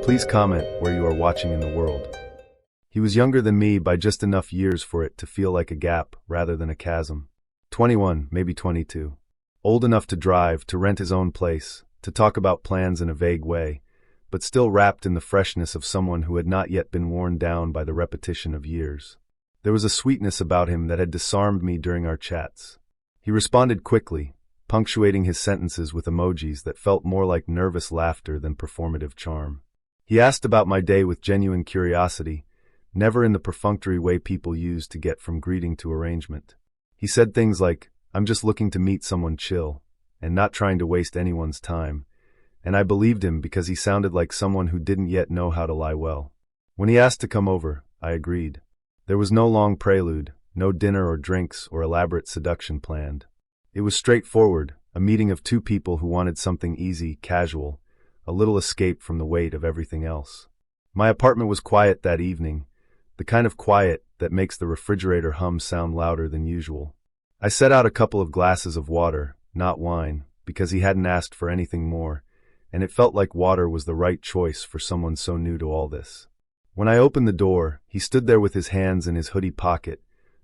Please comment where you are watching in the world. He was younger than me by just enough years for it to feel like a gap rather than a chasm. 21, maybe 22. Old enough to drive, to rent his own place, to talk about plans in a vague way, but still wrapped in the freshness of someone who had not yet been worn down by the repetition of years. There was a sweetness about him that had disarmed me during our chats. He responded quickly, punctuating his sentences with emojis that felt more like nervous laughter than performative charm. He asked about my day with genuine curiosity, never in the perfunctory way people use to get from greeting to arrangement. He said things like, "I'm just looking to meet someone chill, and not trying to waste anyone's time," and I believed him because he sounded like someone who didn't yet know how to lie well. When he asked to come over, I agreed. There was no long prelude, no dinner or drinks or elaborate seduction planned. It was straightforward, a meeting of two people who wanted something easy, casual, a little escape from the weight of everything else. My apartment was quiet that evening, the kind of quiet that makes the refrigerator hum sound louder than usual. I set out a couple of glasses of water, not wine, because he hadn't asked for anything more, and it felt like water was the right choice for someone so new to all this. When I opened the door, he stood there with his hands in his hoodie pocket,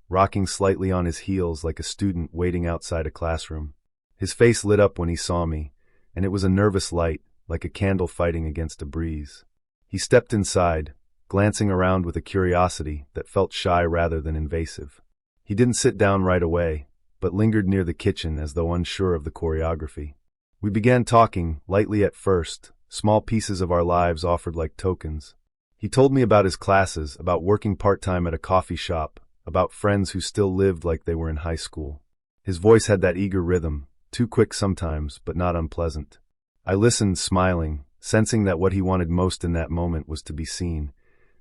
rocking slightly on his heels like a student waiting outside a classroom. His face lit up when he saw me, and it was a nervous light, like a candle fighting against a breeze. He stepped inside, glancing around with a curiosity that felt shy rather than invasive. He didn't sit down right away, but lingered near the kitchen as though unsure of the choreography. We began talking, lightly at first, small pieces of our lives offered like tokens. He told me about his classes, about working part-time at a coffee shop, about friends who still lived like they were in high school. His voice had that eager rhythm, too quick sometimes, but not unpleasant. I listened, smiling, sensing that what he wanted most in that moment was to be seen,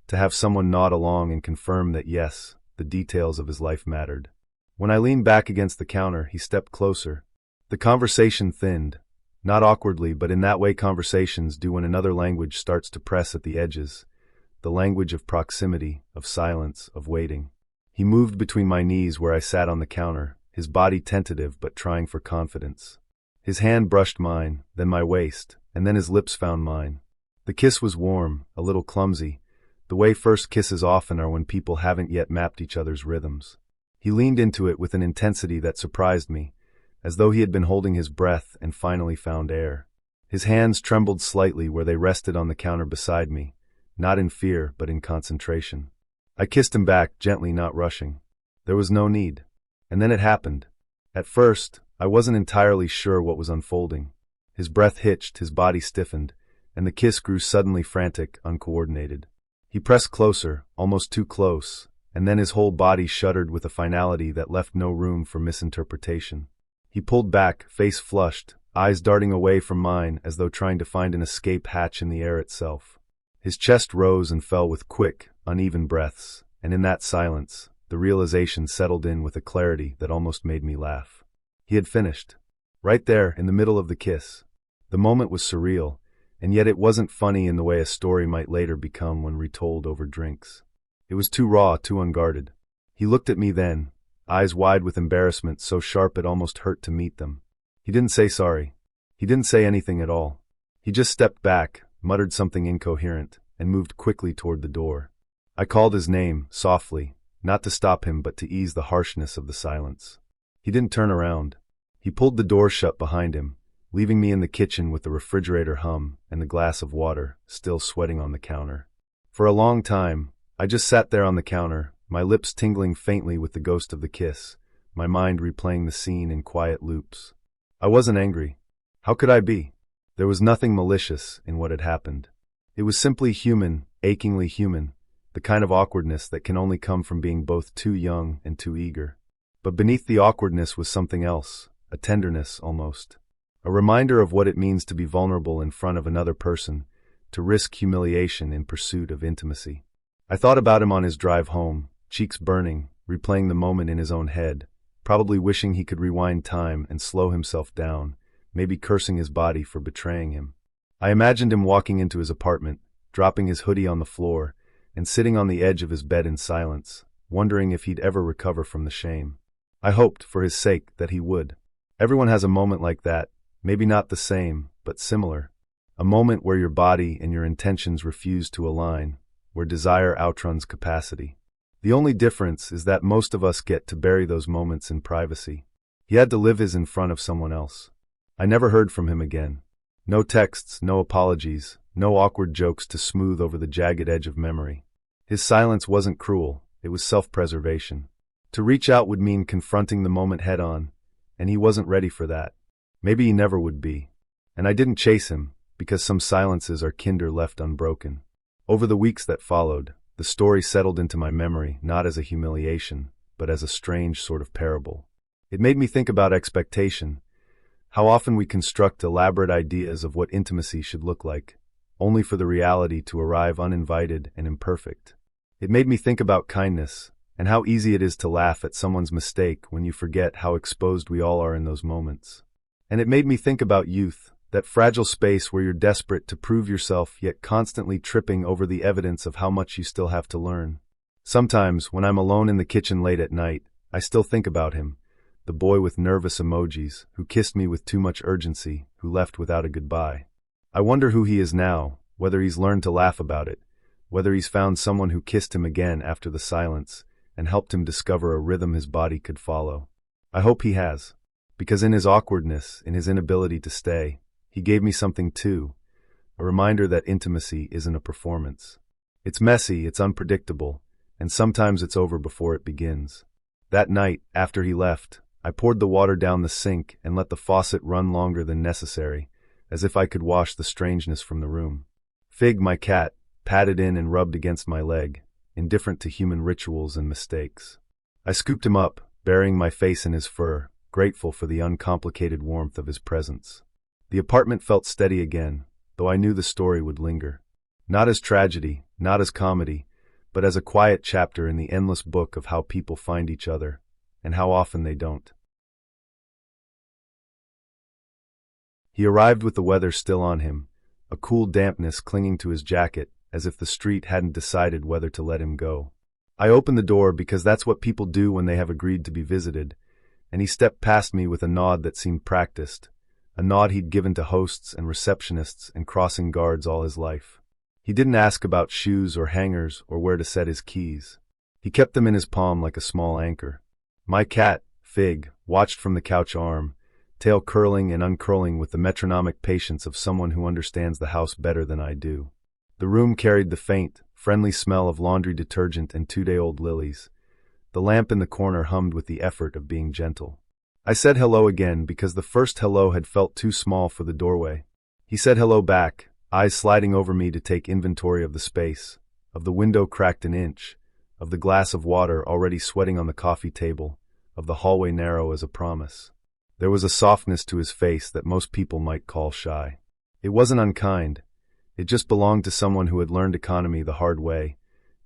to have someone nod along and confirm that yes, the details of his life mattered. When I leaned back against the counter, he stepped closer. The conversation thinned, not awkwardly, but in that way conversations do when another language starts to press at the edges, the language of proximity, of silence, of waiting. He moved between my knees where I sat on the counter, his body tentative but trying for confidence. His hand brushed mine, then my waist, and then his lips found mine. The kiss was warm, a little clumsy, the way first kisses often are when people haven't yet mapped each other's rhythms. He leaned into it with an intensity that surprised me, as though he had been holding his breath and finally found air. His hands trembled slightly where they rested on the counter beside me, not in fear but in concentration. I kissed him back, gently, not rushing. There was no need. And then it happened. At first, I wasn't entirely sure what was unfolding. His breath hitched, his body stiffened, and the kiss grew suddenly frantic, uncoordinated. He pressed closer, almost too close, and then his whole body shuddered with a finality that left no room for misinterpretation. He pulled back, face flushed, eyes darting away from mine as though trying to find an escape hatch in the air itself. His chest rose and fell with quick, uneven breaths, and in that silence, the realization settled in with a clarity that almost made me laugh. He had finished. Right there, in the middle of the kiss. The moment was surreal, and yet it wasn't funny in the way a story might later become when retold over drinks. It was too raw, too unguarded. He looked at me then, eyes wide with embarrassment so sharp it almost hurt to meet them. He didn't say sorry. He didn't say anything at all. He just stepped back, muttered something incoherent, and moved quickly toward the door. I called his name, softly, not to stop him but to ease the harshness of the silence. He didn't turn around. He pulled the door shut behind him, leaving me in the kitchen with the refrigerator hum and the glass of water still sweating on the counter. For a long time, I just sat there on the counter, my lips tingling faintly with the ghost of the kiss, my mind replaying the scene in quiet loops. I wasn't angry. How could I be? There was nothing malicious in what had happened. It was simply human, achingly human, the kind of awkwardness that can only come from being both too young and too eager. But beneath the awkwardness was something else, a tenderness almost. A reminder of what it means to be vulnerable in front of another person, to risk humiliation in pursuit of intimacy. I thought about him on his drive home, cheeks burning, replaying the moment in his own head, probably wishing he could rewind time and slow himself down, maybe cursing his body for betraying him. I imagined him walking into his apartment, dropping his hoodie on the floor, and sitting on the edge of his bed in silence, wondering if he'd ever recover from the shame. I hoped, for his sake, that he would. Everyone has a moment like that, maybe not the same, but similar. A moment where your body and your intentions refuse to align, where desire outruns capacity. The only difference is that most of us get to bury those moments in privacy. He had to live his in front of someone else. I never heard from him again. No texts, no apologies, no awkward jokes to smooth over the jagged edge of memory. His silence wasn't cruel, it was self-preservation. To reach out would mean confronting the moment head-on, and he wasn't ready for that. Maybe he never would be. And I didn't chase him, because some silences are kinder left unbroken. Over the weeks that followed, the story settled into my memory not as a humiliation, but as a strange sort of parable. It made me think about expectation, how often we construct elaborate ideas of what intimacy should look like, only for the reality to arrive uninvited and imperfect. It made me think about kindness, and how easy it is to laugh at someone's mistake when you forget how exposed we all are in those moments. And it made me think about youth, that fragile space where you're desperate to prove yourself yet constantly tripping over the evidence of how much you still have to learn. Sometimes, when I'm alone in the kitchen late at night, I still think about him, the boy with nervous emojis, who kissed me with too much urgency, who left without a goodbye. I wonder who he is now, whether he's learned to laugh about it, whether he's found someone who kissed him again after the silence, and helped him discover a rhythm his body could follow. I hope he has, because in his awkwardness, in his inability to stay, he gave me something too, a reminder that intimacy isn't a performance. It's messy, it's unpredictable, and sometimes it's over before it begins. That night, after he left, I poured the water down the sink and let the faucet run longer than necessary, as if I could wash the strangeness from the room. Fig, my cat, patted in and rubbed against my leg, indifferent to human rituals and mistakes. I scooped him up, burying my face in his fur, grateful for the uncomplicated warmth of his presence. The apartment felt steady again, though I knew the story would linger. Not as tragedy, not as comedy, but as a quiet chapter in the endless book of how people find each other, and how often they don't. He arrived with the weather still on him, a cool dampness clinging to his jacket, as if the street hadn't decided whether to let him go. I opened the door because that's what people do when they have agreed to be visited, and he stepped past me with a nod that seemed practiced, a nod he'd given to hosts and receptionists and crossing guards all his life. He didn't ask about shoes or hangers or where to set his keys. He kept them in his palm like a small anchor. My cat, Fig, watched from the couch arm, tail curling and uncurling with the metronomic patience of someone who understands the house better than I do. The room carried the faint, friendly smell of laundry detergent and 2-day-old lilies. The lamp in the corner hummed with the effort of being gentle. I said hello again because the first hello had felt too small for the doorway. He said hello back, eyes sliding over me to take inventory of the space, of the window cracked an inch, of the glass of water already sweating on the coffee table, of the hallway narrow as a promise. There was a softness to his face that most people might call shy. It wasn't unkind. It just belonged to someone who had learned economy the hard way,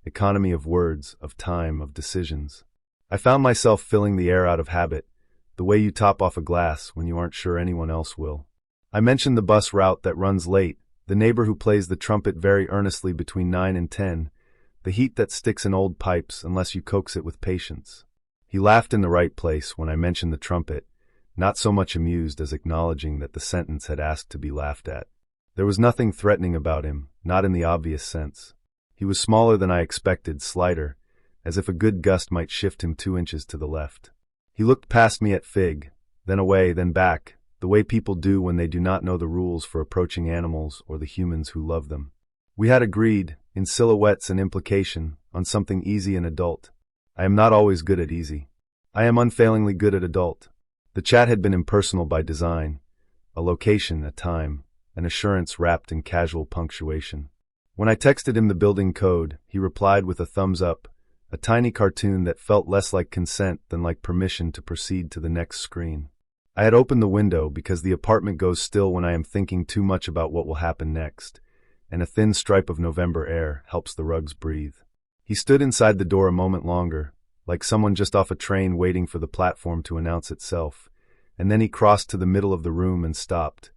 economy of words, of time, of decisions. I found myself filling the air out of habit, the way you top off a glass when you aren't sure anyone else will. I mentioned the bus route that runs late, the neighbor who plays the trumpet very earnestly between 9 and 10, the heat that sticks in old pipes unless you coax it with patience. He laughed in the right place when I mentioned the trumpet, not so much amused as acknowledging that the sentence had asked to be laughed at. There was nothing threatening about him, not in the obvious sense. He was smaller than I expected, slighter, as if a good gust might shift him 2 inches to the left. He looked past me at Fig, then away, then back, the way people do when they do not know the rules for approaching animals or the humans who love them. We had agreed, in silhouettes and implication, on something easy and adult. I am not always good at easy. I am unfailingly good at adult. The chat had been impersonal by design, a location, a time, an assurance wrapped in casual punctuation. When I texted him the building code, he replied with a thumbs up, a tiny cartoon that felt less like consent than like permission to proceed to the next screen. I had opened the window because the apartment goes still when I am thinking too much about what will happen next, and a thin stripe of November air helps the rugs breathe. He stood inside the door a moment longer, like someone just off a train waiting for the platform to announce itself, and then he crossed to the middle of the room and stopped,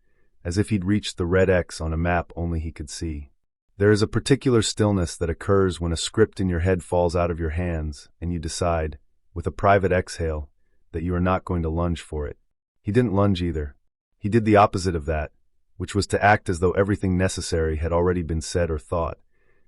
as if he'd reached the red X on a map only he could see. There is a particular stillness that occurs when a script in your head falls out of your hands, and you decide, with a private exhale, that you are not going to lunge for it. He didn't lunge either. He did the opposite of that, which was to act as though everything necessary had already been said or thought,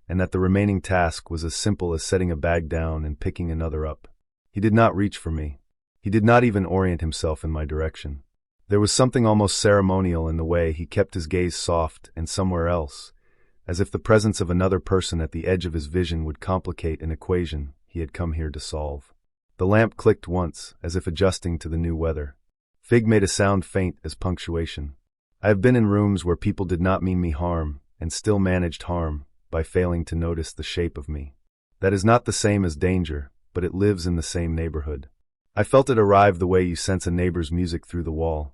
and that the remaining task was as simple as setting a bag down and picking another up. He did not reach for me. He did not even orient himself in my direction. There was something almost ceremonial in the way he kept his gaze soft and somewhere else, as if the presence of another person at the edge of his vision would complicate an equation he had come here to solve. The lamp clicked once, as if adjusting to the new weather. Fig made a sound faint as punctuation. I have been in rooms where people did not mean me harm, and still managed harm by failing to notice the shape of me. That is not the same as danger, but it lives in the same neighborhood. I felt it arrive the way you sense a neighbor's music through the wall.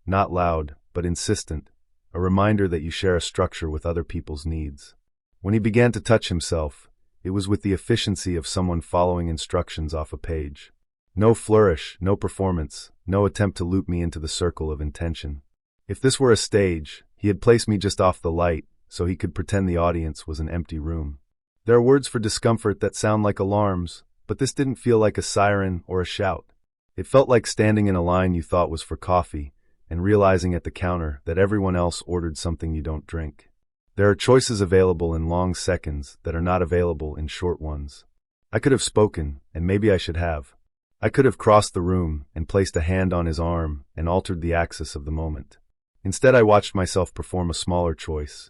Not loud, but insistent, a reminder that you share a structure with other people's needs. When he began to touch himself, it was with the efficiency of someone following instructions off a page. No flourish, no performance, no attempt to loop me into the circle of intention. If this were a stage, he had placed me just off the light, so he could pretend the audience was an empty room. There are words for discomfort that sound like alarms, but this didn't feel like a siren or a shout. It felt like standing in a line you thought was for coffee, and realizing at the counter that everyone else ordered something you don't drink. There are choices available in long seconds that are not available in short ones. I could have spoken, and maybe I should have. I could have crossed the room and placed a hand on his arm and altered the axis of the moment. Instead, I watched myself perform a smaller choice.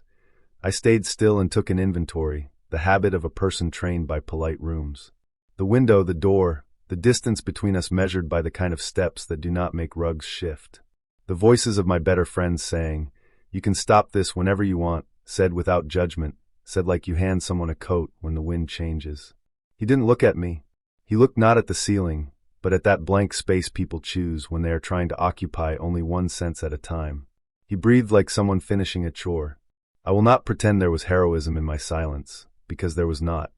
I stayed still and took an inventory, the habit of a person trained by polite rooms. The window, the door, the distance between us measured by the kind of steps that do not make rugs shift. The voices of my better friends saying, "You can stop this whenever you want," said without judgment, said like you hand someone a coat when the wind changes. He didn't look at me. He looked not at the ceiling, but at that blank space people choose when they are trying to occupy only one sense at a time. He breathed like someone finishing a chore. I will not pretend there was heroism in my silence, because there was not.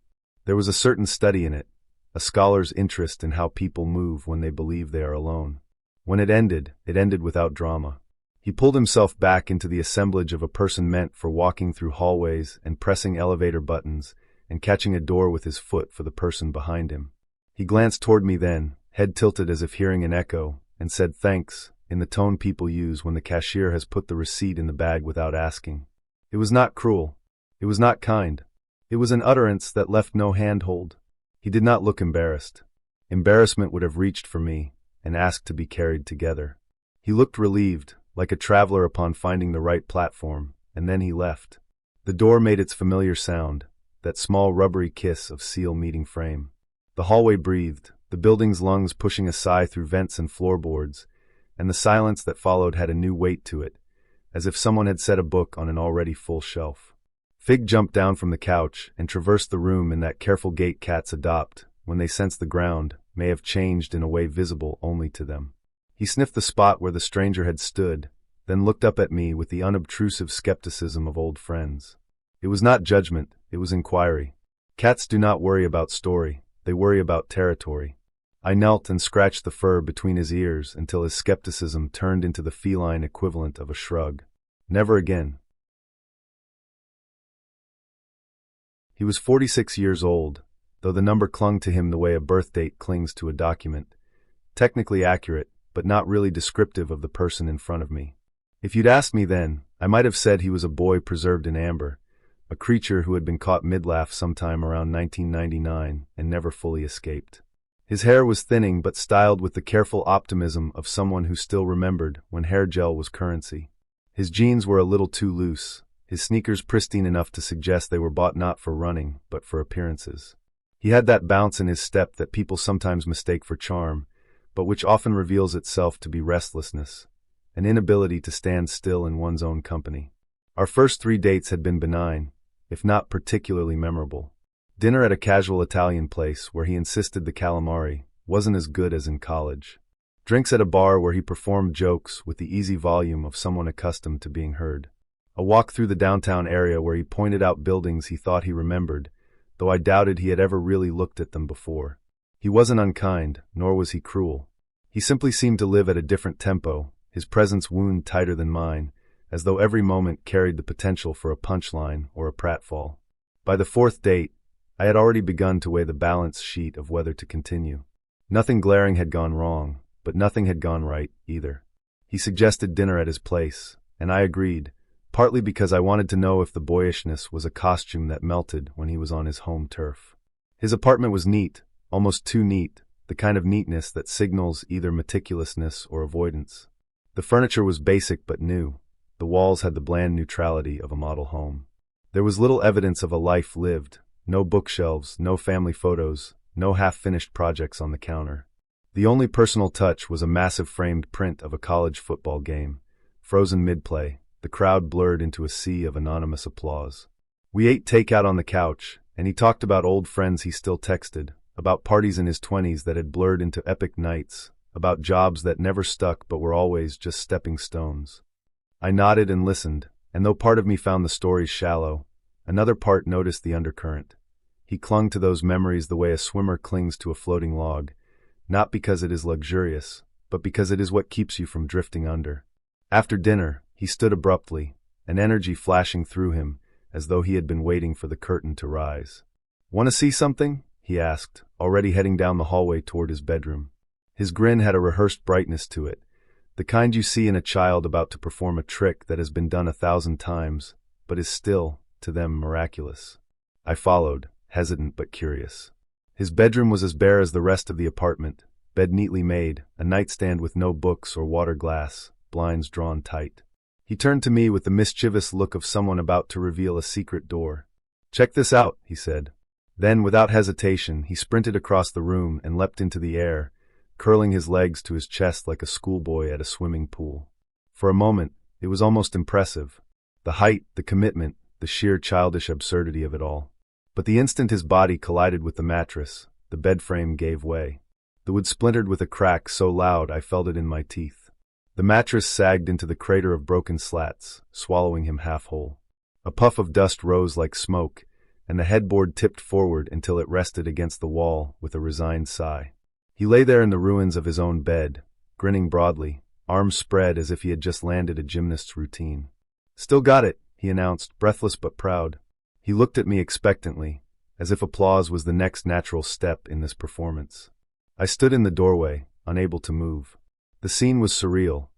There was a certain study in it, a scholar's interest in how people move when they believe they are alone. When it ended without drama. He pulled himself back into the assemblage of a person meant for walking through hallways and pressing elevator buttons and catching a door with his foot for the person behind him. He glanced toward me then, head tilted as if hearing an echo, and said thanks, in the tone people use when the cashier has put the receipt in the bag without asking. It was not cruel. It was not kind. It was an utterance that left no handhold. He did not look embarrassed. Embarrassment would have reached for me and asked to be carried together. He looked relieved, like a traveler upon finding the right platform, and then he left. The door made its familiar sound, that small rubbery kiss of steel meeting frame. The hallway breathed, the building's lungs pushing a sigh through vents and floorboards, and the silence that followed had a new weight to it, as if someone had set a book on an already full shelf. Fig jumped down from the couch and traversed the room in that careful gait cats adopt when they sense the ground may have changed in a way visible only to them. He sniffed the spot where the stranger had stood, then looked up at me with the unobtrusive skepticism of old friends. It was not judgment, it was inquiry. Cats do not worry about story, they worry about territory. I knelt and scratched the fur between his ears until his skepticism turned into the feline equivalent of a shrug. Never again. He was 46 years old, though the number clung to him the way a birth date clings to a document. Technically accurate, but not really descriptive of the person in front of me. If you'd asked me then, I might have said he was a boy preserved in amber, a creature who had been caught mid-laugh sometime around 1999 and never fully escaped. His hair was thinning but styled with the careful optimism of someone who still remembered when hair gel was currency. His jeans were a little too loose, his sneakers pristine enough to suggest they were bought not for running, but for appearances. He had that bounce in his step that people sometimes mistake for charm, but which often reveals itself to be restlessness, an inability to stand still in one's own company. Our first 3 dates had been benign, if not particularly memorable. Dinner at a casual Italian place where he insisted the calamari wasn't as good as in college. Drinks at a bar where he performed jokes with the easy volume of someone accustomed to being heard. A walk through the downtown area where he pointed out buildings he thought he remembered, though I doubted he had ever really looked at them before. He wasn't unkind, nor was he cruel. He simply seemed to live at a different tempo, his presence wound tighter than mine, as though every moment carried the potential for a punchline or a pratfall. By the 4th date, I had already begun to weigh the balance sheet of whether to continue. Nothing glaring had gone wrong, but nothing had gone right either. He suggested dinner at his place, and I agreed, partly because I wanted to know if the boyishness was a costume that melted when he was on his home turf. His apartment was neat, almost too neat, the kind of neatness that signals either meticulousness or avoidance. The furniture was basic but new. The walls had the bland neutrality of a model home. There was little evidence of a life lived, no bookshelves, no family photos, no half-finished projects on the counter. The only personal touch was a massive framed print of a college football game, frozen mid-play, the crowd blurred into a sea of anonymous applause. We ate takeout on the couch, and he talked about old friends he still texted, about parties in his 20s that had blurred into epic nights, about jobs that never stuck but were always just stepping stones. I nodded and listened, and though part of me found the stories shallow, another part noticed the undercurrent. He clung to those memories the way a swimmer clings to a floating log, not because it is luxurious, but because it is what keeps you from drifting under. After dinner, he stood abruptly, an energy flashing through him, as though he had been waiting for the curtain to rise. "Want to see something?" he asked, already heading down the hallway toward his bedroom. His grin had a rehearsed brightness to it, the kind you see in a child about to perform a trick that has been done 1,000 times, but is still, to them, miraculous. I followed, hesitant but curious. His bedroom was as bare as the rest of the apartment, bed neatly made, a nightstand with no books or water glass, blinds drawn tight. He turned to me with the mischievous look of someone about to reveal a secret door. "Check this out," he said. Then, without hesitation, he sprinted across the room and leapt into the air, curling his legs to his chest like a schoolboy at a swimming pool. For a moment, it was almost impressive. The height, the commitment, the sheer childish absurdity of it all. But the instant his body collided with the mattress, the bed frame gave way. The wood splintered with a crack so loud I felt it in my teeth. The mattress sagged into the crater of broken slats, swallowing him half whole. A puff of dust rose like smoke, and the headboard tipped forward until it rested against the wall with a resigned sigh. He lay there in the ruins of his own bed, grinning broadly, arms spread as if he had just landed a gymnast's routine. "Still got it," he announced, breathless but proud. He looked at me expectantly, as if applause was the next natural step in this performance. I stood in the doorway, unable to move. The scene was surreal,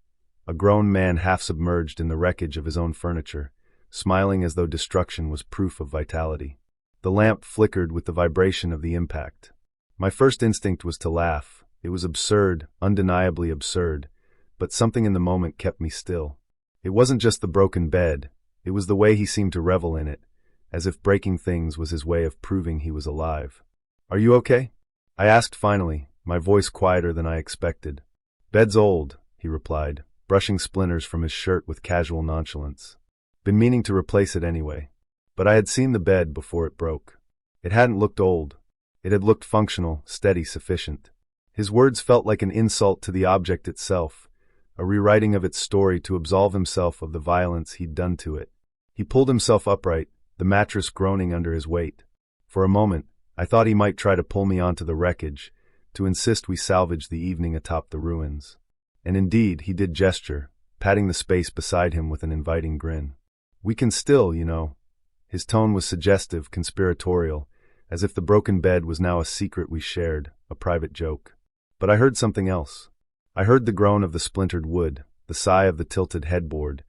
a grown man half submerged in the wreckage of his own furniture, smiling as though destruction was proof of vitality. The lamp flickered with the vibration of the impact. My first instinct was to laugh. It was absurd, undeniably absurd, but something in the moment kept me still. It wasn't just the broken bed, it was the way he seemed to revel in it, as if breaking things was his way of proving he was alive. "Are you okay?" I asked finally, my voice quieter than I expected. "Bed's old," he replied, brushing splinters from his shirt with casual nonchalance. "Been meaning to replace it anyway." But I had seen the bed before it broke. It hadn't looked old. It had looked functional, steady, sufficient. His words felt like an insult to the object itself, a rewriting of its story to absolve himself of the violence he'd done to it. He pulled himself upright, the mattress groaning under his weight. For a moment, I thought he might try to pull me onto the wreckage, to insist we salvage the evening atop the ruins. And indeed, he did gesture, patting the space beside him with an inviting grin. "We can still, you know." His tone was suggestive, conspiratorial, as if the broken bed was now a secret we shared, a private joke. But I heard something else. I heard the groan of the splintered wood, the sigh of the tilted headboard,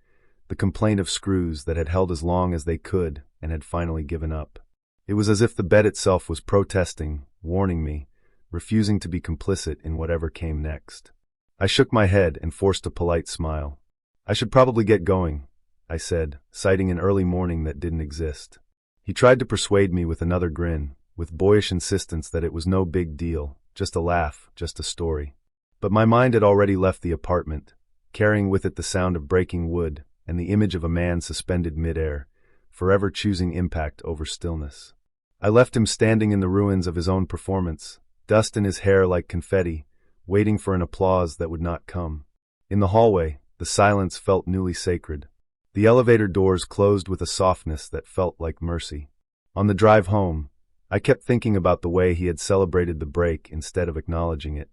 the complaint of screws that had held as long as they could and had finally given up. It was as if the bed itself was protesting, warning me, refusing to be complicit in whatever came next. I shook my head and forced a polite smile. "I should probably get going," I said, citing an early morning that didn't exist. He tried to persuade me with another grin, with boyish insistence that it was no big deal, just a laugh, just a story. But my mind had already left the apartment, carrying with it the sound of breaking wood and the image of a man suspended midair, forever choosing impact over stillness. I left him standing in the ruins of his own performance, dust in his hair like confetti, waiting for an applause that would not come. In the hallway, the silence felt newly sacred. The elevator doors closed with a softness that felt like mercy. On the drive home, I kept thinking about the way he had celebrated the break instead of acknowledging it.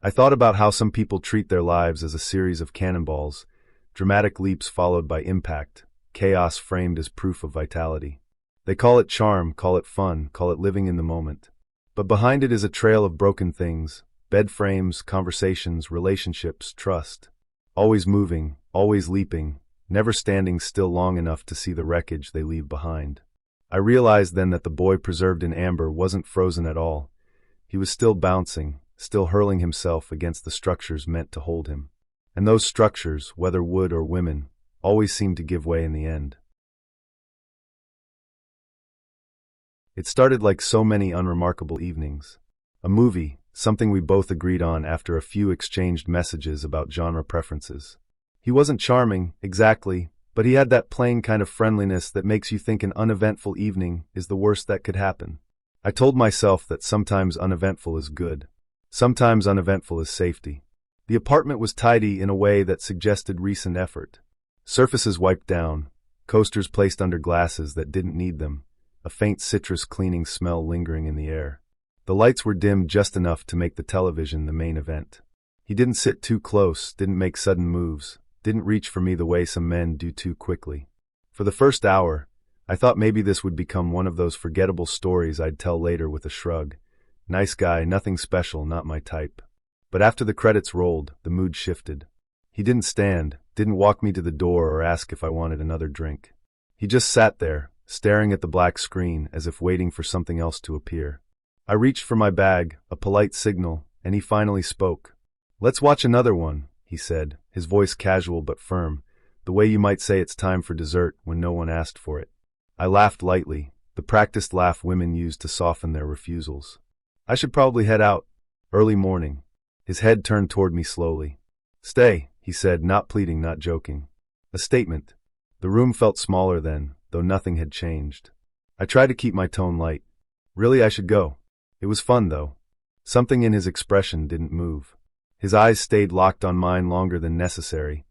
I thought about how some people treat their lives as a series of cannonballs, dramatic leaps followed by impact, chaos framed as proof of vitality. They call it charm, call it fun, call it living in the moment. But behind it is a trail of broken things, bed frames, conversations, relationships, trust. Always moving, always leaping, never standing still long enough to see the wreckage they leave behind. I realized then that the boy preserved in amber wasn't frozen at all. He was still bouncing, still hurling himself against the structures meant to hold him. And those structures, whether wood or women, always seemed to give way in the end. It started like so many unremarkable evenings. A movie, something we both agreed on after a few exchanged messages about genre preferences. He wasn't charming, exactly, but he had that plain kind of friendliness that makes you think an uneventful evening is the worst that could happen. I told myself that sometimes uneventful is good. Sometimes uneventful is safety. The apartment was tidy in a way that suggested recent effort. Surfaces wiped down, coasters placed under glasses that didn't need them, a faint citrus cleaning smell lingering in the air. The lights were dimmed just enough to make the television the main event. He didn't sit too close, didn't make sudden moves, didn't reach for me the way some men do too quickly. For the first hour, I thought maybe this would become one of those forgettable stories I'd tell later with a shrug. Nice guy, nothing special, not my type. But after the credits rolled, the mood shifted. He didn't stand, didn't walk me to the door or ask if I wanted another drink. He just sat there, staring at the black screen as if waiting for something else to appear. I reached for my bag, a polite signal, and he finally spoke. "Let's watch another one," he said, his voice casual but firm, the way you might say it's time for dessert when no one asked for it. I laughed lightly, the practiced laugh women use to soften their refusals. "I should probably head out. Early morning." His head turned toward me slowly. "Stay," he said, not pleading, not joking. A statement. The room felt smaller then, though nothing had changed. I tried to keep my tone light. "Really, I should go. It was fun, though." Something in his expression didn't move. His eyes stayed locked on mine longer than necessary,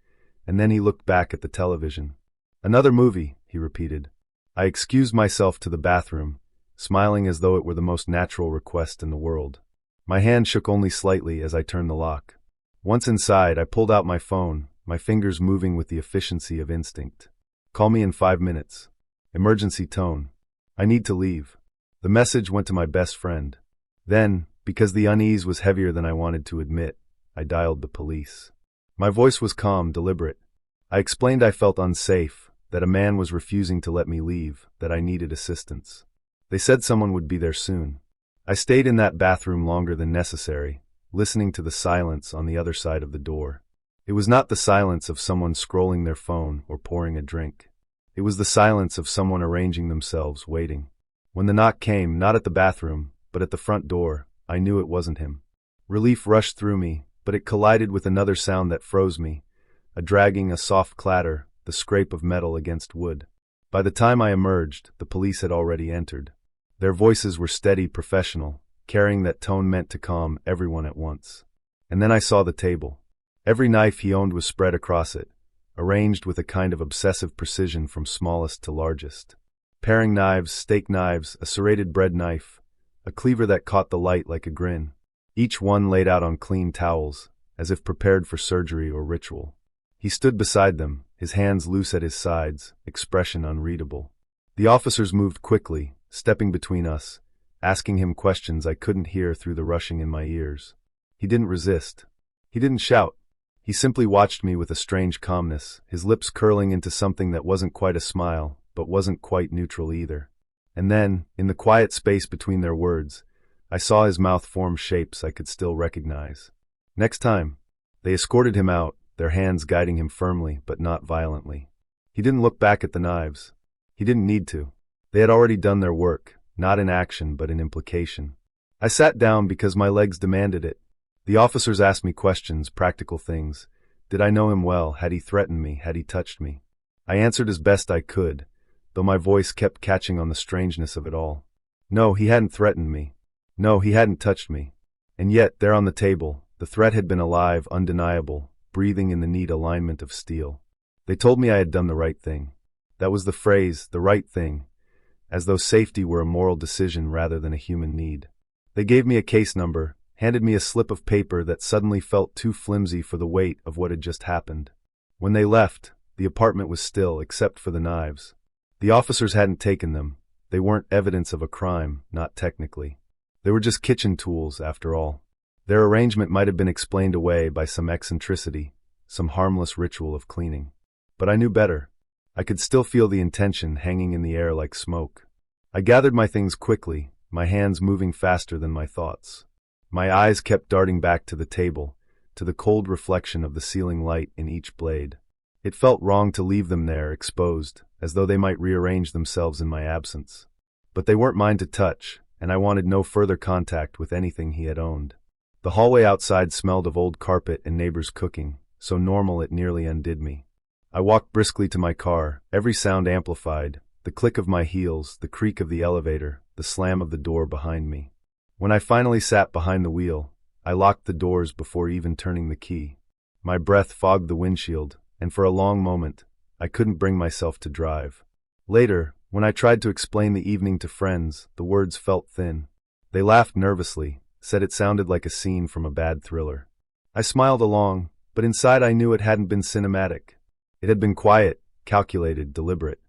and then he looked back at the television. "Another movie," he repeated. I excused myself to the bathroom, smiling as though it were the most natural request in the world. My hand shook only slightly as I turned the lock. Once inside, I pulled out my phone, my fingers moving with the efficiency of instinct. "Call me in 5 minutes. Emergency tone. I need to leave." The message went to my best friend. Then, because the unease was heavier than I wanted to admit, I dialed the police. My voice was calm, deliberate. I explained I felt unsafe, that a man was refusing to let me leave, that I needed assistance. They said someone would be there soon. I stayed in that bathroom longer than necessary, listening to the silence on the other side of the door. It was not the silence of someone scrolling their phone or pouring a drink. It was the silence of someone arranging themselves, waiting. When the knock came, not at the bathroom, but at the front door, I knew it wasn't him. Relief rushed through me, but it collided with another sound that froze me, a dragging, a soft clatter, the scrape of metal against wood. By the time I emerged, the police had already entered. Their voices were steady, professional, carrying that tone meant to calm everyone at once. And then I saw the table. Every knife he owned was spread across it, arranged with a kind of obsessive precision from smallest to largest. Paring knives, steak knives, a serrated bread knife, a cleaver that caught the light like a grin. Each one laid out on clean towels, as if prepared for surgery or ritual. He stood beside them, his hands loose at his sides, expression unreadable. The officers moved quickly, stepping between us, asking him questions I couldn't hear through the rushing in my ears. He didn't resist. He didn't shout. He simply watched me with a strange calmness, his lips curling into something that wasn't quite a smile, but wasn't quite neutral either. And then, in the quiet space between their words, I saw his mouth form shapes I could still recognize. Next time, they escorted him out, their hands guiding him firmly, but not violently. He didn't look back at the knives. He didn't need to. They had already done their work, not in action but in implication. I sat down because my legs demanded it. The officers asked me questions, practical things. Did I know him well? Had he threatened me? Had he touched me? I answered as best I could, though my voice kept catching on the strangeness of it all. No, he hadn't threatened me. No, he hadn't touched me. And yet, there on the table, the threat had been alive, undeniable, breathing in the neat alignment of steel. They told me I had done the right thing. That was the phrase, the right thing, as though safety were a moral decision rather than a human need. They gave me a case number, handed me a slip of paper that suddenly felt too flimsy for the weight of what had just happened. When they left, the apartment was still, except for the knives. The officers hadn't taken them. They weren't evidence of a crime, not technically. They were just kitchen tools, after all. Their arrangement might have been explained away by some eccentricity, some harmless ritual of cleaning. But I knew better. I could still feel the intention hanging in the air like smoke. I gathered my things quickly, my hands moving faster than my thoughts. My eyes kept darting back to the table, to the cold reflection of the ceiling light in each blade. It felt wrong to leave them there, exposed, as though they might rearrange themselves in my absence. But they weren't mine to touch, and I wanted no further contact with anything he had owned. The hallway outside smelled of old carpet and neighbors cooking, so normal it nearly undid me. I walked briskly to my car, every sound amplified, the click of my heels, the creak of the elevator, the slam of the door behind me. When I finally sat behind the wheel, I locked the doors before even turning the key. My breath fogged the windshield, and for a long moment, I couldn't bring myself to drive. Later, when I tried to explain the evening to friends, the words felt thin. They laughed nervously, said it sounded like a scene from a bad thriller. I smiled along, but inside I knew it hadn't been cinematic. It had been quiet, calculated, deliberate.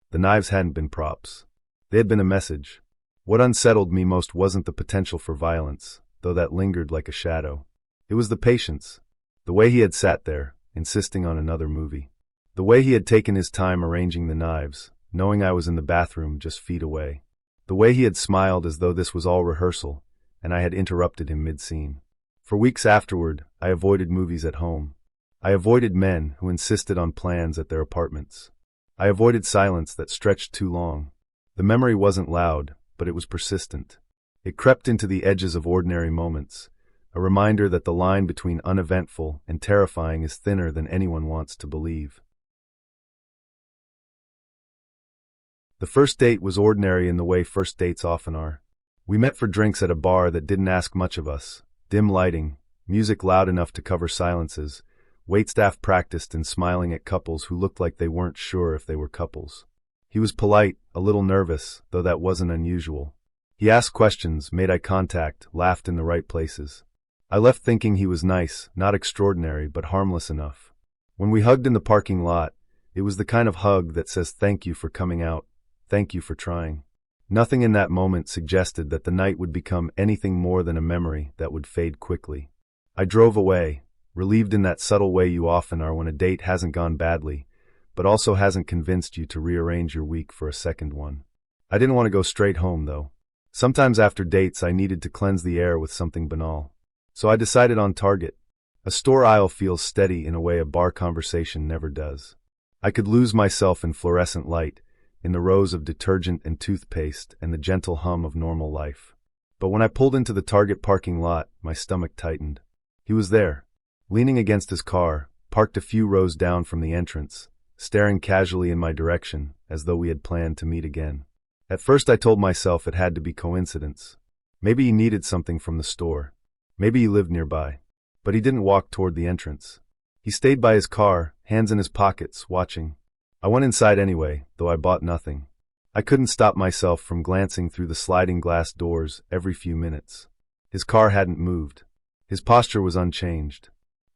The knives hadn't been props. They had been a message. What unsettled me most wasn't the potential for violence, though that lingered like a shadow. It was the patience. The way he had sat there, insisting on another movie. The way he had taken his time arranging the knives, knowing I was in the bathroom just feet away. The way he had smiled as though this was all rehearsal, and I had interrupted him mid-scene. For weeks afterward, I avoided movies at home. I avoided men who insisted on plans at their apartments. I avoided silence that stretched too long. The memory wasn't loud, but it was persistent. It crept into the edges of ordinary moments, a reminder that the line between uneventful and terrifying is thinner than anyone wants to believe. The first date was ordinary in the way first dates often are. We met for drinks at a bar that didn't ask much of us. Dim lighting, music loud enough to cover silences, waitstaff practiced in smiling at couples who looked like they weren't sure if they were couples. He was polite, a little nervous, though that wasn't unusual. He asked questions, made eye contact, laughed in the right places. I left thinking he was nice, not extraordinary, but harmless enough. When we hugged in the parking lot, it was the kind of hug that says thank you for coming out, thank you for trying. Nothing in that moment suggested that the night would become anything more than a memory that would fade quickly. I drove away, relieved in that subtle way you often are when a date hasn't gone badly, but also hasn't convinced you to rearrange your week for a second one. I didn't want to go straight home, though. Sometimes after dates I needed to cleanse the air with something banal. So I decided on Target. A store aisle feels steady in a way a bar conversation never does. I could lose myself in fluorescent light, in the rows of detergent and toothpaste and the gentle hum of normal life. But when I pulled into the Target parking lot, my stomach tightened. He was there, leaning against his car, parked a few rows down from the entrance, staring casually in my direction, as though we had planned to meet again. At first I told myself it had to be coincidence. Maybe he needed something from the store. Maybe he lived nearby. But he didn't walk toward the entrance. He stayed by his car, hands in his pockets, watching. I went inside anyway, though I bought nothing. I couldn't stop myself from glancing through the sliding glass doors every few minutes. His car hadn't moved. His posture was unchanged.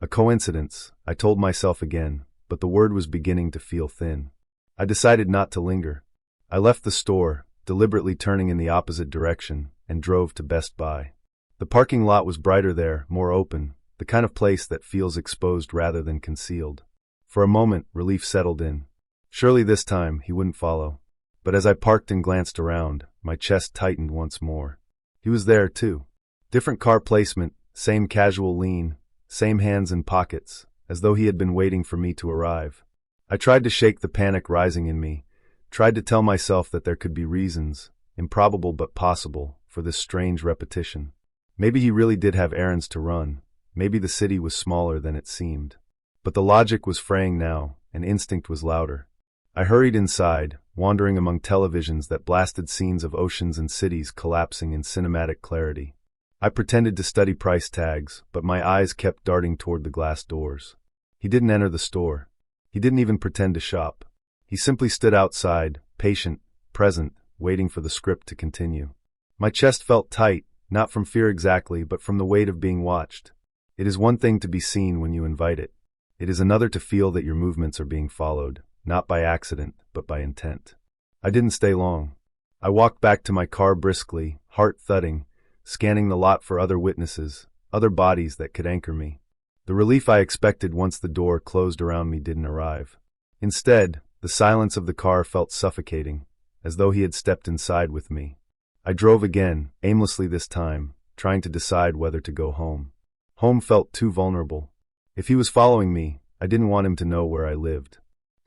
A coincidence, I told myself again, but the word was beginning to feel thin. I decided not to linger. I left the store, deliberately turning in the opposite direction, and drove to Best Buy. The parking lot was brighter there, more open, the kind of place that feels exposed rather than concealed. For a moment, relief settled in. Surely this time, he wouldn't follow. But as I parked and glanced around, my chest tightened once more. He was there, too. Different car placement, same casual lean, same hands in pockets, as though he had been waiting for me to arrive. I tried to shake the panic rising in me, tried to tell myself that there could be reasons, improbable but possible, for this strange repetition. Maybe he really did have errands to run. Maybe the city was smaller than it seemed. But the logic was fraying now, and instinct was louder. I hurried inside, wandering among televisions that blasted scenes of oceans and cities collapsing in cinematic clarity. I pretended to study price tags, but my eyes kept darting toward the glass doors. He didn't enter the store. He didn't even pretend to shop. He simply stood outside, patient, present, waiting for the script to continue. My chest felt tight, not from fear exactly, but from the weight of being watched. It is one thing to be seen when you invite it. It is another to feel that your movements are being followed, not by accident, but by intent. I didn't stay long. I walked back to my car briskly, heart thudding, scanning the lot for other witnesses, other bodies that could anchor me. The relief I expected once the door closed around me didn't arrive. Instead, the silence of the car felt suffocating, as though he had stepped inside with me. I drove again, aimlessly this time, trying to decide whether to go home. Home felt too vulnerable. If he was following me, I didn't want him to know where I lived.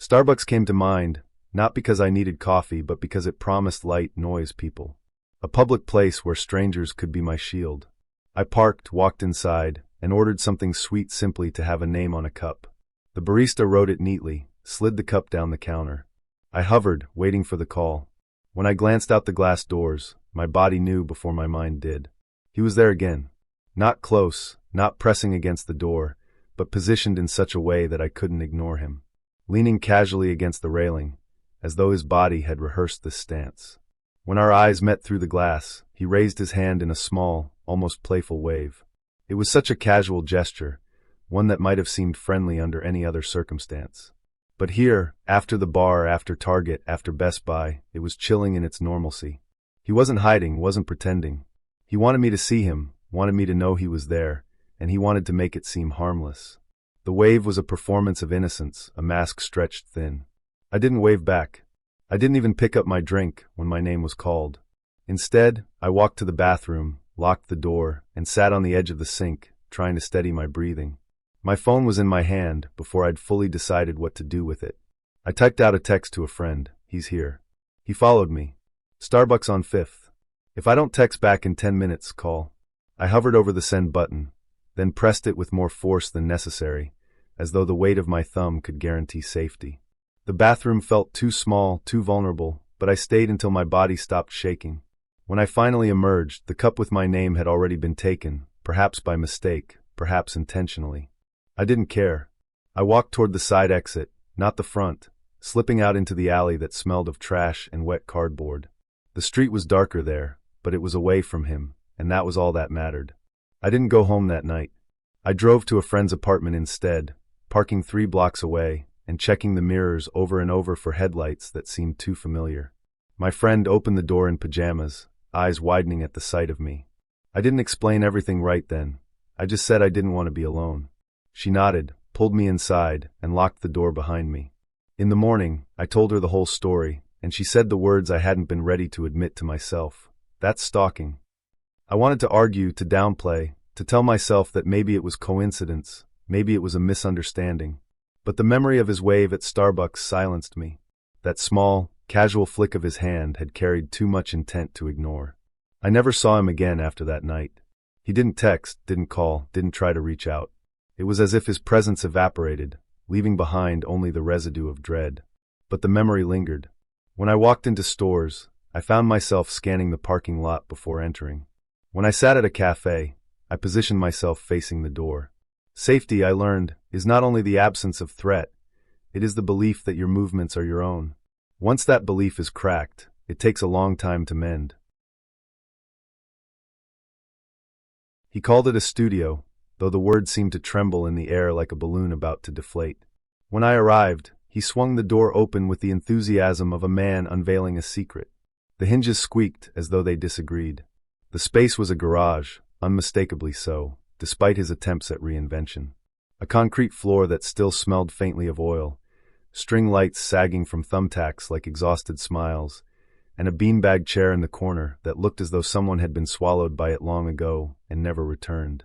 Starbucks came to mind, not because I needed coffee, but because it promised light noise people. A public place where strangers could be my shield. I parked, walked inside, and ordered something sweet simply to have a name on a cup. The barista wrote it neatly, slid the cup down the counter. I hovered, waiting for the call. When I glanced out the glass doors, my body knew before my mind did. He was there again. Not close, not pressing against the door, but positioned in such a way that I couldn't ignore him. Leaning casually against the railing, as though his body had rehearsed this stance. When our eyes met through the glass, he raised his hand in a small, almost playful wave. It was such a casual gesture, one that might have seemed friendly under any other circumstance. But here, after the bar, after Target, after Best Buy, it was chilling in its normalcy. He wasn't hiding, wasn't pretending. He wanted me to see him, wanted me to know he was there, and he wanted to make it seem harmless. The wave was a performance of innocence, a mask stretched thin. I didn't wave back. I didn't even pick up my drink when my name was called. Instead, I walked to the bathroom, locked the door, and sat on the edge of the sink, trying to steady my breathing. My phone was in my hand before I'd fully decided what to do with it. I typed out a text to a friend. He's here. He followed me. Starbucks on 5th. If I don't text back in 10 minutes, call. I hovered over the send button, then pressed it with more force than necessary, as though the weight of my thumb could guarantee safety. The bathroom felt too small, too vulnerable, but I stayed until my body stopped shaking. When I finally emerged, the cup with my name had already been taken, perhaps by mistake, perhaps intentionally. I didn't care. I walked toward the side exit, not the front, slipping out into the alley that smelled of trash and wet cardboard. The street was darker there, but it was away from him, and that was all that mattered. I didn't go home that night. I drove to a friend's apartment instead, parking 3 blocks away, and checking the mirrors over and over for headlights that seemed too familiar. My friend opened the door in pajamas, eyes widening at the sight of me. I didn't explain everything right then. I just said I didn't want to be alone. She nodded, pulled me inside, and locked the door behind me. In the morning, I told her the whole story, and she said the words I hadn't been ready to admit to myself. That's stalking. I wanted to argue, to downplay, to tell myself that maybe it was coincidence, maybe it was a misunderstanding. But the memory of his wave at Starbucks silenced me. That small, casual flick of his hand had carried too much intent to ignore. I never saw him again after that night. He didn't text, didn't call, didn't try to reach out. It was as if his presence evaporated, leaving behind only the residue of dread. But the memory lingered. When I walked into stores, I found myself scanning the parking lot before entering. When I sat at a cafe, I positioned myself facing the door. Safety, I learned, is not only the absence of threat, it is the belief that your movements are your own. Once that belief is cracked, it takes a long time to mend. He called it a studio, though the word seemed to tremble in the air like a balloon about to deflate. When I arrived, he swung the door open with the enthusiasm of a man unveiling a secret. The hinges squeaked as though they disagreed. The space was a garage, unmistakably so, despite his attempts at reinvention. A concrete floor that still smelled faintly of oil, string lights sagging from thumbtacks like exhausted smiles, and a beanbag chair in the corner that looked as though someone had been swallowed by it long ago and never returned.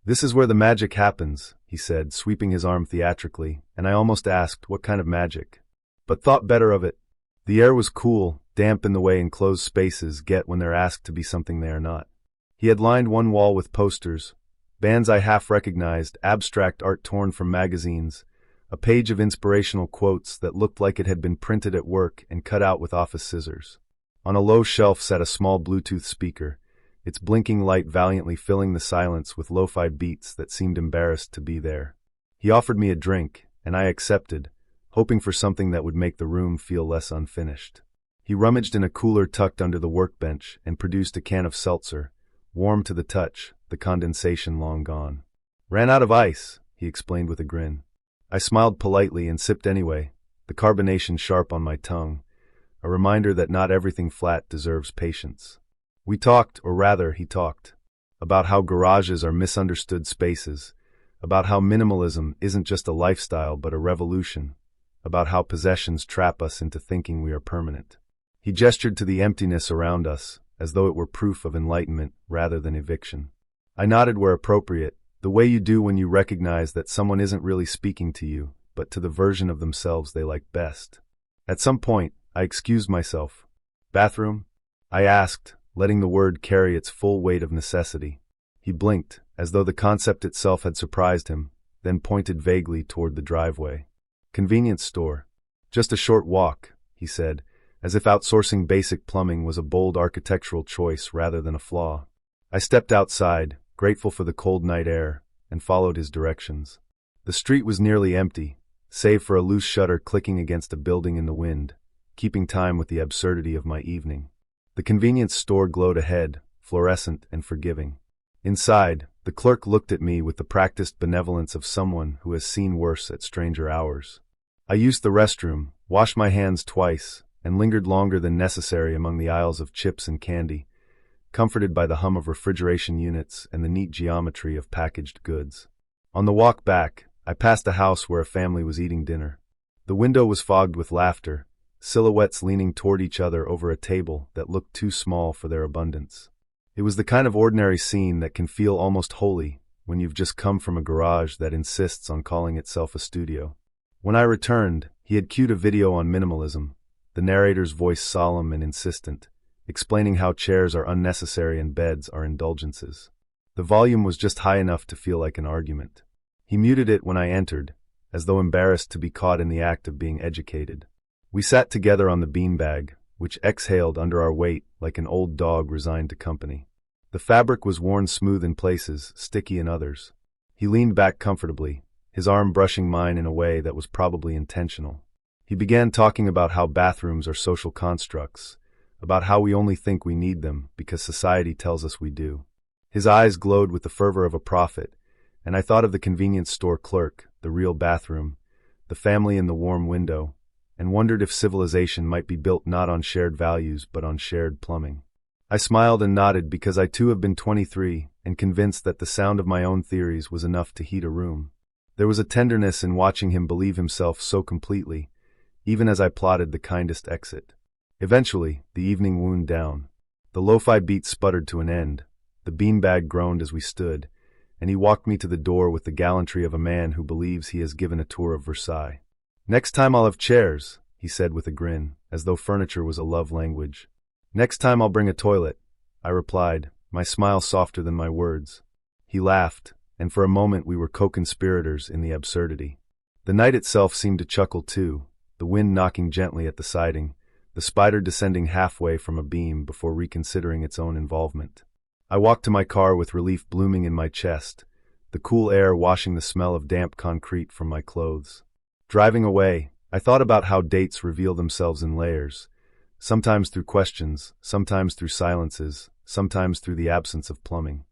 "This is where the magic happens," he said, sweeping his arm theatrically, and I almost asked what kind of magic, but thought better of it. The air was cool, damp in the way enclosed spaces get when they're asked to be something they are not. He had lined one wall with posters, bands I half recognized, abstract art torn from magazines, a page of inspirational quotes that looked like it had been printed at work and cut out with office scissors. On a low shelf sat a small Bluetooth speaker, its blinking light valiantly filling the silence with lo-fi beats that seemed embarrassed to be there. He offered me a drink, and I accepted, hoping for something that would make the room feel less unfinished. He rummaged in a cooler tucked under the workbench and produced a can of seltzer, warm to the touch, the condensation long gone. "Ran out of ice," he explained with a grin. I smiled politely and sipped anyway, the carbonation sharp on my tongue, a reminder that not everything flat deserves patience. We talked, or rather, he talked, about how garages are misunderstood spaces, about how minimalism isn't just a lifestyle but a revolution, about how possessions trap us into thinking we are permanent. He gestured to the emptiness around us, as though it were proof of enlightenment rather than eviction. I nodded where appropriate, the way you do when you recognize that someone isn't really speaking to you, but to the version of themselves they like best. At some point, I excused myself. "Bathroom?" I asked, letting the word carry its full weight of necessity. He blinked, as though the concept itself had surprised him, then pointed vaguely toward the driveway. "Convenience store. Just a short walk," he said, as if outsourcing basic plumbing was a bold architectural choice rather than a flaw. I stepped outside, grateful for the cold night air, and followed his directions. The street was nearly empty, save for a loose shutter clicking against a building in the wind, keeping time with the absurdity of my evening. The convenience store glowed ahead, fluorescent and forgiving. Inside, the clerk looked at me with the practiced benevolence of someone who has seen worse at stranger hours. I used the restroom, washed my hands twice, and lingered longer than necessary among the aisles of chips and candy, comforted by the hum of refrigeration units and the neat geometry of packaged goods. On the walk back, I passed a house where a family was eating dinner. The window was fogged with laughter, silhouettes leaning toward each other over a table that looked too small for their abundance. It was the kind of ordinary scene that can feel almost holy when you've just come from a garage that insists on calling itself a studio. When I returned, he had cued a video on minimalism, the narrator's voice solemn and insistent, explaining how chairs are unnecessary and beds are indulgences. The volume was just high enough to feel like an argument. He muted it when I entered, as though embarrassed to be caught in the act of being educated. We sat together on the beanbag, which exhaled under our weight like an old dog resigned to company. The fabric was worn smooth in places, sticky in others. He leaned back comfortably, his arm brushing mine in a way that was probably intentional. He began talking about how bathrooms are social constructs, about how we only think we need them because society tells us we do. His eyes glowed with the fervor of a prophet, and I thought of the convenience store clerk, the real bathroom, the family in the warm window, and wondered if civilization might be built not on shared values but on shared plumbing. I smiled and nodded because I too have been 23 and convinced that the sound of my own theories was enough to heat a room. There was a tenderness in watching him believe himself so completely, even as I plotted the kindest exit. Eventually, the evening wound down. The lo-fi beat sputtered to an end, the beanbag groaned as we stood, and he walked me to the door with the gallantry of a man who believes he has given a tour of Versailles. "Next time I'll have chairs," he said with a grin, as though furniture was a love language. "Next time I'll bring a toilet," I replied, my smile softer than my words. He laughed, and for a moment we were co-conspirators in the absurdity. The night itself seemed to chuckle too, the wind knocking gently at the siding, the spider descending halfway from a beam before reconsidering its own involvement. I walked to my car with relief blooming in my chest, the cool air washing the smell of damp concrete from my clothes. Driving away, I thought about how dates reveal themselves in layers, sometimes through questions, sometimes through silences, sometimes through the absence of plumbing.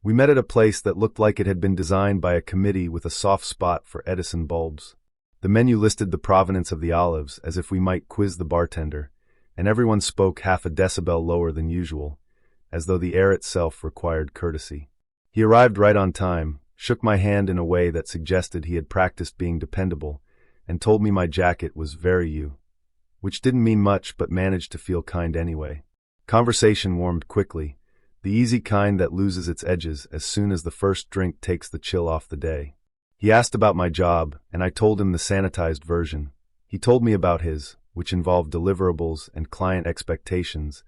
We met at a place that looked like it had been designed by a committee with a soft spot for Edison bulbs. The menu listed the provenance of the olives as if we might quiz the bartender, and everyone spoke half a decibel lower than usual, as though the air itself required courtesy. He arrived right on time, shook my hand in a way that suggested he had practiced being dependable, and told me my jacket was very you, which didn't mean much but managed to feel kind anyway. Conversation warmed quickly, the easy kind that loses its edges as soon as the first drink takes the chill off the day. He asked about my job, and I told him the sanitized version. He told me about his, which involved deliverables and client expectations,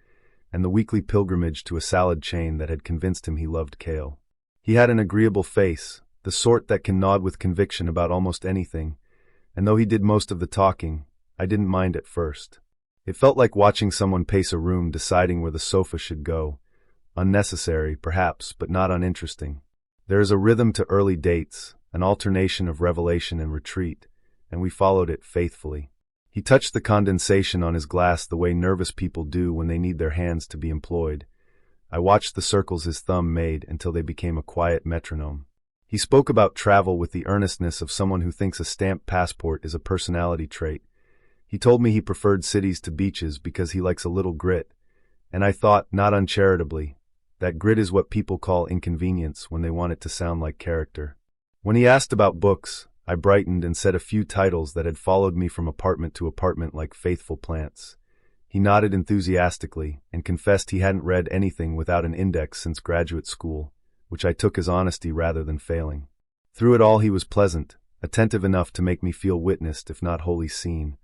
and the weekly pilgrimage to a salad chain that had convinced him he loved kale. He had an agreeable face, the sort that can nod with conviction about almost anything, and though he did most of the talking, I didn't mind at first. It felt like watching someone pace a room deciding where the sofa should go. Unnecessary, perhaps, but not uninteresting. There is a rhythm to early dates, an alternation of revelation and retreat, and we followed it faithfully. He touched the condensation on his glass the way nervous people do when they need their hands to be employed. I watched the circles his thumb made until they became a quiet metronome. He spoke about travel with the earnestness of someone who thinks a stamped passport is a personality trait. He told me he preferred cities to beaches because he likes a little grit, and I thought, not uncharitably, that grit is what people call inconvenience when they want it to sound like character. When he asked about books, I brightened and said a few titles that had followed me from apartment to apartment like faithful plants. He nodded enthusiastically and confessed he hadn't read anything without an index since graduate school, which I took as honesty rather than failing. Through it all he was pleasant, attentive enough to make me feel witnessed if not wholly seen,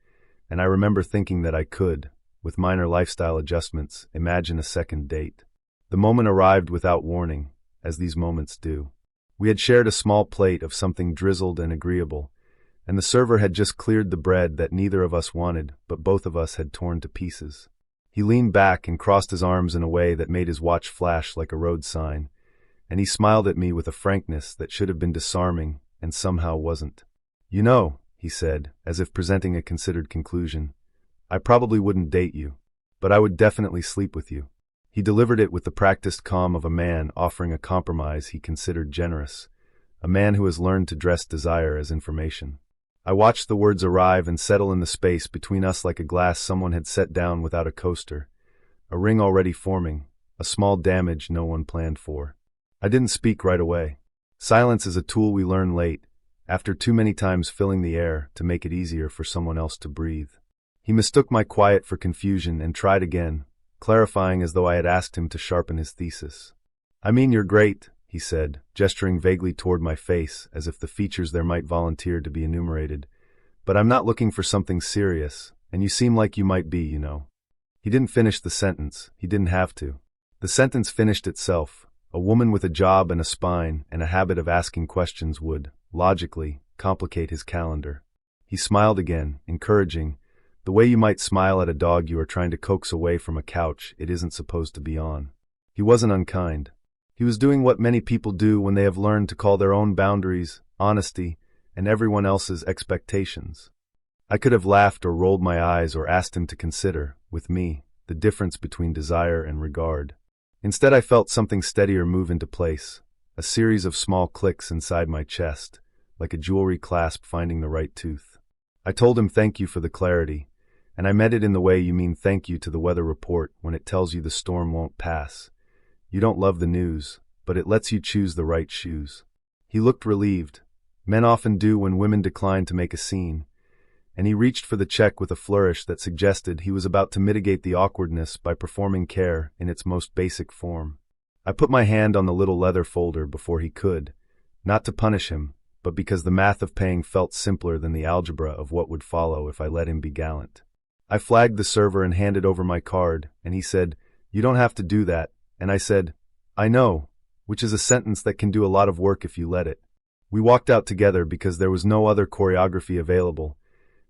and I remember thinking that I could, with minor lifestyle adjustments, imagine a second date. The moment arrived without warning, as these moments do. We had shared a small plate of something drizzled and agreeable, and the server had just cleared the bread that neither of us wanted, but both of us had torn to pieces. He leaned back and crossed his arms in a way that made his watch flash like a road sign, and he smiled at me with a frankness that should have been disarming and somehow wasn't. "You know," he said, as if presenting a considered conclusion, "I probably wouldn't date you, but I would definitely sleep with you." He delivered it with the practiced calm of a man offering a compromise he considered generous, a man who has learned to dress desire as information. I watched the words arrive and settle in the space between us like a glass someone had set down without a coaster, a ring already forming, a small damage no one planned for. I didn't speak right away. Silence is a tool we learn late, after too many times filling the air to make it easier for someone else to breathe. He mistook my quiet for confusion and tried again, clarifying as though I had asked him to sharpen his thesis. "I mean, you're great," he said, gesturing vaguely toward my face as if the features there might volunteer to be enumerated. "But I'm not looking for something serious, and you seem like you might be, you know." He didn't finish the sentence. He didn't have to. The sentence finished itself. A woman with a job and a spine and a habit of asking questions would, logically, complicate his calendar. He smiled again, encouraging, the way you might smile at a dog you are trying to coax away from a couch it isn't supposed to be on. He wasn't unkind. He was doing what many people do when they have learned to call their own boundaries, honesty, and everyone else's expectations. I could have laughed or rolled my eyes or asked him to consider, with me, the difference between desire and regard. Instead, I felt something steadier move into place, a series of small clicks inside my chest, like a jewelry clasp finding the right tooth. I told him thank you for the clarity, and I meant it in the way you mean thank you to the weather report when it tells you the storm won't pass. You don't love the news, but it lets you choose the right shoes. He looked relieved. Men often do when women decline to make a scene, and he reached for the check with a flourish that suggested he was about to mitigate the awkwardness by performing care in its most basic form. I put my hand on the little leather folder before he could, not to punish him, but because the math of paying felt simpler than the algebra of what would follow if I let him be gallant. I flagged the server and handed over my card, and he said, "You don't have to do that," and I said, "I know," which is a sentence that can do a lot of work if you let it. We walked out together because there was no other choreography available,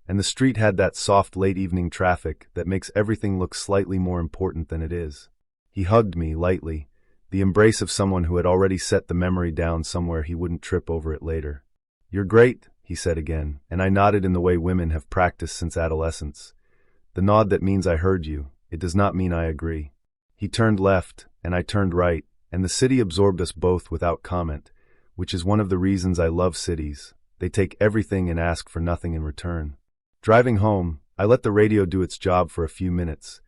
and the street had that soft late-evening traffic that makes everything look slightly more important than it is. He hugged me lightly, the embrace of someone who had already set the memory down somewhere he wouldn't trip over it later. "You're great," he said again, and I nodded in the way women have practiced since adolescence. The nod that means I heard you, it does not mean I agree. He turned left, and I turned right, and the city absorbed us both without comment, which is one of the reasons I love cities. They take everything and ask for nothing in return. Driving home, I let the radio do its job for a few minutes,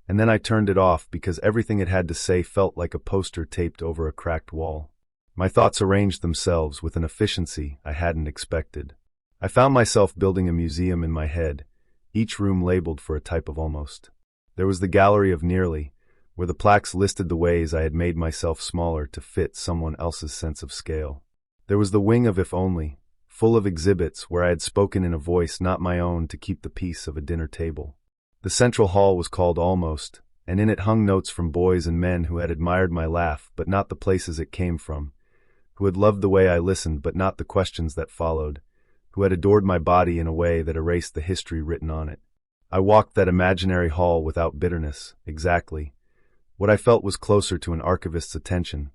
and then I turned it off because everything it had to say felt like a poster taped over a cracked wall. My thoughts arranged themselves with an efficiency I hadn't expected. I found myself building a museum in my head, each room labeled for a type of almost. There was the gallery of nearly, where the plaques listed the ways I had made myself smaller to fit someone else's sense of scale. There was the wing of if only, full of exhibits where I had spoken in a voice not my own to keep the peace of a dinner table. The central hall was called Almost, and in it hung notes from boys and men who had admired my laugh but not the places it came from, who had loved the way I listened but not the questions that followed, who had adored my body in a way that erased the history written on it. I walked that imaginary hall without bitterness, exactly. What I felt was closer to an archivist's attention,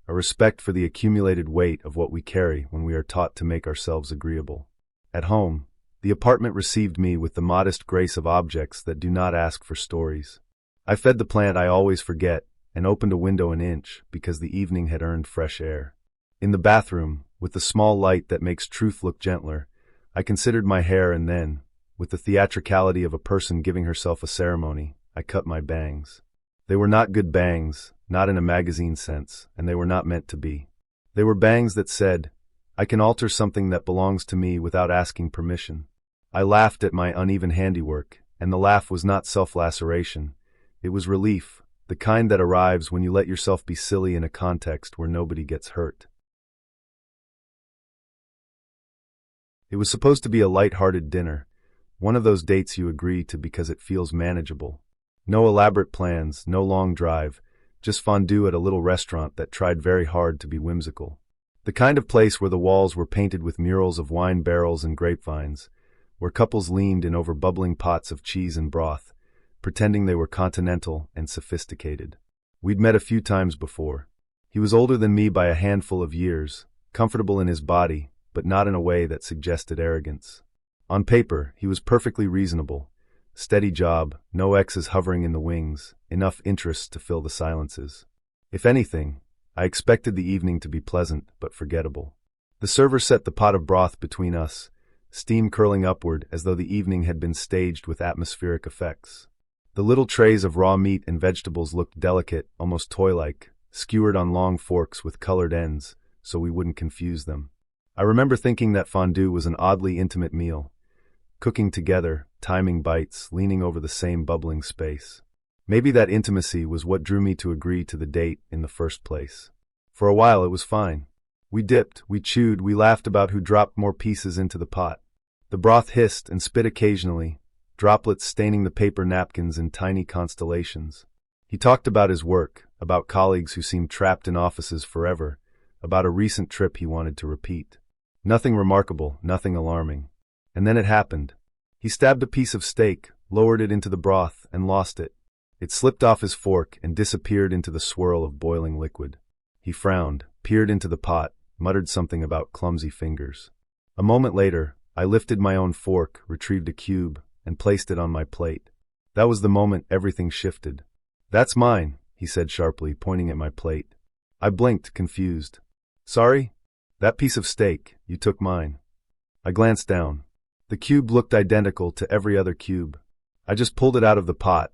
a respect for the accumulated weight of what we carry when we are taught to make ourselves agreeable. At home, the apartment received me with the modest grace of objects that do not ask for stories. I fed the plant I always forget and opened a window an inch because the evening had earned fresh air. In the bathroom, with the small light that makes truth look gentler, I considered my hair and then, with the theatricality of a person giving herself a ceremony, I cut my bangs. They were not good bangs, not in a magazine sense, and they were not meant to be. They were bangs that said, I can alter something that belongs to me without asking permission. I laughed at my uneven handiwork, and the laugh was not self-laceration. It was relief, the kind that arrives when you let yourself be silly in a context where nobody gets hurt. It was supposed to be a light-hearted dinner, one of those dates you agree to because it feels manageable. No elaborate plans, no long drive, just fondue at a little restaurant that tried very hard to be whimsical. The kind of place where the walls were painted with murals of wine barrels and grapevines, where couples leaned in over bubbling pots of cheese and broth, pretending they were continental and sophisticated. We'd met a few times before. He was older than me by a handful of years, comfortable in his body, but not in a way that suggested arrogance. On paper, he was perfectly reasonable. Steady job, no exes hovering in the wings, enough interests to fill the silences. If anything, I expected the evening to be pleasant but forgettable. The server set the pot of broth between us, steam curling upward as though the evening had been staged with atmospheric effects. The little trays of raw meat and vegetables looked delicate, almost toy-like, skewered on long forks with colored ends, so we wouldn't confuse them. I remember thinking that fondue was an oddly intimate meal, cooking together, timing bites, leaning over the same bubbling space. Maybe that intimacy was what drew me to agree to the date in the first place. For a while it was fine. We dipped, we chewed, we laughed about who dropped more pieces into the pot. The broth hissed and spit occasionally, droplets staining the paper napkins in tiny constellations. He talked about his work, about colleagues who seemed trapped in offices forever, about a recent trip he wanted to repeat. Nothing remarkable, nothing alarming. And then it happened. He stabbed a piece of steak, lowered it into the broth, and lost it. It slipped off his fork and disappeared into the swirl of boiling liquid. He frowned, peered into the pot, muttered something about clumsy fingers. A moment later, I lifted my own fork, retrieved a cube, and placed it on my plate. That was the moment everything shifted. "That's mine," he said sharply, pointing at my plate. I blinked, confused. "Sorry? That piece of steak, you took mine." I glanced down. The cube looked identical to every other cube. "I just pulled it out of the pot,"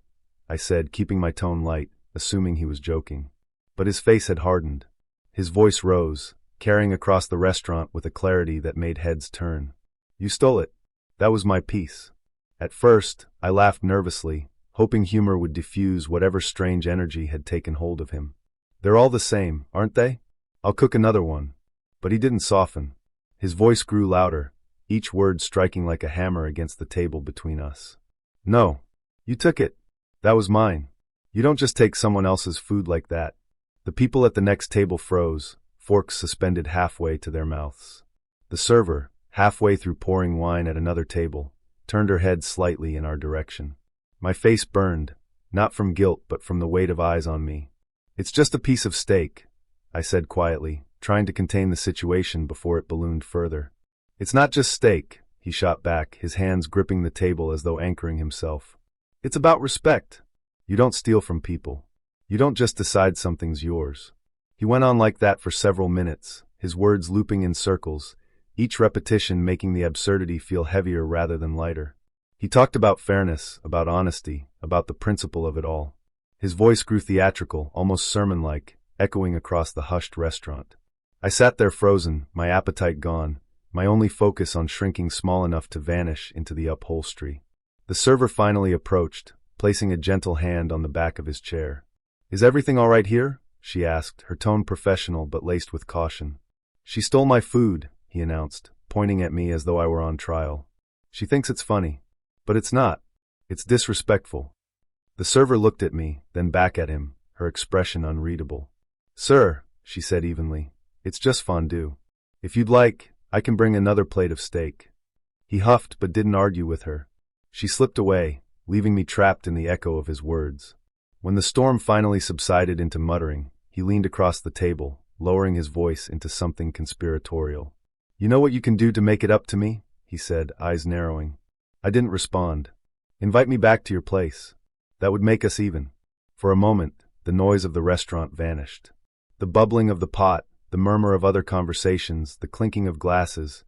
I said, keeping my tone light, assuming he was joking. But his face had hardened. His voice rose, carrying across the restaurant with a clarity that made heads turn. "You stole it. That was my piece." At first, I laughed nervously, hoping humor would diffuse whatever strange energy had taken hold of him. "They're all the same, aren't they? I'll cook another one." But he didn't soften. His voice grew louder, each word striking like a hammer against the table between us. "No. You took it. That was mine. You don't just take someone else's food like that." The people at the next table froze, forks suspended halfway to their mouths. The server, halfway through pouring wine at another table, turned her head slightly in our direction. My face burned, not from guilt but from the weight of eyes on me. "It's just a piece of steak," I said quietly, trying to contain the situation before it ballooned further. "It's not just steak," he shot back, his hands gripping the table as though anchoring himself. "It's about respect. You don't steal from people. You don't just decide something's yours." He went on like that for several minutes, his words looping in circles, each repetition making the absurdity feel heavier rather than lighter. He talked about fairness, about honesty, about the principle of it all. His voice grew theatrical, almost sermon-like, echoing across the hushed restaurant. I sat there frozen, my appetite gone, my only focus on shrinking small enough to vanish into the upholstery. The server finally approached, placing a gentle hand on the back of his chair. "Is everything all right here?" she asked, her tone professional but laced with caution. "She stole my food," he announced, pointing at me as though I were on trial. "She thinks it's funny. But it's not. It's disrespectful." The server looked at me, then back at him, her expression unreadable. "Sir," she said evenly, "it's just fondue. If you'd like, I can bring another plate of steak." He huffed but didn't argue with her. She slipped away, leaving me trapped in the echo of his words. When the storm finally subsided into muttering, he leaned across the table, lowering his voice into something conspiratorial. "You know what you can do to make it up to me?" he said, eyes narrowing. I didn't respond. "Invite me back to your place. That would make us even." For a moment, the noise of the restaurant vanished. The bubbling of the pot, the murmur of other conversations, the clinking of glasses,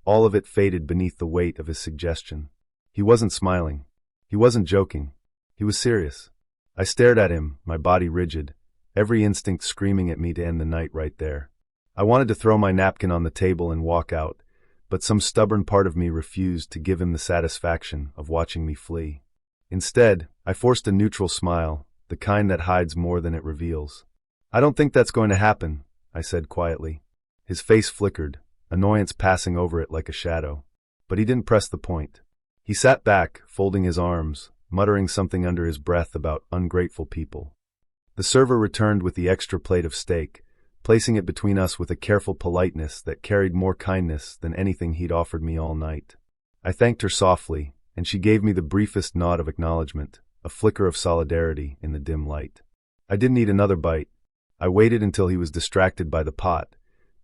all of it faded beneath the weight of his suggestion. He wasn't smiling. He wasn't joking. He was serious. I stared at him, my body rigid, every instinct screaming at me to end the night right there. I wanted to throw my napkin on the table and walk out, but some stubborn part of me refused to give him the satisfaction of watching me flee. Instead, I forced a neutral smile, the kind that hides more than it reveals. "I don't think that's going to happen," I said quietly. His face flickered, annoyance passing over it like a shadow. But he didn't press the point. He sat back, folding his arms, muttering something under his breath about ungrateful people. The server returned with the extra plate of steak, placing it between us with a careful politeness that carried more kindness than anything he'd offered me all night. I thanked her softly, and she gave me the briefest nod of acknowledgement, a flicker of solidarity in the dim light. I didn't eat another bite. I waited until he was distracted by the pot,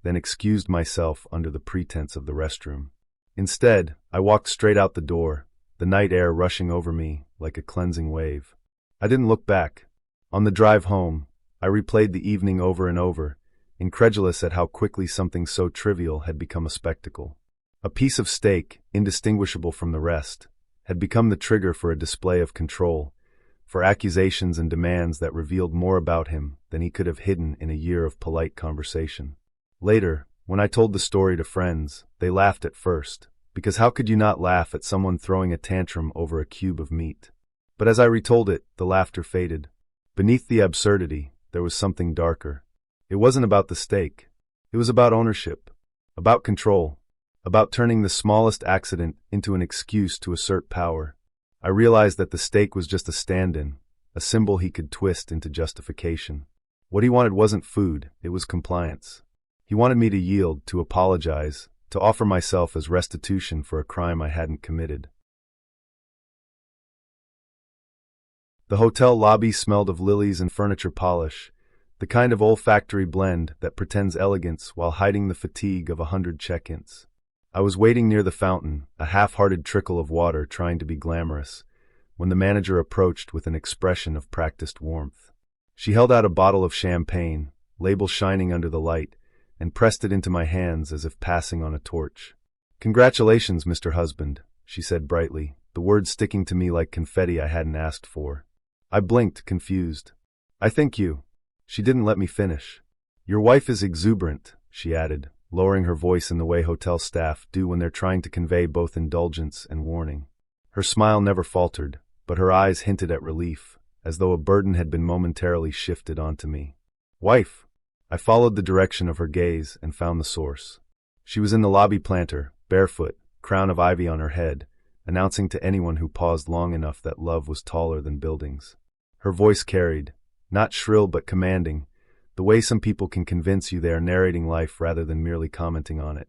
then excused myself under the pretense of the restroom. Instead, I walked straight out the door, the night air rushing over me like a cleansing wave. I didn't look back. On the drive home, I replayed the evening over and over, incredulous at how quickly something so trivial had become a spectacle. A piece of steak, indistinguishable from the rest, had become the trigger for a display of control, for accusations and demands that revealed more about him than he could have hidden in a year of polite conversation. Later, when I told the story to friends, they laughed at first, because how could you not laugh at someone throwing a tantrum over a cube of meat? But as I retold it, the laughter faded. Beneath the absurdity, there was something darker. It wasn't about the steak. It was about ownership, about control, about turning the smallest accident into an excuse to assert power. I realized that the steak was just a stand-in, a symbol he could twist into justification. What he wanted wasn't food, it was compliance. He wanted me to yield, to apologize, to offer myself as restitution for a crime I hadn't committed. The hotel lobby smelled of lilies and furniture polish, the kind of olfactory blend that pretends elegance while hiding the fatigue of 100 check-ins. I was waiting near the fountain, a half-hearted trickle of water trying to be glamorous, when the manager approached with an expression of practiced warmth. She held out a bottle of champagne, label shining under the light, and pressed it into my hands as if passing on a torch. "Congratulations, Mr. Husband," she said brightly, the words sticking to me like confetti I hadn't asked for. I blinked, confused. "I think you." She didn't let me finish. "Your wife is exuberant," she added, lowering her voice in the way hotel staff do when they're trying to convey both indulgence and warning. Her smile never faltered, but her eyes hinted at relief, as though a burden had been momentarily shifted onto me. "Wife!" I followed the direction of her gaze and found the source. She was in the lobby planter, barefoot, crown of ivy on her head, announcing to anyone who paused long enough that love was taller than buildings. Her voice carried, not shrill but commanding, the way some people can convince you they are narrating life rather than merely commenting on it.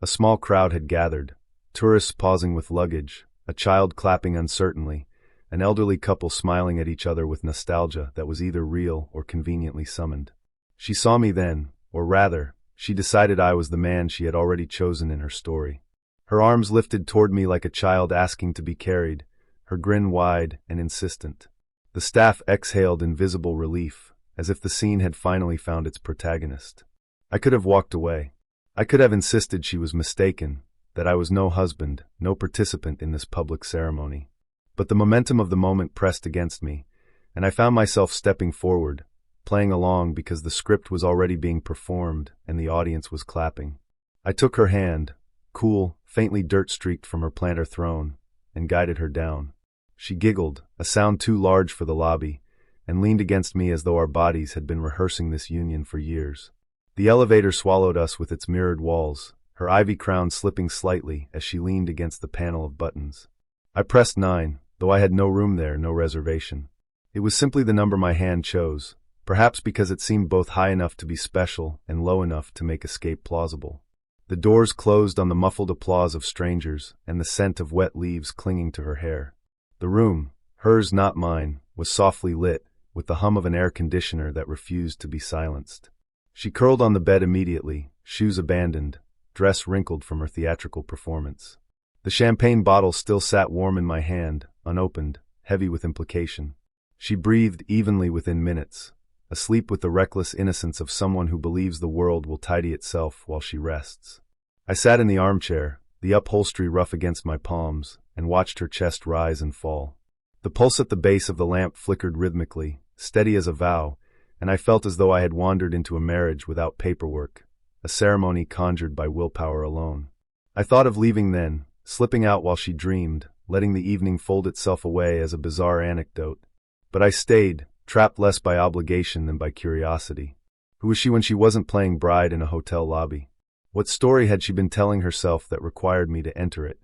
A small crowd had gathered, tourists pausing with luggage, a child clapping uncertainly, an elderly couple smiling at each other with nostalgia that was either real or conveniently summoned. She saw me then, or rather, she decided I was the man she had already chosen in her story. Her arms lifted toward me like a child asking to be carried, her grin wide and insistent. The staff exhaled in visible relief, as if the scene had finally found its protagonist. I could have walked away. I could have insisted she was mistaken, that I was no husband, no participant in this public ceremony. But the momentum of the moment pressed against me, and I found myself stepping forward, playing along because the script was already being performed and the audience was clapping. I took her hand, cool, faintly dirt-streaked from her plantar throne, and guided her down. She giggled, a sound too large for the lobby, and leaned against me as though our bodies had been rehearsing this union for years. The elevator swallowed us with its mirrored walls, her ivy crown slipping slightly as she leaned against the panel of buttons. I pressed 9, though I had no room there, no reservation. It was simply the number my hand chose, perhaps because it seemed both high enough to be special and low enough to make escape plausible. The doors closed on the muffled applause of strangers and the scent of wet leaves clinging to her hair. The room, hers not mine, was softly lit, with the hum of an air conditioner that refused to be silenced. She curled on the bed immediately, shoes abandoned, dress wrinkled from her theatrical performance. The champagne bottle still sat warm in my hand, unopened, heavy with implication. She breathed evenly within minutes, asleep with the reckless innocence of someone who believes the world will tidy itself while she rests. I sat in the armchair, the upholstery rough against my palms, and watched her chest rise and fall. The pulse at the base of the lamp flickered rhythmically, steady as a vow, and I felt as though I had wandered into a marriage without paperwork, a ceremony conjured by willpower alone. I thought of leaving then, slipping out while she dreamed, letting the evening fold itself away as a bizarre anecdote. But I stayed, trapped less by obligation than by curiosity. Who was she when she wasn't playing bride in a hotel lobby? What story had she been telling herself that required me to enter it?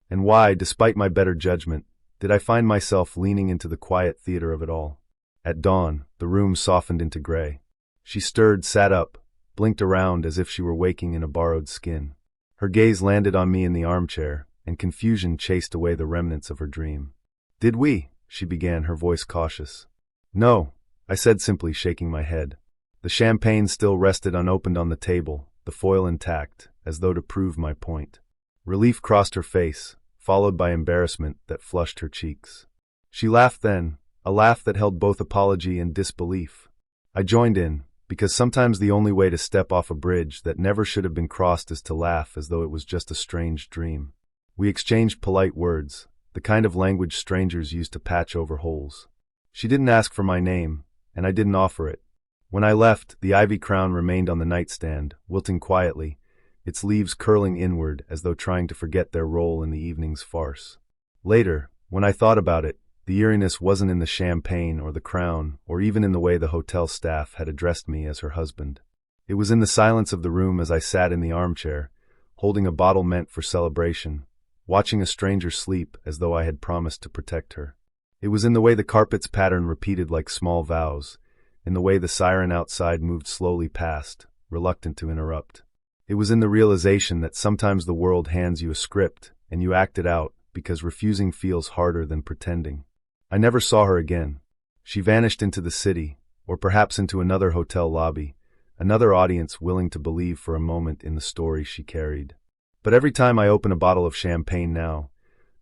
And why, despite my better judgment, did I find myself leaning into the quiet theater of it all? At dawn, the room softened into gray. She stirred, sat up, blinked around as if she were waking in a borrowed skin. Her gaze landed on me in the armchair, and confusion chased away the remnants of her dream. "Did we?" she began, her voice cautious. "No," I said simply, shaking my head. The champagne still rested unopened on the table, the foil intact, as though to prove my point. Relief crossed her face, followed by embarrassment that flushed her cheeks. She laughed then, a laugh that held both apology and disbelief. I joined in, because sometimes the only way to step off a bridge that never should have been crossed is to laugh as though it was just a strange dream. We exchanged polite words, the kind of language strangers use to patch over holes. She didn't ask for my name, and I didn't offer it. When I left, the ivy crown remained on the nightstand, wilting quietly, its leaves curling inward as though trying to forget their role in the evening's farce. Later, when I thought about it, the eeriness wasn't in the champagne or the crown, or even in the way the hotel staff had addressed me as her husband. It was in the silence of the room as I sat in the armchair, holding a bottle meant for celebration, watching a stranger sleep as though I had promised to protect her. It was in the way the carpet's pattern repeated like small vows, in the way the siren outside moved slowly past, reluctant to interrupt. It was in the realization that sometimes the world hands you a script, and you act it out, because refusing feels harder than pretending. I never saw her again. She vanished into the city, or perhaps into another hotel lobby, another audience willing to believe for a moment in the story she carried. But every time I open a bottle of champagne now,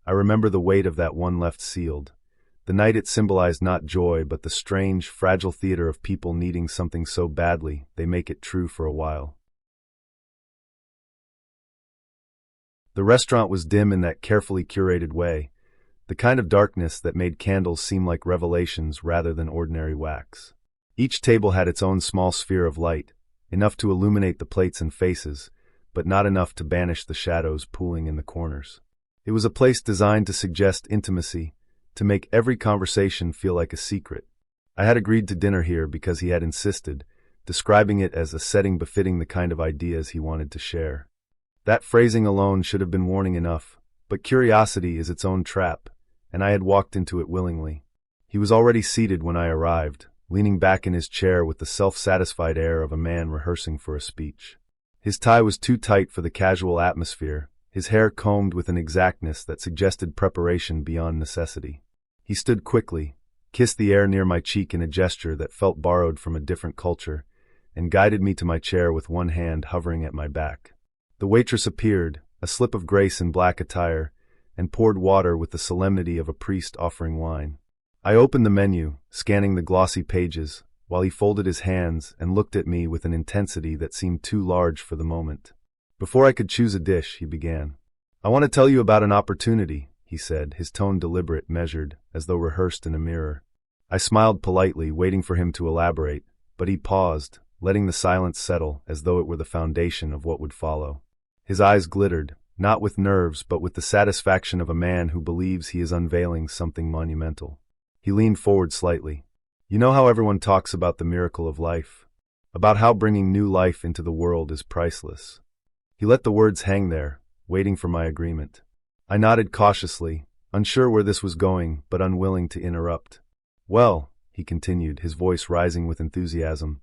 I remember the weight of that one left sealed. The night it symbolized not joy, but the strange, fragile theater of people needing something so badly they make it true for a while. The restaurant was dim in that carefully curated way, the kind of darkness that made candles seem like revelations rather than ordinary wax. Each table had its own small sphere of light, enough to illuminate the plates and faces, but not enough to banish the shadows pooling in the corners. It was a place designed to suggest intimacy, to make every conversation feel like a secret. I had agreed to dinner here because he had insisted, describing it as a setting befitting the kind of ideas he wanted to share. That phrasing alone should have been warning enough, but curiosity is its own trap, and I had walked into it willingly. He was already seated when I arrived, leaning back in his chair with the self-satisfied air of a man rehearsing for a speech. His tie was too tight for the casual atmosphere, his hair combed with an exactness that suggested preparation beyond necessity. He stood quickly, kissed the air near my cheek in a gesture that felt borrowed from a different culture, and guided me to my chair with one hand hovering at my back. The waitress appeared, a slip of grace in black attire, and poured water with the solemnity of a priest offering wine. I opened the menu, scanning the glossy pages, while he folded his hands and looked at me with an intensity that seemed too large for the moment. Before I could choose a dish, he began. "I want to tell you about an opportunity," he said, his tone deliberate, measured, as though rehearsed in a mirror. I smiled politely, waiting for him to elaborate, but he paused, letting the silence settle as though it were the foundation of what would follow. His eyes glittered, not with nerves but with the satisfaction of a man who believes he is unveiling something monumental. He leaned forward slightly. "You know how everyone talks about the miracle of life? About how bringing new life into the world is priceless." He let the words hang there, waiting for my agreement. I nodded cautiously, unsure where this was going, but unwilling to interrupt. "Well," he continued, his voice rising with enthusiasm,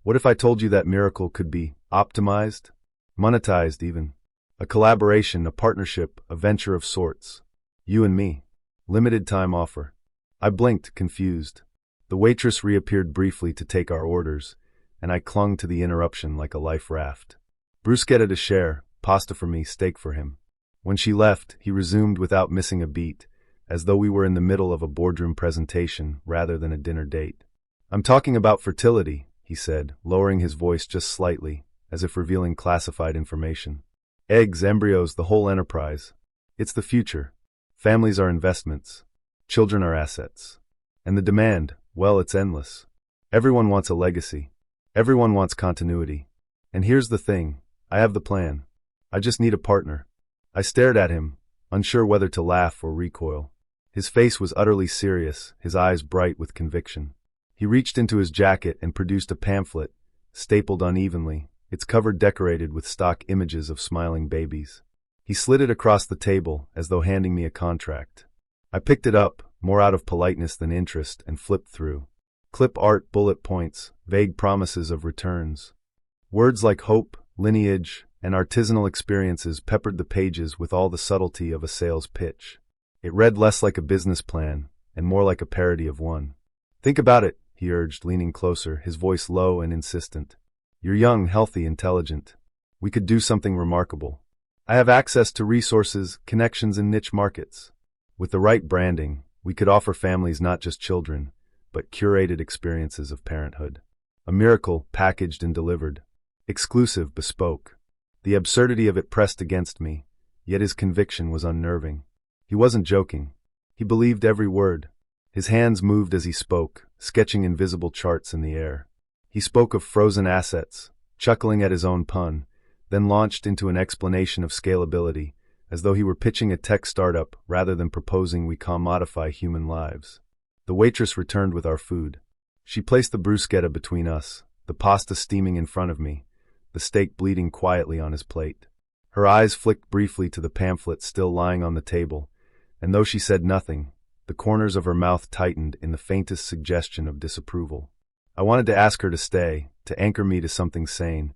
"what if I told you that miracle could be optimized? Monetized, even. A collaboration, a partnership, a venture of sorts. You and me. Limited time offer." I blinked, confused. The waitress reappeared briefly to take our orders, and I clung to the interruption like a life raft. Bruschetta to share, pasta for me, steak for him. When she left, he resumed without missing a beat, as though we were in the middle of a boardroom presentation rather than a dinner date. "I'm talking about fertility," he said, lowering his voice just slightly, as if revealing classified information. "Eggs, embryos, the whole enterprise. It's the future. Families are investments. Children are assets. And the demand, well, it's endless. Everyone wants a legacy. Everyone wants continuity. And here's the thing, I have the plan. I just need a partner. I stared at him, unsure whether to laugh or recoil. His face was utterly serious, his eyes bright with conviction. He reached into his jacket and produced a pamphlet, stapled unevenly, its cover decorated with stock images of smiling babies. He slid it across the table, as though handing me a contract. I picked it up, more out of politeness than interest, and flipped through. Clip art, bullet points, vague promises of returns. Words like hope, lineage, and artisanal experiences peppered the pages with all the subtlety of a sales pitch. It read less like a business plan, and more like a parody of one. Think about it, he urged, leaning closer, his voice low and insistent. You're young, healthy, intelligent. We could do something remarkable. I have access to resources, connections, and niche markets. With the right branding, we could offer families not just children, but curated experiences of parenthood. A miracle packaged and delivered. Exclusive, bespoke. The absurdity of it pressed against me, yet his conviction was unnerving. He wasn't joking. He believed every word. His hands moved as he spoke, sketching invisible charts in the air. He spoke of frozen assets, chuckling at his own pun, then launched into an explanation of scalability, as though he were pitching a tech startup rather than proposing we commodify human lives. The waitress returned with our food. She placed the bruschetta between us, the pasta steaming in front of me, the steak bleeding quietly on his plate. Her eyes flicked briefly to the pamphlet still lying on the table, and though she said nothing, the corners of her mouth tightened in the faintest suggestion of disapproval. I wanted to ask her to stay, to anchor me to something sane,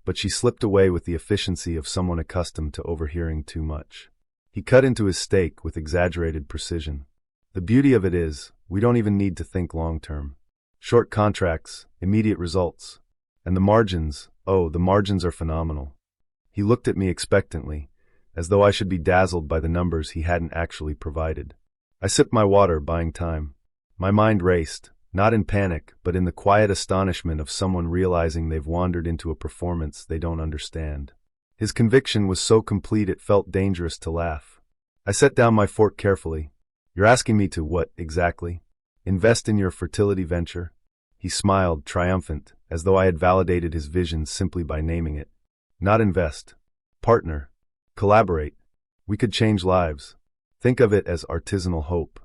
but she slipped away with the efficiency of someone accustomed to overhearing too much. He cut into his steak with exaggerated precision. The beauty of it is, we don't even need to think long-term. Short contracts, immediate results. And the margins, oh, the margins are phenomenal. He looked at me expectantly, as though I should be dazzled by the numbers he hadn't actually provided. I sipped my water, buying time. My mind raced, not in panic, but in the quiet astonishment of someone realizing they've wandered into a performance they don't understand. His conviction was so complete it felt dangerous to laugh. I set down my fork carefully. You're asking me to what, exactly? Invest in your fertility venture? He smiled, triumphant, as though I had validated his vision simply by naming it. Not invest. Partner. Collaborate. We could change lives. Think of it as artisanal hope.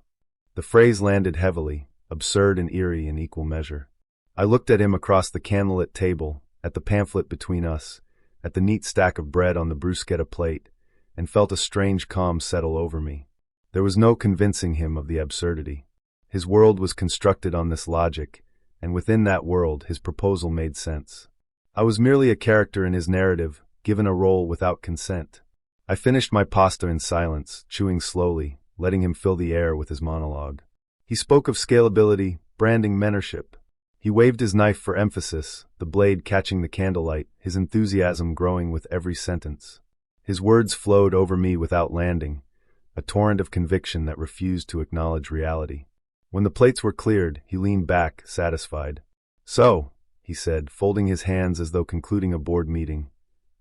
The phrase landed heavily, absurd and eerie in equal measure. I looked at him across the candlelit table, at the pamphlet between us, at the neat stack of bread on the bruschetta plate, and felt a strange calm settle over me. There was no convincing him of the absurdity. His world was constructed on this logic, and within that world his proposal made sense. I was merely a character in his narrative, given a role without consent. I finished my pasta in silence, chewing slowly, letting him fill the air with his monologue. He spoke of scalability, branding, mentorship. He waved his knife for emphasis, the blade catching the candlelight, his enthusiasm growing with every sentence. His words flowed over me without landing, a torrent of conviction that refused to acknowledge reality. When the plates were cleared, he leaned back, satisfied. So, he said, folding his hands as though concluding a board meeting,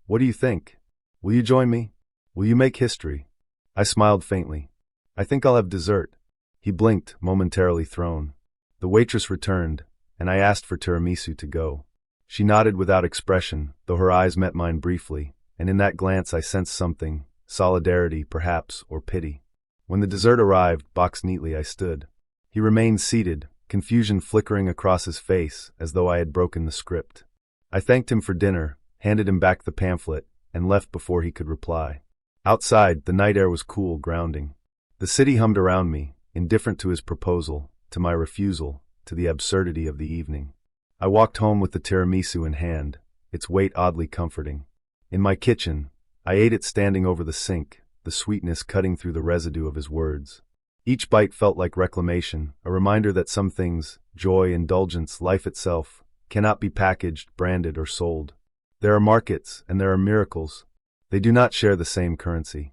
what do you think? Will you join me? Will you make history? I smiled faintly. I think I'll have dessert. He blinked, momentarily thrown. The waitress returned, and I asked for tiramisu to go. She nodded without expression, though her eyes met mine briefly, and in that glance I sensed something, solidarity, perhaps, or pity. When the dessert arrived, boxed neatly, I stood. He remained seated, confusion flickering across his face, as though I had broken the script. I thanked him for dinner, handed him back the pamphlet, and left before he could reply. Outside, the night air was cool, grounding. The city hummed around me, indifferent to his proposal, to my refusal, to the absurdity of the evening. I walked home with the tiramisu in hand, its weight oddly comforting. In my kitchen, I ate it standing over the sink, the sweetness cutting through the residue of his words. Each bite felt like reclamation, a reminder that some things, joy, indulgence, life itself, cannot be packaged, branded, or sold. There are markets, and there are miracles. They do not share the same currency.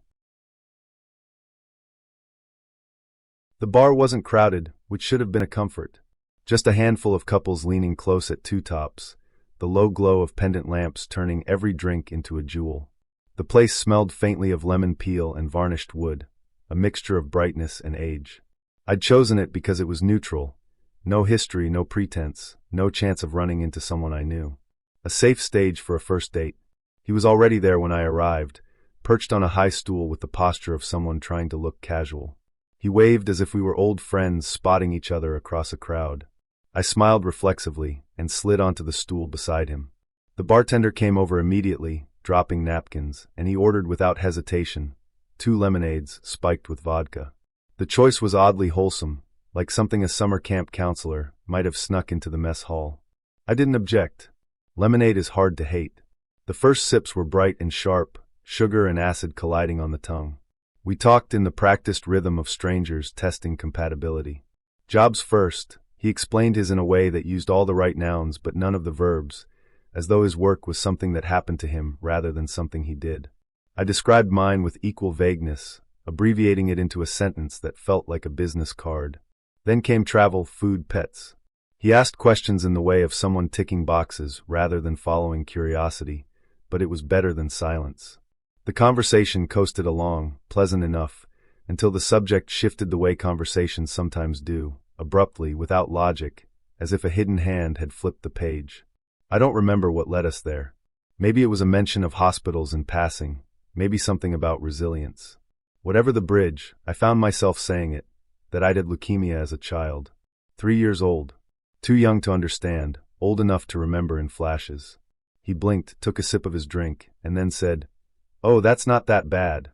The bar wasn't crowded, which should have been a comfort. Just a handful of couples leaning close at two tops, the low glow of pendant lamps turning every drink into a jewel. The place smelled faintly of lemon peel and varnished wood, a mixture of brightness and age. I'd chosen it because it was neutral. No history, no pretense, no chance of running into someone I knew. A safe stage for a first date. He was already there when I arrived, perched on a high stool with the posture of someone trying to look casual. He waved as if we were old friends spotting each other across a crowd. I smiled reflexively and slid onto the stool beside him. The bartender came over immediately, dropping napkins, and he ordered without hesitation 2 lemonades spiked with vodka. The choice was oddly wholesome, like something a summer camp counselor might have snuck into the mess hall. I didn't object. Lemonade is hard to hate. The first sips were bright and sharp, sugar and acid colliding on the tongue. We talked in the practiced rhythm of strangers testing compatibility. Jobs first, he explained his in a way that used all the right nouns but none of the verbs, as though his work was something that happened to him rather than something he did. I described mine with equal vagueness, abbreviating it into a sentence that felt like a business card. Then came travel, food, pets. He asked questions in the way of someone ticking boxes rather than following curiosity, but it was better than silence. The conversation coasted along, pleasant enough, until the subject shifted the way conversations sometimes do, abruptly, without logic, as if a hidden hand had flipped the page. I don't remember what led us there. Maybe it was a mention of hospitals in passing, maybe something about resilience. Whatever the bridge, I found myself saying it, that I'd had leukemia as a child. 3 years old. Too young to understand, old enough to remember in flashes. He blinked, took a sip of his drink, and then said, "Oh, that's not that bad."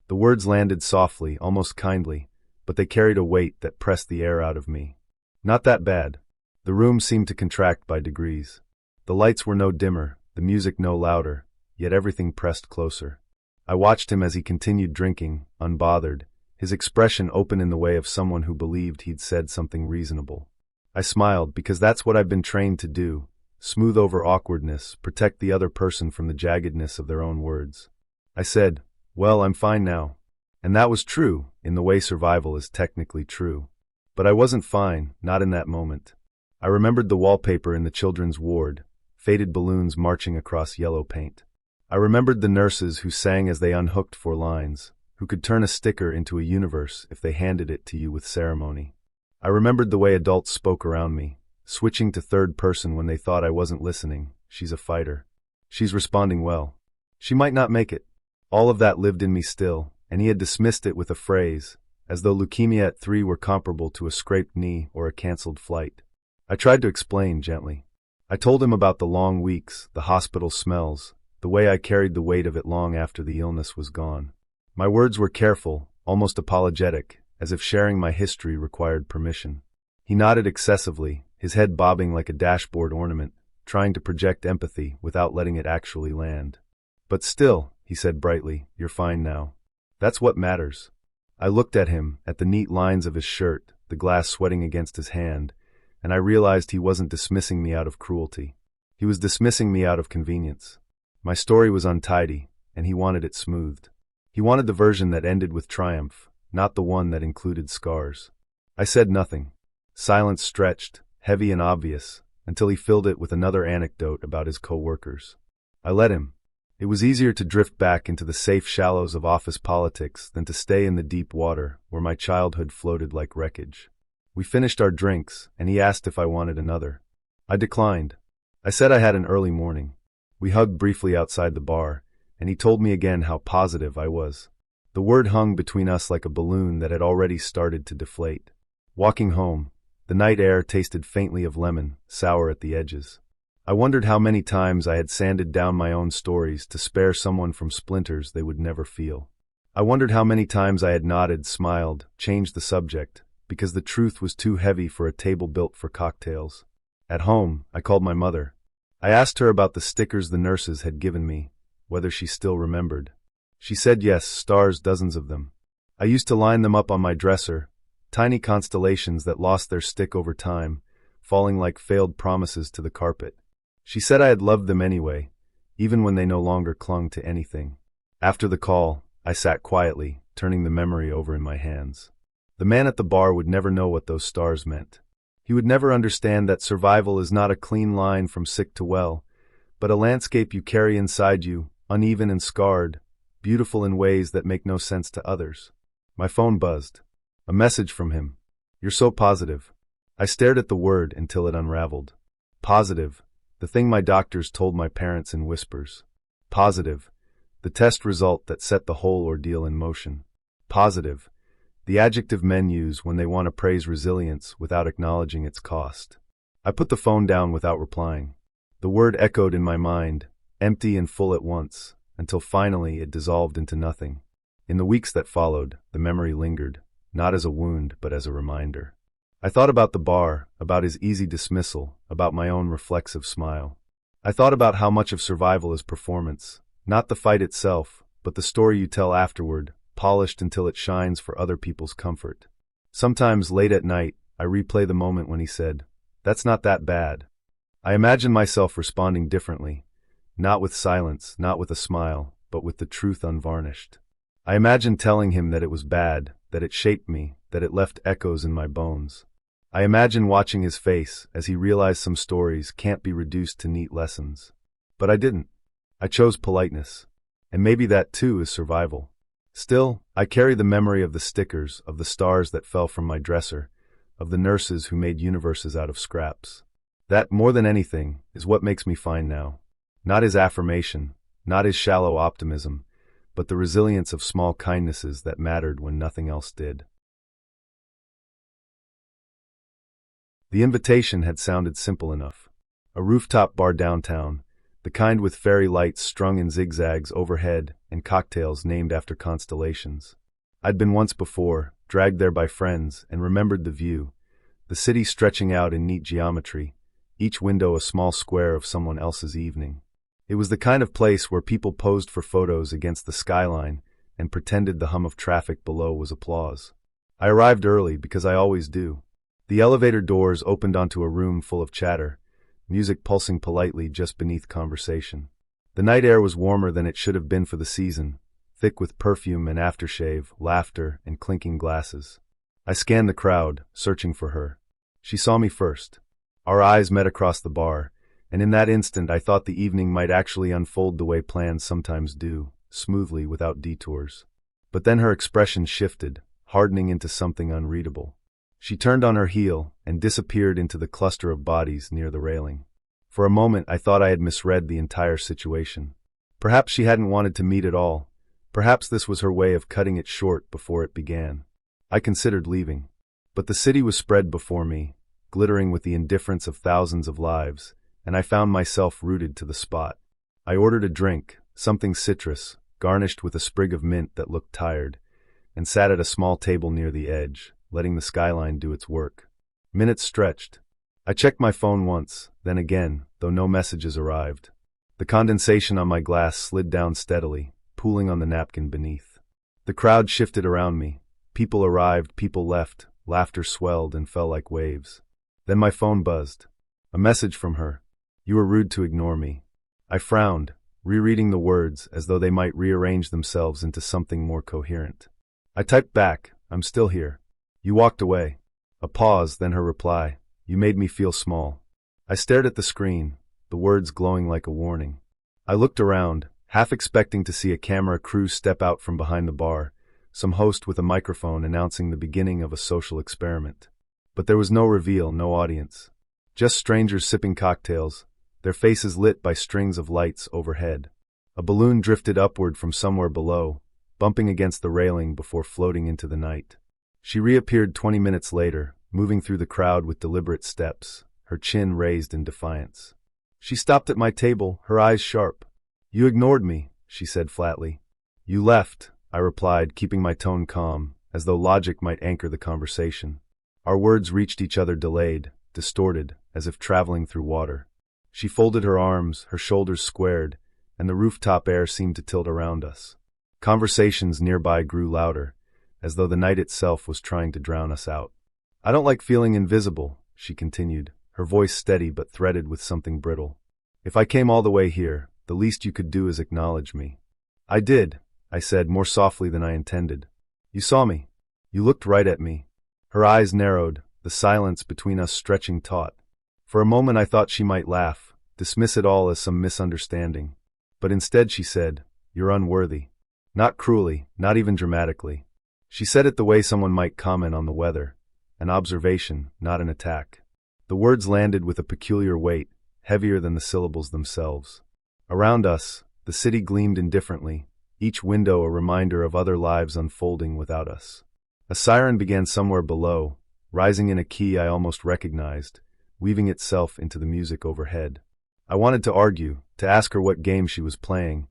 The words landed softly, almost kindly, but they carried a weight that pressed the air out of me. Not that bad. The room seemed to contract by degrees. The lights were no dimmer, the music no louder, yet everything pressed closer. I watched him as he continued drinking, unbothered, his expression open in the way of someone who believed he'd said something reasonable. I smiled because that's what I've been trained to do, smooth over awkwardness, protect the other person from the jaggedness of their own words. I said, "Well, I'm fine now." And that was true, in the way survival is technically true. But I wasn't fine, not in that moment. I remembered the wallpaper in the children's ward, faded balloons marching across yellow paint. I remembered the nurses who sang as they unhooked 4 lines, who could turn a sticker into a universe if they handed it to you with ceremony. I remembered the way adults spoke around me, switching to third person when they thought I wasn't listening. "She's a fighter. She's responding well. She might not make it." All of that lived in me still, and he had dismissed it with a phrase, as though leukemia at 3 were comparable to a scraped knee or a cancelled flight. I tried to explain gently. I told him about the long weeks, the hospital smells, the way I carried the weight of it long after the illness was gone. My words were careful, almost apologetic, as if sharing my history required permission. He nodded excessively, his head bobbing like a dashboard ornament, trying to project empathy without letting it actually land. "But still," he said brightly, "you're fine now. That's what matters." I looked at him, at the neat lines of his shirt, the glass sweating against his hand, and I realized he wasn't dismissing me out of cruelty. He was dismissing me out of convenience. My story was untidy, and he wanted it smoothed. He wanted the version that ended with triumph, not the one that included scars. I said nothing. Silence stretched, heavy and obvious, until he filled it with another anecdote about his co-workers. I let him. It was easier to drift back into the safe shallows of office politics than to stay in the deep water where my childhood floated like wreckage. We finished our drinks, and he asked if I wanted another. I declined. I said I had an early morning. We hugged briefly outside the bar, and he told me again how positive I was. The word hung between us like a balloon that had already started to deflate. Walking home, the night air tasted faintly of lemon, sour at the edges. I wondered how many times I had sanded down my own stories to spare someone from splinters they would never feel. I wondered how many times I had nodded, smiled, changed the subject, because the truth was too heavy for a table built for cocktails. At home, I called my mother. I asked her about the stickers the nurses had given me, whether she still remembered. She said yes, stars, dozens of them. I used to line them up on my dresser, tiny constellations that lost their stick over time, falling like failed promises to the carpet. She said I had loved them anyway, even when they no longer clung to anything. After the call, I sat quietly, turning the memory over in my hands. The man at the bar would never know what those stars meant. He would never understand that survival is not a clean line from sick to well, but a landscape you carry inside you, uneven and scarred, beautiful in ways that make no sense to others. My phone buzzed. A message from him. "You're so positive." I stared at the word until it unraveled. Positive. The thing my doctors told my parents in whispers. Positive. The test result that set the whole ordeal in motion. Positive. The adjective men use when they want to praise resilience without acknowledging its cost. I put the phone down without replying. The word echoed in my mind, empty and full at once, until finally it dissolved into nothing. In the weeks that followed, the memory lingered, not as a wound but as a reminder. I thought about the bar, about his easy dismissal, about my own reflexive smile. I thought about how much of survival is performance, not the fight itself, but the story you tell afterward, polished until it shines for other people's comfort. Sometimes, late at night, I replay the moment when he said, "That's not that bad." I imagine myself responding differently, not with silence, not with a smile, but with the truth unvarnished. I imagine telling him that it was bad, that it shaped me, that it left echoes in my bones. I imagine watching his face as he realized some stories can't be reduced to neat lessons. But I didn't. I chose politeness. And maybe that too is survival. Still, I carry the memory of the stickers, of the stars that fell from my dresser, of the nurses who made universes out of scraps. That, more than anything, is what makes me fine now. Not his affirmation, not his shallow optimism, but the resilience of small kindnesses that mattered when nothing else did. The invitation had sounded simple enough. A rooftop bar downtown, the kind with fairy lights strung in zigzags overhead and cocktails named after constellations. I'd been once before, dragged there by friends, and remembered the view, the city stretching out in neat geometry, each window a small square of someone else's evening. It was the kind of place where people posed for photos against the skyline and pretended the hum of traffic below was applause. I arrived early because I always do. The elevator doors opened onto a room full of chatter, music pulsing politely just beneath conversation. The night air was warmer than it should have been for the season, thick with perfume and aftershave, laughter, and clinking glasses. I scanned the crowd, searching for her. She saw me first. Our eyes met across the bar, and in that instant I thought the evening might actually unfold the way plans sometimes do, smoothly without detours. But then her expression shifted, hardening into something unreadable. She turned on her heel and disappeared into the cluster of bodies near the railing. For a moment I thought I had misread the entire situation. Perhaps she hadn't wanted to meet at all. Perhaps this was her way of cutting it short before it began. I considered leaving. But the city was spread before me, glittering with the indifference of thousands of lives, and I found myself rooted to the spot. I ordered a drink, something citrus, garnished with a sprig of mint that looked tired, and sat at a small table near the edge, letting the skyline do its work. Minutes stretched. I checked my phone once, then again, though no messages arrived. The condensation on my glass slid down steadily, pooling on the napkin beneath. The crowd shifted around me. People arrived, people left, laughter swelled and fell like waves. Then my phone buzzed. A message from her. "You were rude to ignore me." I frowned, rereading the words as though they might rearrange themselves into something more coherent. I typed back, "I'm still here." "You walked away." A pause, then her reply, "You made me feel small." I stared at the screen, the words glowing like a warning. I looked around, half expecting to see a camera crew step out from behind the bar, some host with a microphone announcing the beginning of a social experiment. But there was no reveal, no audience. Just strangers sipping cocktails, their faces lit by strings of lights overhead. A balloon drifted upward from somewhere below, bumping against the railing before floating into the night. She reappeared 20 minutes later, moving through the crowd with deliberate steps, her chin raised in defiance. She stopped at my table, her eyes sharp. "You ignored me," she said flatly. "You left," I replied, keeping my tone calm, as though logic might anchor the conversation. Our words reached each other delayed, distorted, as if traveling through water. She folded her arms, her shoulders squared, and the rooftop air seemed to tilt around us. Conversations nearby grew louder, as though the night itself was trying to drown us out. "I don't like feeling invisible," she continued, her voice steady but threaded with something brittle. "If I came all the way here, the least you could do is acknowledge me." "I did," I said more softly than I intended. "You saw me. You looked right at me." Her eyes narrowed, the silence between us stretching taut. For a moment I thought she might laugh, dismiss it all as some misunderstanding. But instead she said, "You're unworthy." Not cruelly, not even dramatically. She said it the way someone might comment on the weather, an observation, not an attack. The words landed with a peculiar weight, heavier than the syllables themselves. Around us, the city gleamed indifferently, each window a reminder of other lives unfolding without us. A siren began somewhere below, rising in a key I almost recognized, weaving itself into the music overhead. I wanted to argue, to ask her what game she was playing,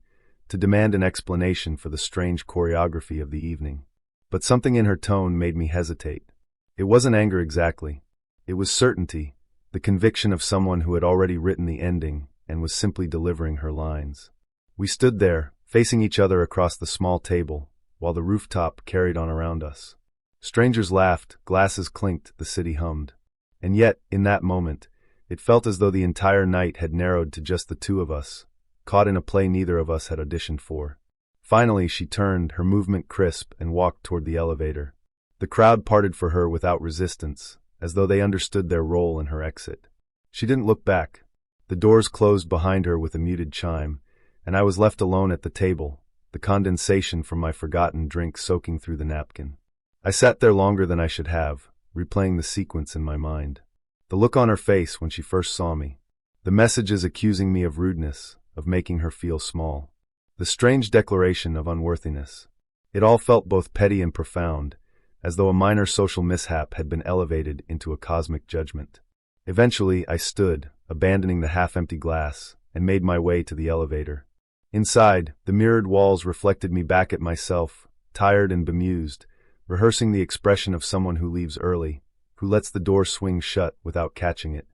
to demand an explanation for the strange choreography of the evening. But something in her tone made me hesitate. It wasn't anger exactly. It was certainty, the conviction of someone who had already written the ending and was simply delivering her lines. We stood there, facing each other across the small table, while the rooftop carried on around us. Strangers laughed, glasses clinked, the city hummed. And yet, in that moment, it felt as though the entire night had narrowed to just the two of us, caught in a play neither of us had auditioned for. Finally, she turned, her movement crisp, and walked toward the elevator. The crowd parted for her without resistance, as though they understood their role in her exit. She didn't look back. The doors closed behind her with a muted chime, and I was left alone at the table, the condensation from my forgotten drink soaking through the napkin. I sat there longer than I should have, replaying the sequence in my mind. The look on her face when she first saw me. The messages accusing me of rudeness, of making her feel small. The strange declaration of unworthiness. It all felt both petty and profound, as though a minor social mishap had been elevated into a cosmic judgment. Eventually, I stood, abandoning the half-empty glass, and made my way to the elevator. Inside, the mirrored walls reflected me back at myself, tired and bemused, rehearsing the expression of someone who leaves early, who lets the door swing shut without catching it.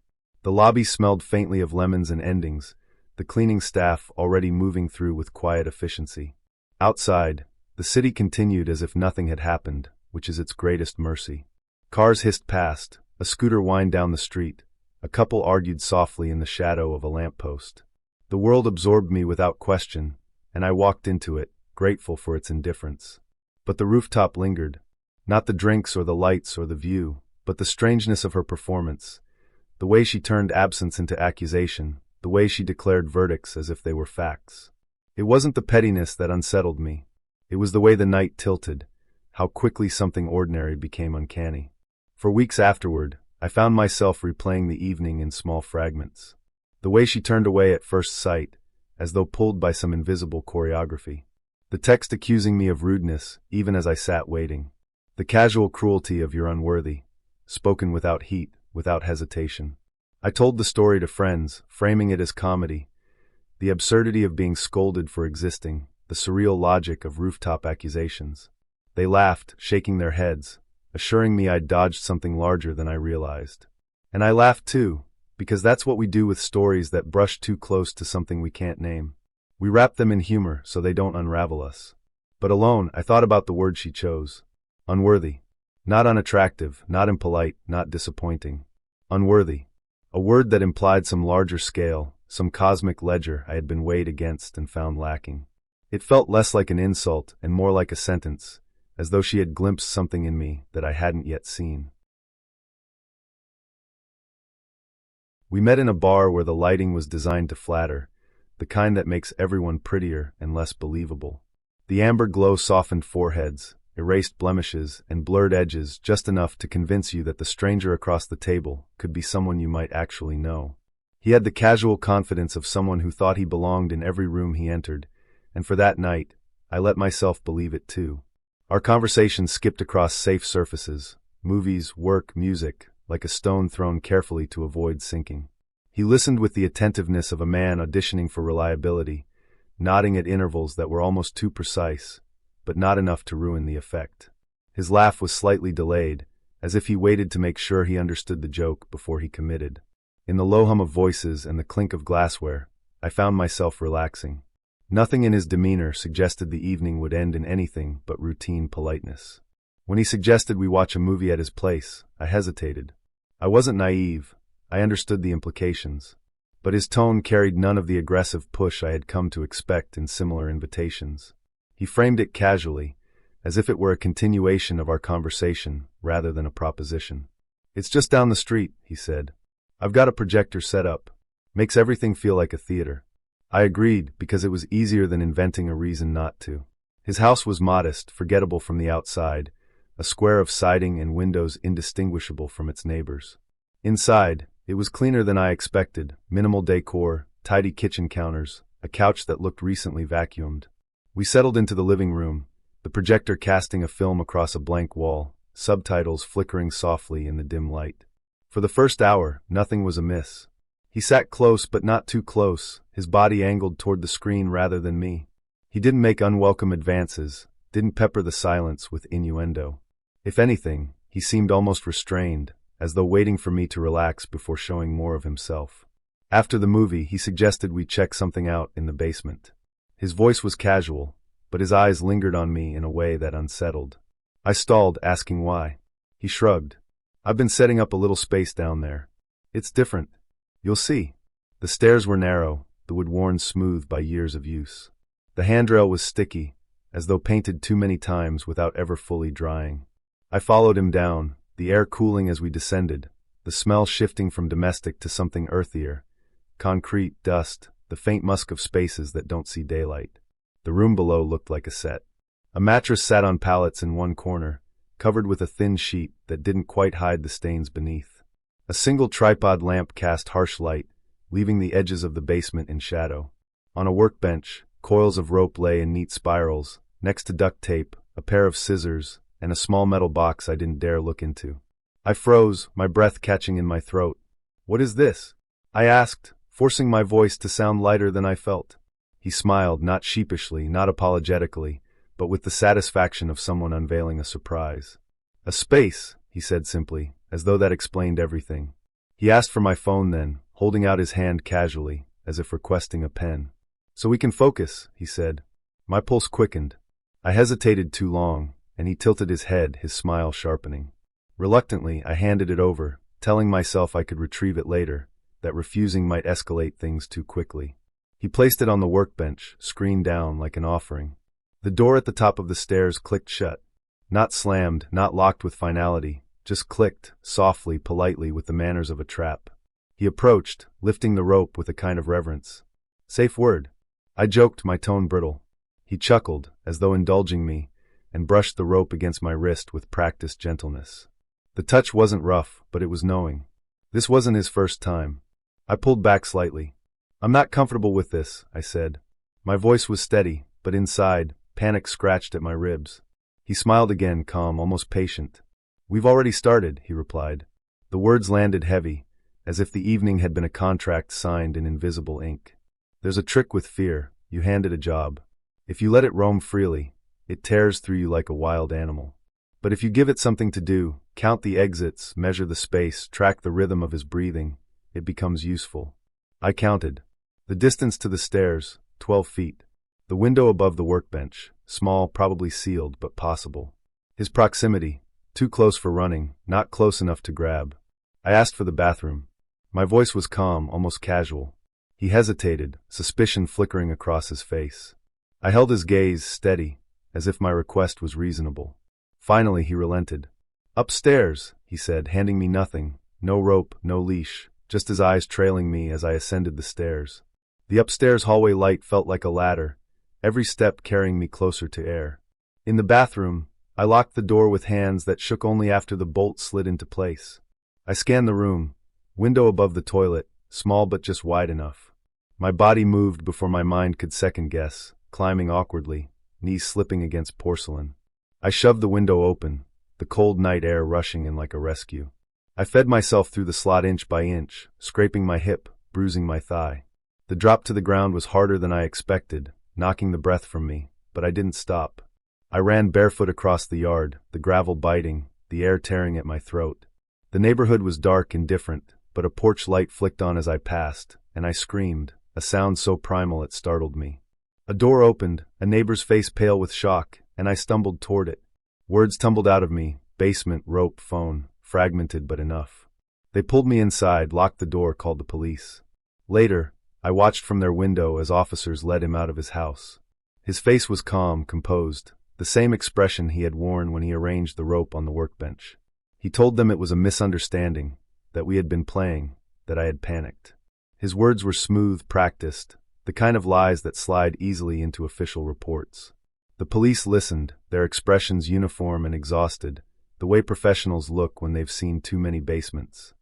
The lobby smelled faintly of lemons and endings, the cleaning staff already moving through with quiet efficiency. Outside, the city continued as if nothing had happened, which is its greatest mercy. Cars hissed past, a scooter whined down the street, a couple argued softly in the shadow of a lamppost. The world absorbed me without question, and I walked into it, grateful for its indifference. But the rooftop lingered. Not the drinks or the lights or the view, but the strangeness of her performance, the way she turned absence into accusation, the way she declared verdicts as if they were facts. It wasn't the pettiness that unsettled me. It was the way the night tilted, how quickly something ordinary became uncanny. For weeks afterward, I found myself replaying the evening in small fragments. The way she turned away at first sight, as though pulled by some invisible choreography. The text accusing me of rudeness, even as I sat waiting. The casual cruelty of "you're unworthy," spoken without heat, without hesitation. I told the story to friends, framing it as comedy. The absurdity of being scolded for existing, the surreal logic of rooftop accusations. They laughed, shaking their heads, assuring me I'd dodged something larger than I realized. And I laughed too, because that's what we do with stories that brush too close to something we can't name. We wrap them in humor so they don't unravel us. But alone, I thought about the word she chose. Unworthy. Not unattractive, not impolite, not disappointing. Unworthy. A word that implied some larger scale, some cosmic ledger I had been weighed against and found lacking. It felt less like an insult and more like a sentence, as though she had glimpsed something in me that I hadn't yet seen. We met in a bar where the lighting was designed to flatter, the kind that makes everyone prettier and less believable. The amber glow softened foreheads, erased blemishes, and blurred edges just enough to convince you that the stranger across the table could be someone you might actually know. He had the casual confidence of someone who thought he belonged in every room he entered, and for that night, I let myself believe it too. Our conversation skipped across safe surfaces, movies, work, music, like a stone thrown carefully to avoid sinking. He listened with the attentiveness of a man auditioning for reliability, nodding at intervals that were almost too precise, but not enough to ruin the effect. His laugh was slightly delayed, as if he waited to make sure he understood the joke before he committed. In the low hum of voices and the clink of glassware, I found myself relaxing. Nothing in his demeanor suggested the evening would end in anything but routine politeness. When he suggested we watch a movie at his place, I hesitated. I wasn't naive. I understood the implications. But his tone carried none of the aggressive push I had come to expect in similar invitations. He framed it casually, as if it were a continuation of our conversation rather than a proposition. "It's just down the street," he said. "I've got a projector set up. Makes everything feel like a theater." I agreed because it was easier than inventing a reason not to. His house was modest, forgettable from the outside, a square of siding and windows indistinguishable from its neighbors. Inside, It was cleaner than I expected, minimal decor, tidy kitchen counters, a couch that looked recently vacuumed. We settled into the living room, the projector casting a film across a blank wall, subtitles flickering softly in the dim light. For the first hour, nothing was amiss. He sat close but not too close, his body angled toward the screen rather than me. He didn't make unwelcome advances, didn't pepper the silence with innuendo. If anything, he seemed almost restrained, as though waiting for me to relax before showing more of himself. After the movie, he suggested we check something out in the basement. His voice was casual, but his eyes lingered on me in a way that unsettled. I stalled, asking why. He shrugged. I've been setting up a little space down there. It's different. You'll see. The stairs were narrow, the wood worn smooth by years of use. The handrail was sticky, as though painted too many times without ever fully drying. I followed him down, the air cooling as we descended, the smell shifting from domestic to something earthier. Concrete, dust, the faint musk of spaces that don't see daylight. The room below looked like a set. A mattress sat on pallets in one corner, covered with a thin sheet that didn't quite hide the stains beneath. A single tripod lamp cast harsh light, leaving the edges of the basement in shadow. On a workbench, coils of rope lay in neat spirals, next to duct tape, a pair of scissors, and a small metal box I didn't dare look into. I froze, my breath catching in my throat. "What is this?" I asked, forcing my voice to sound lighter than I felt. He smiled, not sheepishly, not apologetically, but with the satisfaction of someone unveiling a surprise. "A space," he said simply, as though that explained everything. He asked for my phone then, holding out his hand casually, as if requesting a pen. "So we can focus," he said. My pulse quickened. I hesitated too long, and he tilted his head, his smile sharpening. Reluctantly, I handed it over, telling myself I could retrieve it later, that refusing might escalate things too quickly. He placed it on the workbench, screen down like an offering. The door at the top of the stairs clicked shut. Not slammed, not locked with finality, just clicked, softly, politely, with the manners of a trap. He approached, lifting the rope with a kind of reverence. "Safe word." I joked, my tone brittle. He chuckled, as though indulging me, and brushed the rope against my wrist with practiced gentleness. The touch wasn't rough, but it was knowing. This wasn't his first time. I pulled back slightly. "I'm not comfortable with this," I said. My voice was steady, but inside, panic scratched at my ribs. He smiled again, calm, almost patient. "We've already started," he replied. The words landed heavy, as if the evening had been a contract signed in invisible ink. "There's a trick with fear. You hand it a job. If you let it roam freely, it tears through you like a wild animal. But if you give it something to do, count the exits, measure the space, track the rhythm of his breathing, it becomes useful." I counted. The distance to the stairs, 12 feet. The window above the workbench, small, probably sealed, but possible. His proximity, too close for running, not close enough to grab. I asked for the bathroom. My voice was calm, almost casual. He hesitated, suspicion flickering across his face. I held his gaze steady, as if my request was reasonable. Finally, he relented. "Upstairs," he said, handing me nothing, no rope, no leash, just his eyes trailing me as I ascended the stairs. The upstairs hallway light felt like a ladder, every step carrying me closer to air. In the bathroom, I locked the door with hands that shook only after the bolt slid into place. I scanned the room, window above the toilet, small but just wide enough. My body moved before my mind could second guess, climbing awkwardly, knees slipping against porcelain. I shoved the window open, the cold night air rushing in like a rescue. I fed myself through the slot inch by inch, scraping my hip, bruising my thigh. The drop to the ground was harder than I expected, knocking the breath from me, but I didn't stop. I ran barefoot across the yard, the gravel biting, the air tearing at my throat. The neighborhood was dark and different, but a porch light flicked on as I passed, and I screamed, a sound so primal it startled me. A door opened, a neighbor's face pale with shock, and I stumbled toward it. Words tumbled out of me, basement, rope, phone, fragmented but enough. They pulled me inside, locked the door, called the police. Later, I watched from their window as officers led him out of his house. His face was calm, composed, the same expression he had worn when he arranged the rope on the workbench. He told them it was a misunderstanding, that we had been playing, that I had panicked. His words were smooth, practiced, the kind of lies that slide easily into official reports. The police listened, their expressions uniform and exhausted, the way professionals look when they've seen too many basements.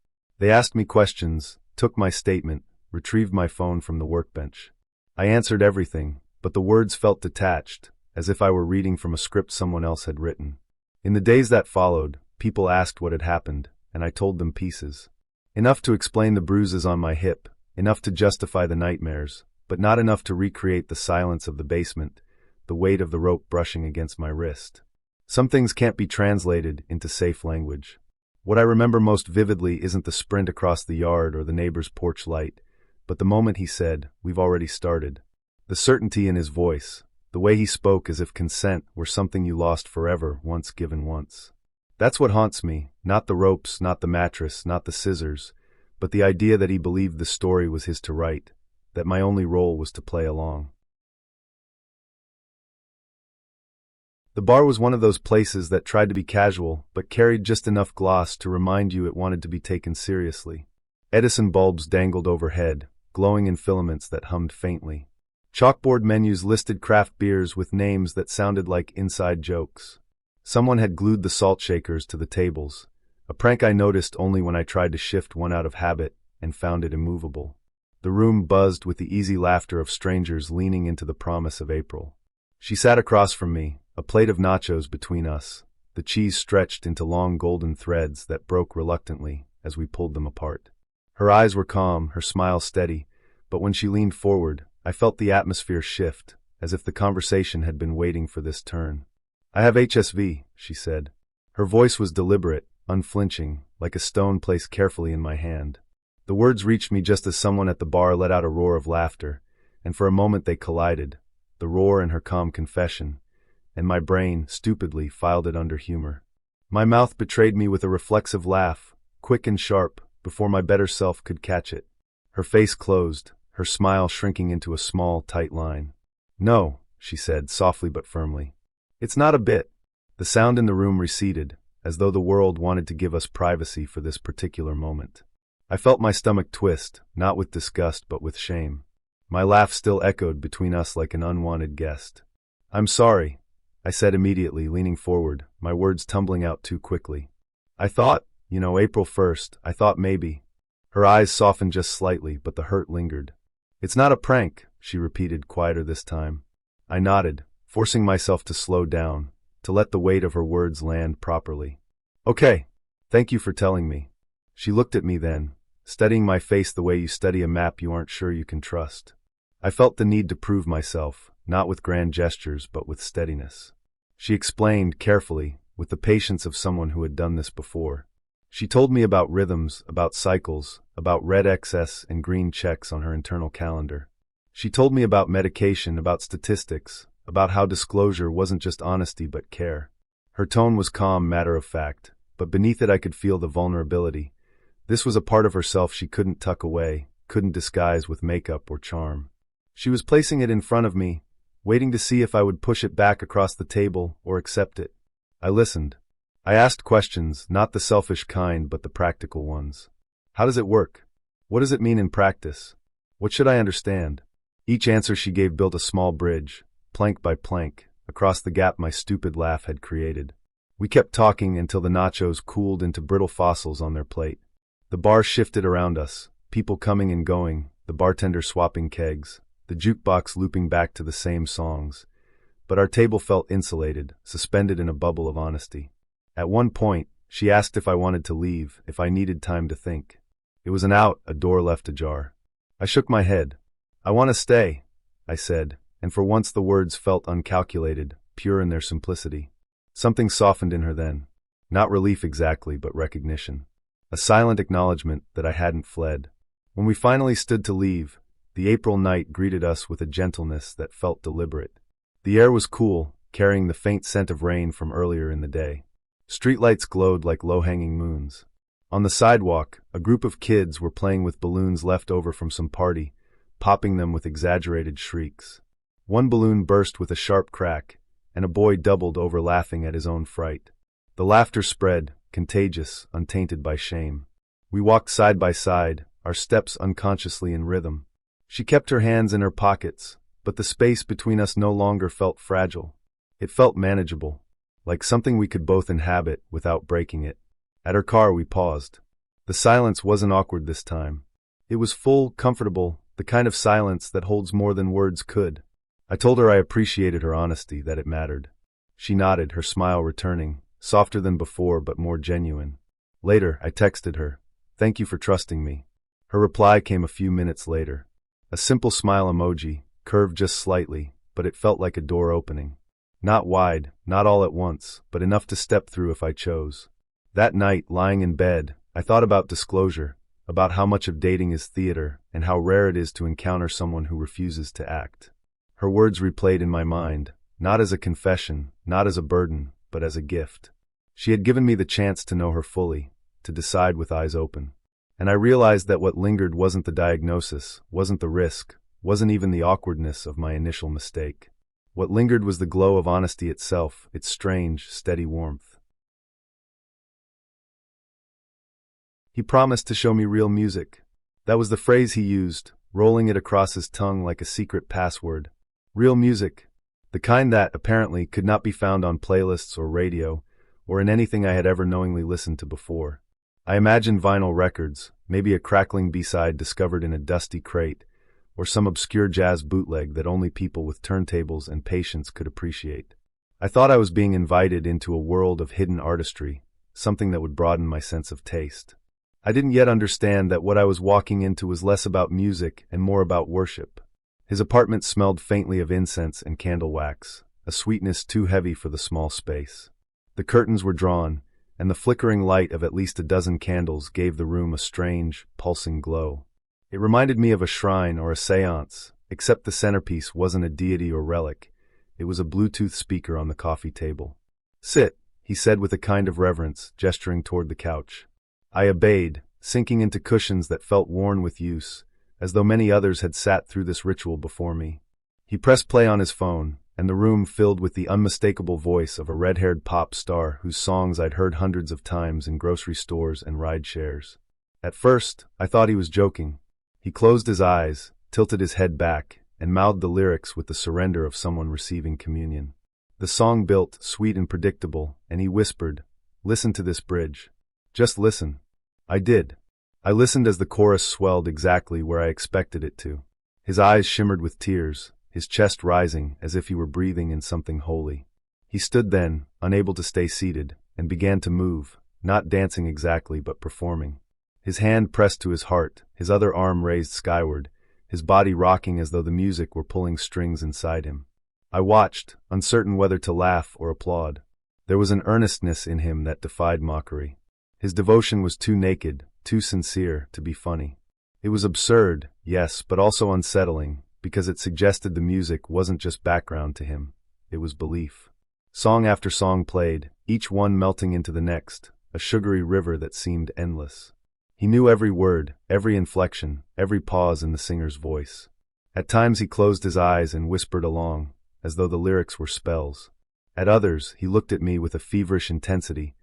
They asked me questions, took my statement, retrieved my phone from the workbench. I answered everything, but the words felt detached, as if I were reading from a script someone else had written. In the days that followed, people asked what had happened, and I told them pieces. Enough to explain the bruises on my hip, enough to justify the nightmares, but not enough to recreate the silence of the basement, the weight of the rope brushing against my wrist. Some things can't be translated into safe language. What I remember most vividly isn't the sprint across the yard or the neighbor's porch light, but the moment he said, "We've already started." The certainty in his voice, the way he spoke as if consent were something you lost forever, once given once. That's what haunts me, not the ropes, not the mattress, not the scissors, but the idea that he believed the story was his to write, that my only role was to play along. The bar was one of those places that tried to be casual, but carried just enough gloss to remind you it wanted to be taken seriously. Edison bulbs dangled overhead, glowing in filaments that hummed faintly. Chalkboard menus listed craft beers with names that sounded like inside jokes. Someone had glued the salt shakers to the tables, a prank I noticed only when I tried to shift one out of habit and found it immovable. The room buzzed with the easy laughter of strangers leaning into the promise of April. She sat across from me, a plate of nachos between us, the cheese stretched into long golden threads that broke reluctantly as we pulled them apart. Her eyes were calm, her smile steady, but when she leaned forward, I felt the atmosphere shift, as if the conversation had been waiting for this turn. "I have HSV," she said. Her voice was deliberate, unflinching, like a stone placed carefully in my hand. The words reached me just as someone at the bar let out a roar of laughter, and for a moment they collided, the roar and her calm confession, and my brain, stupidly, filed it under humor. My mouth betrayed me with a reflexive laugh, quick and sharp, before my better self could catch it. Her face closed, her smile shrinking into a small, tight line. "No," she said, softly but firmly. "It's not a bit." The sound in the room receded, as though the world wanted to give us privacy for this particular moment. I felt my stomach twist, not with disgust but with shame. My laugh still echoed between us like an unwanted guest. "I'm sorry," I said immediately, leaning forward, my words tumbling out too quickly. "I thought, April 1st, I thought maybe." Her eyes softened just slightly, but the hurt lingered. "It's not a prank," she repeated, quieter this time. I nodded, forcing myself to slow down, to let the weight of her words land properly. "Okay, thank you for telling me." She looked at me then, studying my face the way you study a map you aren't sure you can trust. I felt the need to prove myself, not with grand gestures but with steadiness. She explained carefully, with the patience of someone who had done this before. She told me about rhythms, about cycles, about red X's and green checks on her internal calendar. She told me about medication, about statistics, about how disclosure wasn't just honesty but care. Her tone was calm, matter-of-fact, but beneath it I could feel the vulnerability. This was a part of herself she couldn't tuck away, couldn't disguise with makeup or charm. She was placing it in front of me, waiting to see if I would push it back across the table or accept it. I listened. I asked questions, not the selfish kind but the practical ones. How does it work? What does it mean in practice? What should I understand? Each answer she gave built a small bridge, plank by plank, across the gap my stupid laugh had created. We kept talking until the nachos cooled into brittle fossils on their plate. The bar shifted around us, people coming and going, the bartender swapping kegs, the jukebox looping back to the same songs. But our table felt insulated, suspended in a bubble of honesty. At one point, she asked if I wanted to leave, if I needed time to think. It was an out, a door left ajar. I shook my head. "I want to stay," I said, and for once the words felt uncalculated, pure in their simplicity. Something softened in her then. Not relief exactly, but recognition. A silent acknowledgement that I hadn't fled. When we finally stood to leave, the April night greeted us with a gentleness that felt deliberate. The air was cool, carrying the faint scent of rain from earlier in the day. Streetlights glowed like low-hanging moons. On the sidewalk, a group of kids were playing with balloons left over from some party, popping them with exaggerated shrieks. One balloon burst with a sharp crack, and a boy doubled over laughing at his own fright. The laughter spread, contagious, untainted by shame. We walked side by side, our steps unconsciously in rhythm. She kept her hands in her pockets, but the space between us no longer felt fragile. It felt manageable, like something we could both inhabit without breaking it. At her car we paused. The silence wasn't awkward this time. It was full, comfortable, the kind of silence that holds more than words could. I told her I appreciated her honesty, that it mattered. She nodded, her smile returning, softer than before but more genuine. Later, I texted her, "Thank you for trusting me." Her reply came a few minutes later. A simple smile emoji, curved just slightly, but it felt like a door opening. Not wide, not all at once, but enough to step through if I chose. That night, lying in bed, I thought about disclosure, about how much of dating is theater, and how rare it is to encounter someone who refuses to act. Her words replayed in my mind, not as a confession, not as a burden, but as a gift. She had given me the chance to know her fully, to decide with eyes open. And I realized that what lingered wasn't the diagnosis, wasn't the risk, wasn't even the awkwardness of my initial mistake. What lingered was the glow of honesty itself, its strange, steady warmth. He promised to show me real music. That was the phrase he used, rolling it across his tongue like a secret password. Real music. The kind that, apparently, could not be found on playlists or radio, or in anything I had ever knowingly listened to before. I imagined vinyl records, maybe a crackling B-side discovered in a dusty crate, or some obscure jazz bootleg that only people with turntables and patience could appreciate. I thought I was being invited into a world of hidden artistry, something that would broaden my sense of taste. I didn't yet understand that what I was walking into was less about music and more about worship. His apartment smelled faintly of incense and candle wax, a sweetness too heavy for the small space. The curtains were drawn, and the flickering light of at least a dozen candles gave the room a strange, pulsing glow. It reminded me of a shrine or a seance, except the centerpiece wasn't a deity or relic. It was a Bluetooth speaker on the coffee table. "Sit," he said with a kind of reverence, gesturing toward the couch. I obeyed, sinking into cushions that felt worn with use, as though many others had sat through this ritual before me. He pressed play on his phone, and the room filled with the unmistakable voice of a red-haired pop star whose songs I'd heard hundreds of times in grocery stores and ride shares. At first, I thought he was joking. He closed his eyes, tilted his head back, and mouthed the lyrics with the surrender of someone receiving communion. The song built, sweet and predictable, and he whispered, "Listen to this bridge. Just listen." I did. I listened as the chorus swelled exactly where I expected it to. His eyes shimmered with tears, his chest rising as if he were breathing in something holy. He stood then, unable to stay seated, and began to move, not dancing exactly but performing. His hand pressed to his heart, his other arm raised skyward, his body rocking as though the music were pulling strings inside him. I watched, uncertain whether to laugh or applaud. There was an earnestness in him that defied mockery. His devotion was too naked, too sincere, to be funny. It was absurd, yes, but also unsettling, because it suggested the music wasn't just background to him, it was belief. Song after song played, each one melting into the next, a sugary river that seemed endless. He knew every word, every inflection, every pause in the singer's voice. At times he closed his eyes and whispered along, as though the lyrics were spells. At others, he looked at me with a feverish intensity,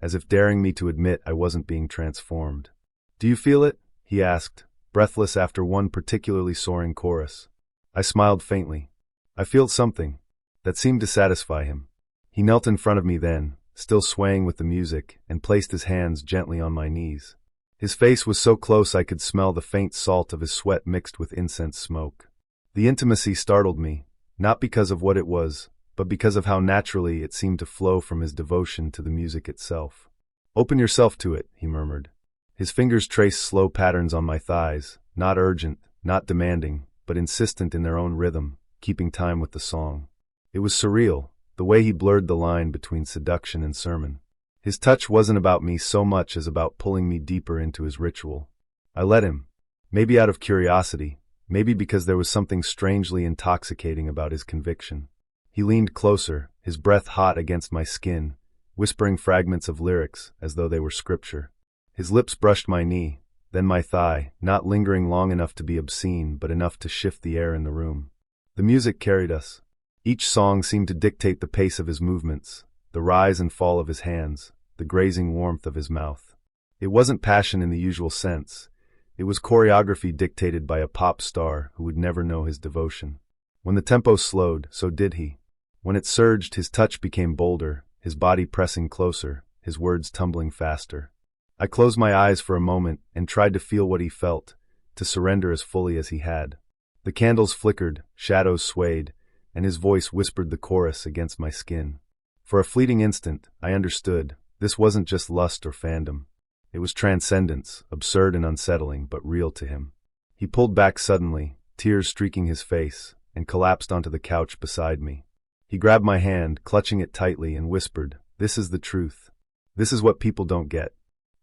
as if daring me to admit I wasn't being transformed. "Do you feel it?" he asked, breathless after one particularly soaring chorus. I smiled faintly. I felt something that seemed to satisfy him. He knelt in front of me then, still swaying with the music, and placed his hands gently on my knees. His face was so close I could smell the faint salt of his sweat mixed with incense smoke. The intimacy startled me, not because of what it was, but because of how naturally it seemed to flow from his devotion to the music itself. "Open yourself to it," he murmured. His fingers traced slow patterns on my thighs, not urgent, not demanding, but insistent in their own rhythm, keeping time with the song. It was surreal, the way he blurred the line between seduction and sermon. His touch wasn't about me so much as about pulling me deeper into his ritual. I let him, maybe out of curiosity, maybe because there was something strangely intoxicating about his conviction. He leaned closer, his breath hot against my skin, whispering fragments of lyrics as though they were scripture. His lips brushed my knee, then my thigh, not lingering long enough to be obscene but enough to shift the air in the room. The music carried us. Each song seemed to dictate the pace of his movements, the rise and fall of his hands, the grazing warmth of his mouth. It wasn't passion in the usual sense. It was choreography dictated by a pop star who would never know his devotion. When the tempo slowed, so did he. When it surged, his touch became bolder, his body pressing closer, his words tumbling faster. I closed my eyes for a moment and tried to feel what he felt, to surrender as fully as he had. The candles flickered, shadows swayed, and his voice whispered the chorus against my skin. For a fleeting instant, I understood. This wasn't just lust or fandom. It was transcendence, absurd and unsettling, but real to him. He pulled back suddenly, tears streaking his face, and collapsed onto the couch beside me. He grabbed my hand, clutching it tightly, and whispered, "This is the truth. This is what people don't get.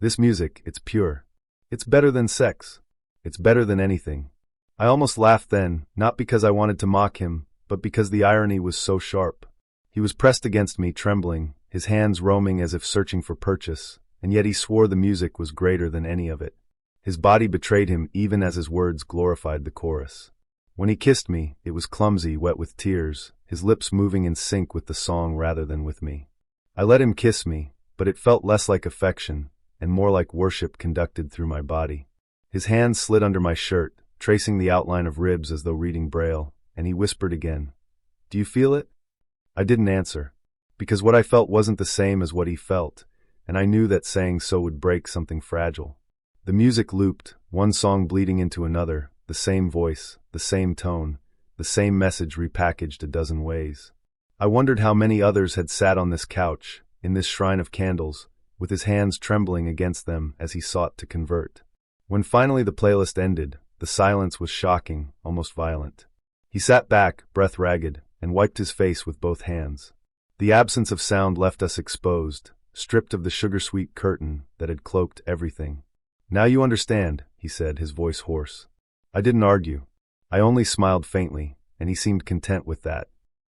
This music, it's pure. It's better than sex. It's better than anything." I almost laughed then, not because I wanted to mock him, but because the irony was so sharp. He was pressed against me, trembling, his hands roaming as if searching for purchase, and yet he swore the music was greater than any of it. His body betrayed him even as his words glorified the chorus. When he kissed me, it was clumsy, wet with tears, his lips moving in sync with the song rather than with me. I let him kiss me, but it felt less like affection, and more like worship conducted through my body. His hands slid under my shirt, tracing the outline of ribs as though reading Braille, and he whispered again, "Do you feel it?" I didn't answer, because what I felt wasn't the same as what he felt, and I knew that saying so would break something fragile. The music looped, one song bleeding into another, the same voice, the same tone, the same message repackaged a dozen ways. I wondered how many others had sat on this couch, in this shrine of candles, with his hands trembling against them as he sought to convert. When finally the playlist ended, the silence was shocking, almost violent. He sat back, breath ragged, and wiped his face with both hands. The absence of sound left us exposed, stripped of the sugar-sweet curtain that had cloaked everything. "Now you understand," he said, his voice hoarse. I didn't argue. I only smiled faintly, and he seemed content with that.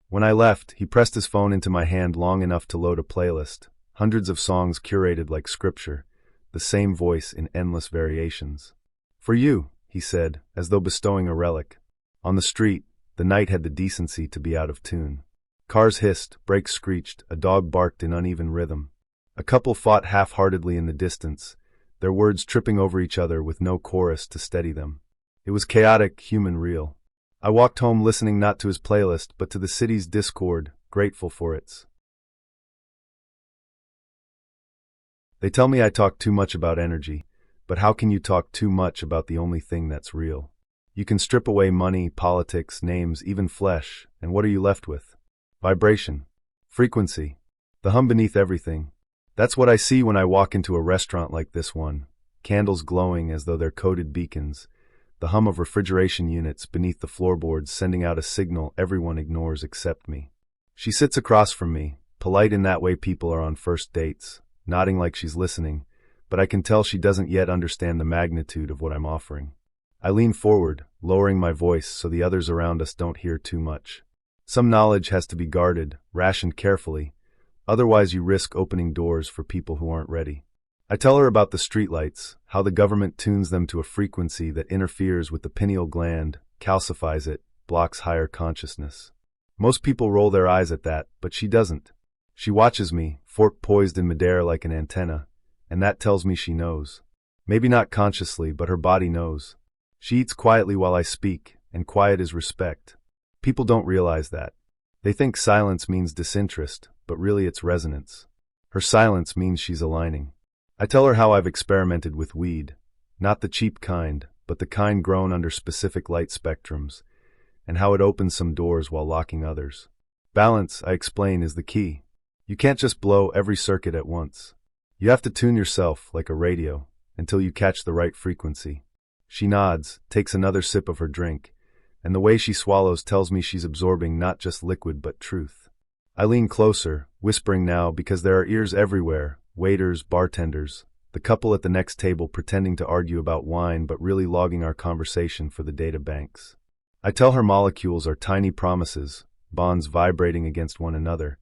When I left, he pressed his phone into my hand long enough to load a playlist, hundreds of songs curated like scripture, the same voice in endless variations. "For you," he said, as though bestowing a relic. On the street, the night had the decency to be out of tune. Cars hissed, brakes screeched, a dog barked in uneven rhythm. A couple fought half-heartedly in the distance, their words tripping over each other with no chorus to steady them. It was chaotic, human, real. I walked home listening not to his playlist, but to the city's discord, grateful for its. They tell me I talk too much about energy, but how can you talk too much about the only thing that's real? You can strip away money, politics, names, even flesh, and what are you left with? Vibration. Frequency. The hum beneath everything. That's what I see when I walk into a restaurant like this one, candles glowing as though they're coded beacons, the hum of refrigeration units beneath the floorboards sending out a signal everyone ignores except me. She sits across from me, polite in that way people are on first dates, nodding like she's listening, but I can tell she doesn't yet understand the magnitude of what I'm offering. I lean forward, lowering my voice so the others around us don't hear too much. Some knowledge has to be guarded, rationed carefully, otherwise you risk opening doors for people who aren't ready. I tell her about the streetlights, how the government tunes them to a frequency that interferes with the pineal gland, calcifies it, blocks higher consciousness. Most people roll their eyes at that, but she doesn't. She watches me, fork poised in midair like an antenna, and that tells me she knows. Maybe not consciously, but her body knows. She eats quietly while I speak, and quiet is respect. People don't realize that. They think silence means disinterest, but really it's resonance. Her silence means she's aligning. I tell her how I've experimented with weed, not the cheap kind, but the kind grown under specific light spectrums, and how it opens some doors while locking others. Balance, I explain, is the key. You can't just blow every circuit at once. You have to tune yourself, like a radio, until you catch the right frequency. She nods, takes another sip of her drink, and the way she swallows tells me she's absorbing not just liquid but truth. I lean closer, whispering now because there are ears everywhere, waiters, bartenders, the couple at the next table pretending to argue about wine but really logging our conversation for the data banks. I tell her molecules are tiny promises, bonds vibrating against one another,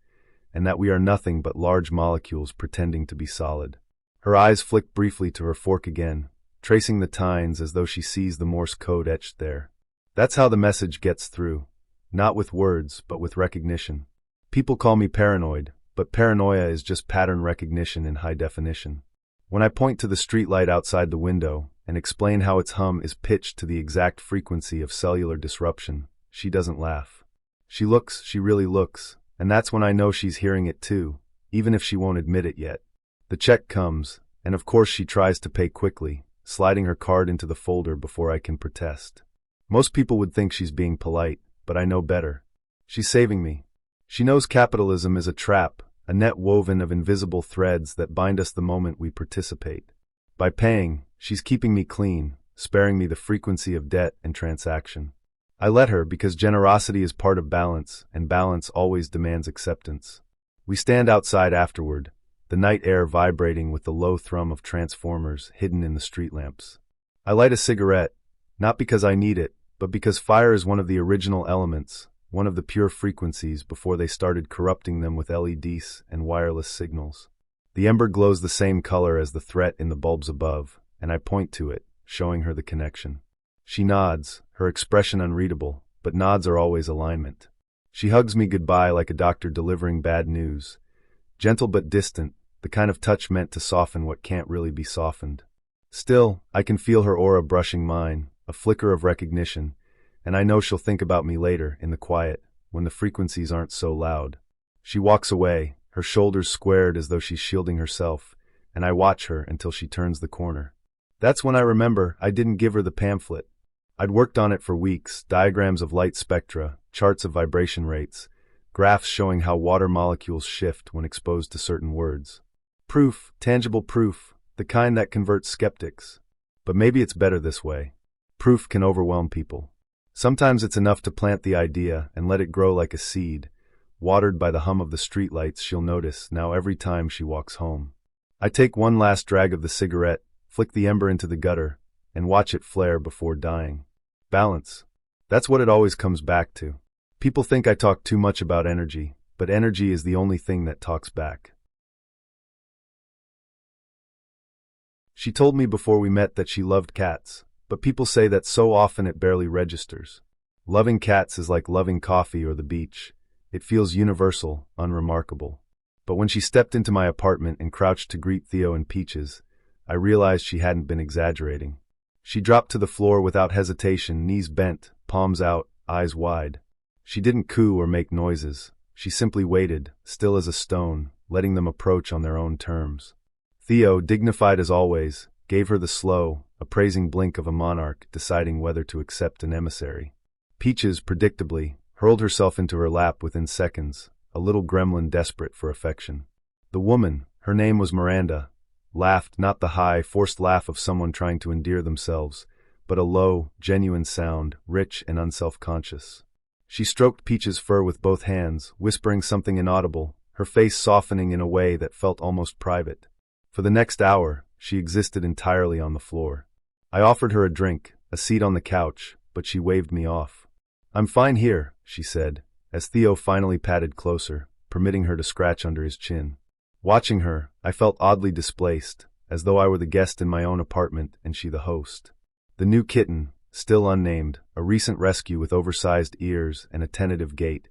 and that we are nothing but large molecules pretending to be solid. Her eyes flick briefly to her fork again, tracing the tines as though she sees the Morse code etched there. That's how the message gets through, not with words but with recognition. People call me paranoid, but paranoia is just pattern recognition in high definition. When I point to the streetlight outside the window and explain how its hum is pitched to the exact frequency of cellular disruption, she doesn't laugh. She looks, she really looks, and that's when I know she's hearing it too, even if she won't admit it yet. The check comes, And of course she tries to pay quickly, sliding her card into the folder before I can protest. Most people would think she's being polite, but I know better. She's saving me. She knows capitalism is a trap, a net woven of invisible threads that bind us the moment we participate. By paying, she's keeping me clean, sparing me the frequency of debt and transaction. I let her because generosity is part of balance, and balance always demands acceptance. We stand outside afterward, the night air vibrating with the low thrum of transformers hidden in the street lamps. I light a cigarette, not because I need it, but because fire is one of the original elements, one of the pure frequencies before they started corrupting them with LEDs and wireless signals. The ember glows the same color as the threat in the bulbs above, and I point to it, showing her the connection. She nods, her expression unreadable, but nods are always alignment. She hugs me goodbye like a doctor delivering bad news. Gentle but distant, the kind of touch meant to soften what can't really be softened. Still, I can feel her aura brushing mine, a flicker of recognition, and I know she'll think about me later, in the quiet, when the frequencies aren't so loud. She walks away, her shoulders squared as though she's shielding herself, and I watch her until she turns the corner. That's when I remember I didn't give her the pamphlet. I'd worked on it for weeks, diagrams of light spectra, charts of vibration rates, graphs showing how water molecules shift when exposed to certain words. Proof, tangible proof, the kind that converts skeptics. But maybe it's better this way. Proof can overwhelm people. Sometimes it's enough to plant the idea and let it grow like a seed, watered by the hum of the streetlights she'll notice now every time she walks home. I take one last drag of the cigarette, flick the ember into the gutter, and watch it flare before dying. Balance. That's what it always comes back to. People think I talk too much about energy, but energy is the only thing that talks back. She told me before we met that she loved cats, but people say that so often it barely registers. Loving cats is like loving coffee or the beach. It feels universal, unremarkable. But when she stepped into my apartment and crouched to greet Theo and Peaches, I realized she hadn't been exaggerating. She dropped to the floor without hesitation, knees bent, palms out, eyes wide. She didn't coo or make noises. She simply waited, still as a stone, letting them approach on their own terms. Theo, dignified as always, gave her the slow, appraising blink of a monarch deciding whether to accept an emissary. Peaches, predictably, hurled herself into her lap within seconds, a little gremlin desperate for affection. The woman, her name was Miranda, laughed, not the high, forced laugh of someone trying to endear themselves, but a low, genuine sound, rich and unself-conscious. She stroked Peach's fur with both hands, whispering something inaudible, her face softening in a way that felt almost private. For the next hour, she existed entirely on the floor. I offered her a drink, a seat on the couch, but she waved me off. "I'm fine here," she said, as Theo finally patted closer, permitting her to scratch under his chin. Watching her, I felt oddly displaced, as though I were the guest in my own apartment and she the host. The new kitten, still unnamed, a recent rescue with oversized ears and a tentative gait,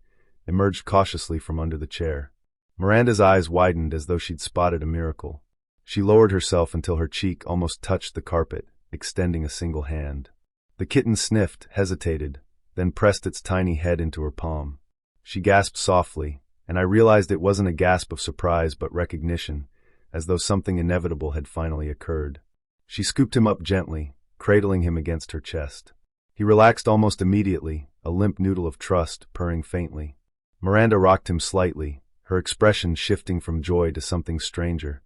emerged cautiously from under the chair. Miranda's eyes widened as though she'd spotted a miracle. She lowered herself until her cheek almost touched the carpet, extending a single hand. The kitten sniffed, hesitated, then pressed its tiny head into her palm. She gasped softly, and I realized it wasn't a gasp of surprise but recognition, as though something inevitable had finally occurred. She scooped him up gently, cradling him against her chest. He relaxed almost immediately, a limp noodle of trust, purring faintly. Miranda rocked him slightly, her expression shifting from joy to something stranger,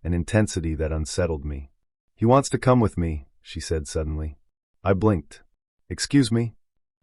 an intensity that unsettled me. "He wants to come with me," she said suddenly. I blinked. "Excuse me?"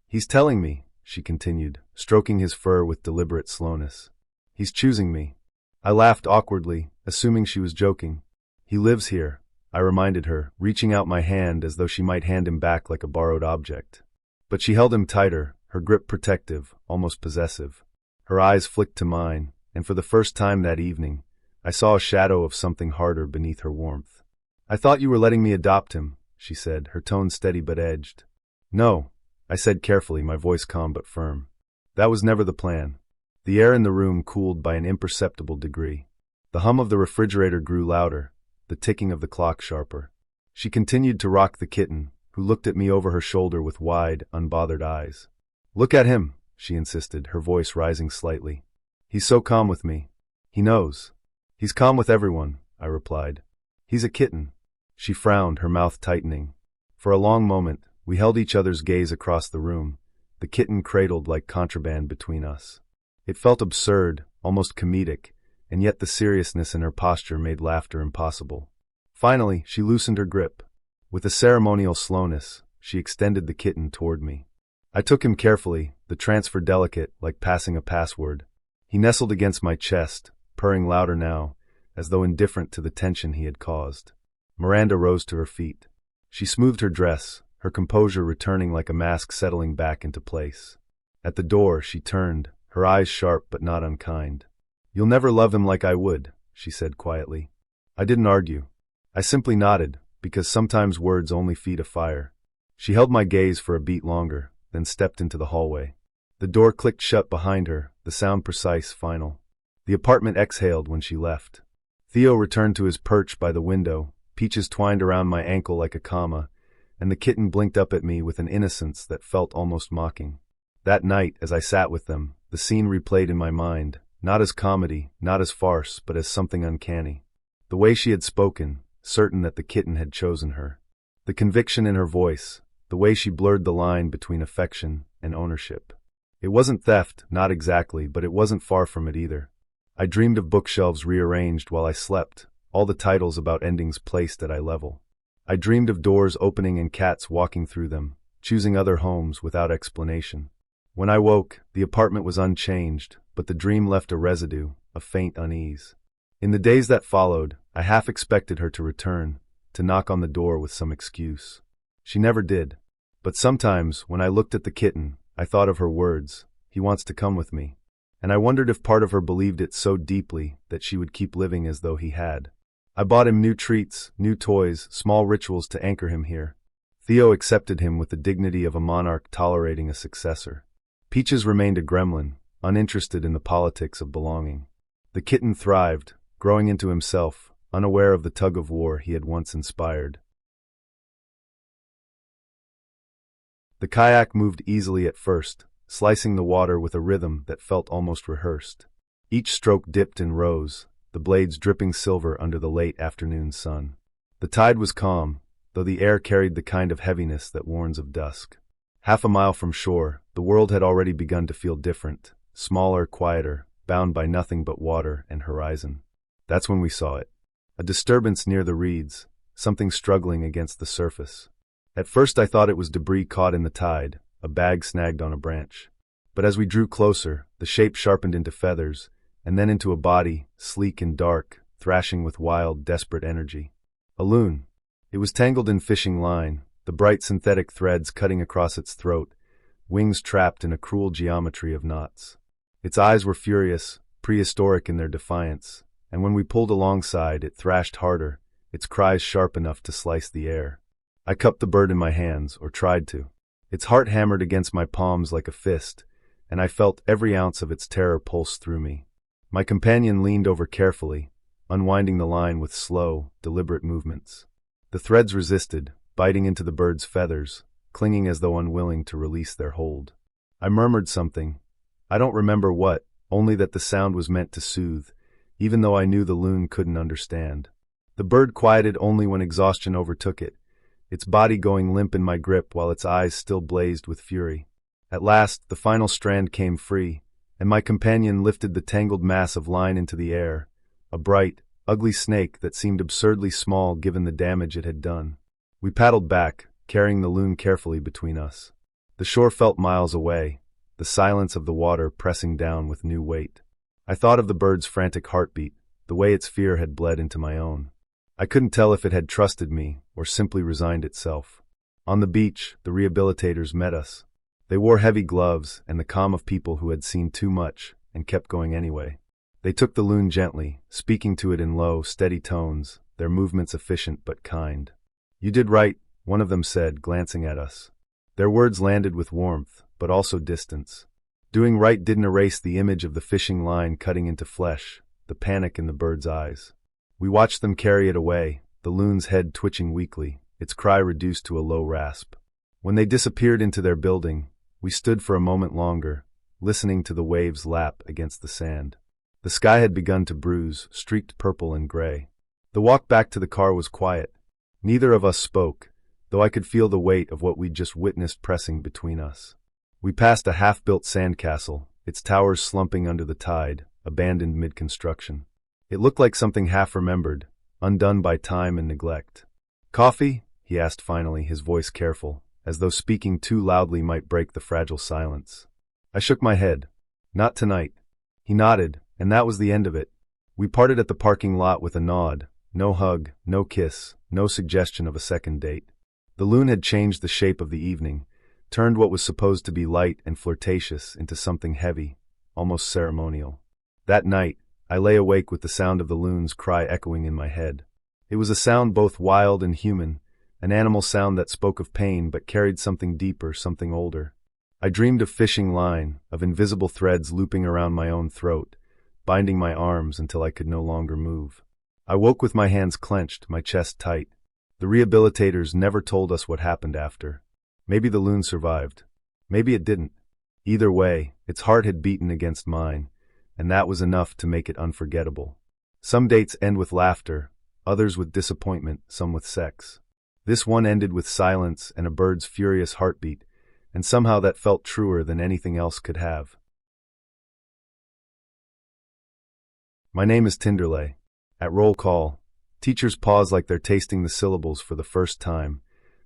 "He's telling me," she continued, stroking his fur with deliberate slowness. "He's choosing me." I laughed awkwardly, assuming she was joking. "He lives here," I reminded her, reaching out my hand as though she might hand him back like a borrowed object. But she held him tighter, her grip protective, almost possessive. Her eyes flicked to mine, and for the first time that evening, I saw a shadow of something harder beneath her warmth. "I thought you were letting me adopt him," she said, her tone steady but edged. "No," I said carefully, my voice calm but firm. "That was never the plan." The air in the room cooled by an imperceptible degree. The hum of the refrigerator grew louder, the ticking of the clock sharper. She continued to rock the kitten, who looked at me over her shoulder with wide, unbothered eyes. "Look at him," she insisted, her voice rising slightly. "He's so calm with me. He knows." "He's calm with everyone," I replied. He's a kitten. She frowned, her mouth tightening. For a long moment, we held each other's gaze across the room, the kitten cradled like contraband between us. It felt absurd, almost comedic, and yet the seriousness in her posture made laughter impossible. Finally, she loosened her grip. With a ceremonial slowness, she extended the kitten toward me. I took him carefully, the transfer delicate, like passing a password. He nestled against my chest, purring louder now, as though indifferent to the tension he had caused. Miranda rose to her feet. She smoothed her dress, her composure returning like a mask settling back into place. At the door, she turned, her eyes sharp but not unkind. "You'll never love him like I would," she said quietly. I didn't argue. I simply nodded, because sometimes words only feed a fire. She held my gaze for a beat longer, then stepped into the hallway. The door clicked shut behind her, the sound precise, final. The apartment exhaled when she left. Theo returned to his perch by the window, peaches twined around my ankle like a comma, and the kitten blinked up at me with an innocence that felt almost mocking. That night, as I sat with them, the scene replayed in my mind, not as comedy, not as farce, but as something uncanny. The way she had spoken, certain that the kitten had chosen her. The conviction in her voice, the way she blurred the line between affection and ownership. It wasn't theft, not exactly, but it wasn't far from it either. I dreamed of bookshelves rearranged while I slept, all the titles about endings placed at eye level. I dreamed of doors opening and cats walking through them, choosing other homes without explanation. When I woke, the apartment was unchanged, but the dream left a residue, a faint unease. In the days that followed, I half expected her to return, to knock on the door with some excuse. She never did. But sometimes, when I looked at the kitten, I thought of her words, "He wants to come with me." And I wondered if part of her believed it so deeply that she would keep living as though he had. I bought him new treats, new toys, small rituals to anchor him here. Theo accepted him with the dignity of a monarch tolerating a successor. Peaches remained a gremlin, uninterested in the politics of belonging. The kitten thrived, growing into himself, unaware of the tug-of-war he had once inspired. The kayak moved easily at first, slicing the water with a rhythm that felt almost rehearsed. Each stroke dipped and rose, the blades dripping silver under the late afternoon sun. The tide was calm, though the air carried the kind of heaviness that warns of dusk. Half a mile from shore, the world had already begun to feel different, smaller, quieter, bound by nothing but water and horizon. That's when we saw it. A disturbance near the reeds, something struggling against the surface. At first I thought it was debris caught in the tide, a bag snagged on a branch. But as we drew closer, the shape sharpened into feathers, and then into a body, sleek and dark, thrashing with wild, desperate energy. A loon. It was tangled in fishing line, the bright synthetic threads cutting across its throat, wings trapped in a cruel geometry of knots. Its eyes were furious, prehistoric in their defiance, and when we pulled alongside, it thrashed harder, its cries sharp enough to slice the air. I cupped the bird in my hands, or tried to. Its heart hammered against my palms like a fist, and I felt every ounce of its terror pulse through me. My companion leaned over carefully, unwinding the line with slow, deliberate movements. The threads resisted, biting into the bird's feathers, clinging as though unwilling to release their hold. I murmured something. I don't remember what, only that the sound was meant to soothe, even though I knew the loon couldn't understand. The bird quieted only when exhaustion overtook it, its body going limp in my grip while its eyes still blazed with fury. At last, the final strand came free, and my companion lifted the tangled mass of line into the air, a bright, ugly snake that seemed absurdly small given the damage it had done. We paddled back, carrying the loon carefully between us. The shore felt miles away, the silence of the water pressing down with new weight. I thought of the bird's frantic heartbeat, the way its fear had bled into my own. I couldn't tell if it had trusted me or simply resigned itself. On the beach, the rehabilitators met us. They wore heavy gloves and the calm of people who had seen too much and kept going anyway. They took the loon gently, speaking to it in low, steady tones, their movements efficient but kind. "You did right," one of them said, glancing at us. Their words landed with warmth, but also distance. Doing right didn't erase the image of the fishing line cutting into flesh, the panic in the bird's eyes. We watched them carry it away, the loon's head twitching weakly, its cry reduced to a low rasp. When they disappeared into their building, we stood for a moment longer, listening to the waves lap against the sand. The sky had begun to bruise, streaked purple and gray. The walk back to the car was quiet. Neither of us spoke, though I could feel the weight of what we'd just witnessed pressing between us. We passed a half-built sandcastle, its towers slumping under the tide, abandoned mid-construction. It looked like something half-remembered, undone by time and neglect. "Coffee?" he asked finally, his voice careful, as though speaking too loudly might break the fragile silence. I shook my head. "Not tonight." He nodded, and that was the end of it. We parted at the parking lot with a nod. No hug, no kiss, no suggestion of a second date. The loon had changed the shape of the evening, turned what was supposed to be light and flirtatious into something heavy, almost ceremonial. That night, I lay awake with the sound of the loon's cry echoing in my head. It was a sound both wild and human, an animal sound that spoke of pain but carried something deeper, something older. I dreamed of fishing line, of invisible threads looping around my own throat, binding my arms until I could no longer move. I woke with my hands clenched, my chest tight. The rehabilitators never told us what happened after. Maybe the loon survived. Maybe it didn't. Either way, its heart had beaten against mine, and that was enough to make it unforgettable. Some dates end with laughter, others with disappointment, some with sex. This one ended with silence and a bird's furious heartbeat, and somehow that felt truer than anything else could have. My name is Tinderley. At roll call, teachers pause like they're tasting the syllables for the first time,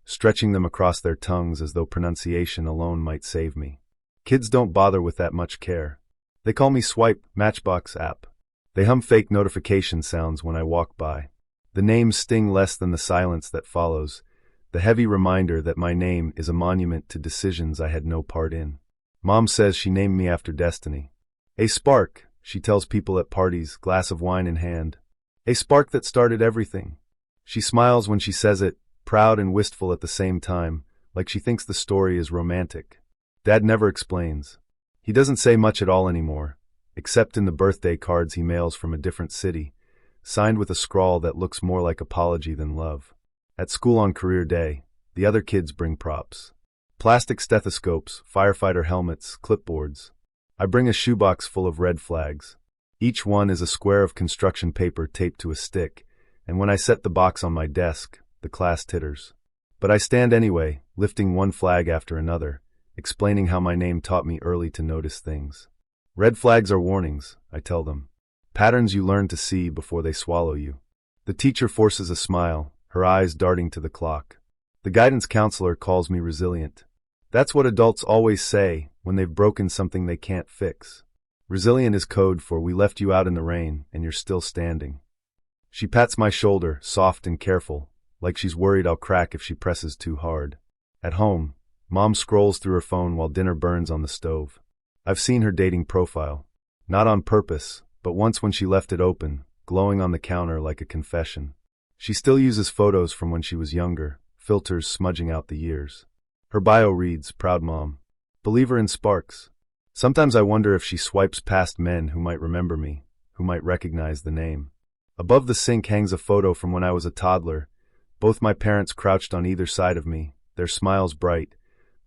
stretching them across their tongues as though pronunciation alone might save me. Kids don't bother with that much care. They call me Swipe, Matchbox app. They hum fake notification sounds when I walk by. The names sting less than the silence that follows, the heavy reminder that my name is a monument to decisions I had no part in. Mom says she named me after destiny. A spark, she tells people at parties, glass of wine in hand. A spark that started everything. She smiles when she says it, proud and wistful at the same time, like she thinks the story is romantic. Dad never explains. He doesn't say much at all anymore, except in the birthday cards he mails from a different city, signed with a scrawl that looks more like apology than love. At school on career day, the other kids bring props. Plastic stethoscopes, firefighter helmets, clipboards. I bring a shoebox full of red flags. Each one is a square of construction paper taped to a stick, and when I set the box on my desk, the class titters. But I stand anyway, lifting one flag after another, explaining how my name taught me early to notice things. Red flags are warnings, I tell them. Patterns you learn to see before they swallow you. The teacher forces a smile, her eyes darting to the clock. The guidance counselor calls me resilient. That's what adults always say when they've broken something they can't fix. Resilient is code for we left you out in the rain and you're still standing. She pats my shoulder, soft and careful, like she's worried I'll crack if she presses too hard. At home, Mom scrolls through her phone while dinner burns on the stove. I've seen her dating profile. Not on purpose, but once when she left it open, glowing on the counter like a confession. She still uses photos from when she was younger, filters smudging out the years. Her bio reads, "Proud mom. Believer in sparks." Sometimes I wonder if she swipes past men who might remember me, who might recognize the name. Above the sink hangs a photo from when I was a toddler, both my parents crouched on either side of me, their smiles bright,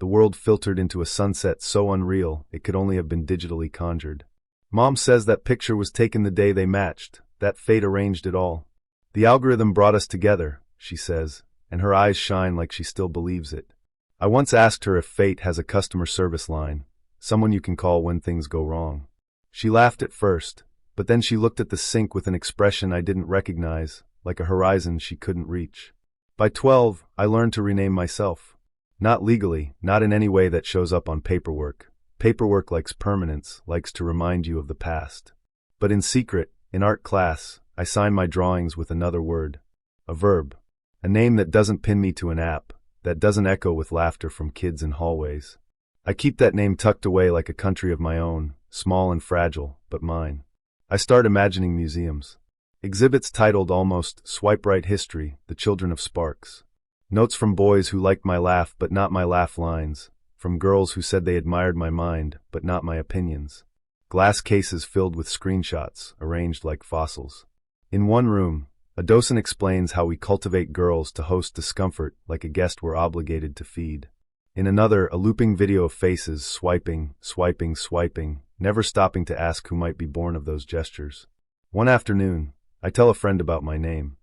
the world filtered into a sunset so unreal it could only have been digitally conjured. Mom says that picture was taken the day they matched, that fate arranged it all. The algorithm brought us together, she says, and her eyes shine like she still believes it. I once asked her if fate has a customer service line, someone you can call when things go wrong. She laughed at first, but then she looked at the sink with an expression I didn't recognize, like a horizon she couldn't reach. By 12, I learned to rename myself. Not legally, not in any way that shows up on paperwork. Paperwork likes permanence, likes to remind you of the past. But in secret, in art class, I sign my drawings with another word. A verb. A name that doesn't pin me to an app, that doesn't echo with laughter from kids in hallways. I keep that name tucked away like a country of my own, small and fragile, but mine. I start imagining museums. Exhibits titled almost Swipe Right History, The Children of Sparks. Notes from boys who liked my laugh but not my laugh lines, from girls who said they admired my mind but not my opinions. Glass cases filled with screenshots, arranged like fossils. In one room, a docent explains how we cultivate girls to host discomfort like a guest we're obligated to feed. In another, a looping video of faces swiping, swiping, swiping, never stopping to ask who might be born of those gestures. One afternoon, I tell a friend about my name.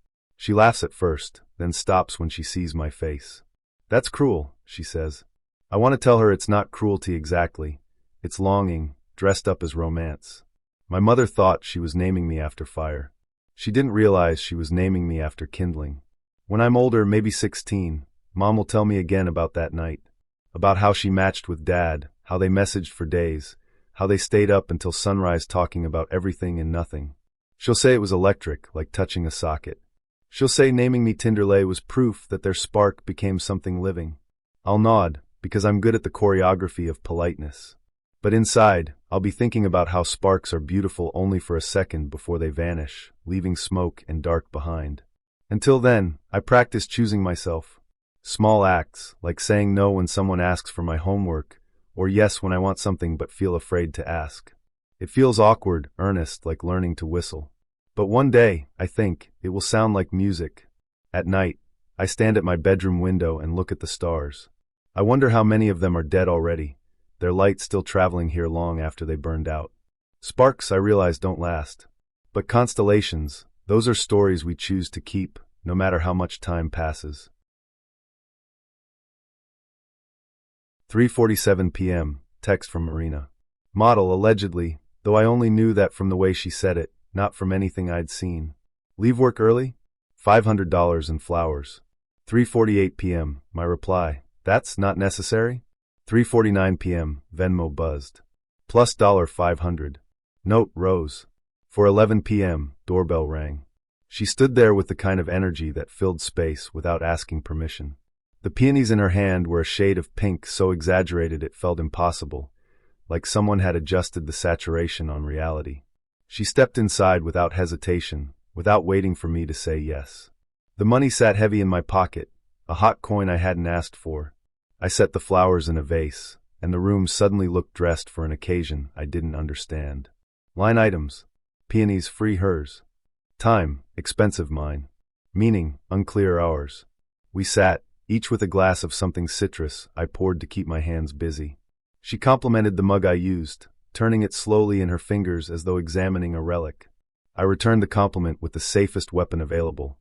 She laughs at first, then stops when she sees my face. That's cruel, she says. I want to tell her it's not cruelty exactly. It's longing, dressed up as romance. My mother thought she was naming me after fire. She didn't realize she was naming me after kindling. When I'm older, maybe 16, Mom will tell me again about that night. About how she matched with Dad, how they messaged for days, how they stayed up until sunrise talking about everything and nothing. She'll say it was electric, like touching a socket. She'll say naming me Tinderlay was proof that their spark became something living. I'll nod, because I'm good at the choreography of politeness. But inside, I'll be thinking about how sparks are beautiful only for a second before they vanish, leaving smoke and dark behind. Until then, I practice choosing myself. Small acts, like saying no when someone asks for my homework, or yes when I want something but feel afraid to ask. It feels awkward, earnest, like learning to whistle. But one day, I think, it will sound like music. At night, I stand at my bedroom window and look at the stars. I wonder how many of them are dead already, their light still traveling here long after they burned out. Sparks, I realize, don't last. But constellations, those are stories we choose to keep, no matter how much time passes. 3:47 p.m., text from Marina. Model, allegedly, though I only knew that from the way she said it, not from anything I'd seen. Leave work early? $500 in flowers. 3:48 p.m., my reply. That's not necessary? 3:49 p.m., Venmo buzzed. Plus $500. Note, Rose. 4:11 p.m., doorbell rang. She stood there with the kind of energy that filled space without asking permission. The peonies in her hand were a shade of pink so exaggerated it felt impossible, like someone had adjusted the saturation on reality. She stepped inside without hesitation, without waiting for me to say yes. The money sat heavy in my pocket, a hot coin I hadn't asked for. I set the flowers in a vase, and the room suddenly looked dressed for an occasion I didn't understand. Line items. Peonies free hers. Time, expensive mine. Meaning, unclear ours. We sat, each with a glass of something citrus I poured to keep my hands busy. She complimented the mug I used, turning it slowly in her fingers as though examining a relic. I returned the compliment with the safest weapon available,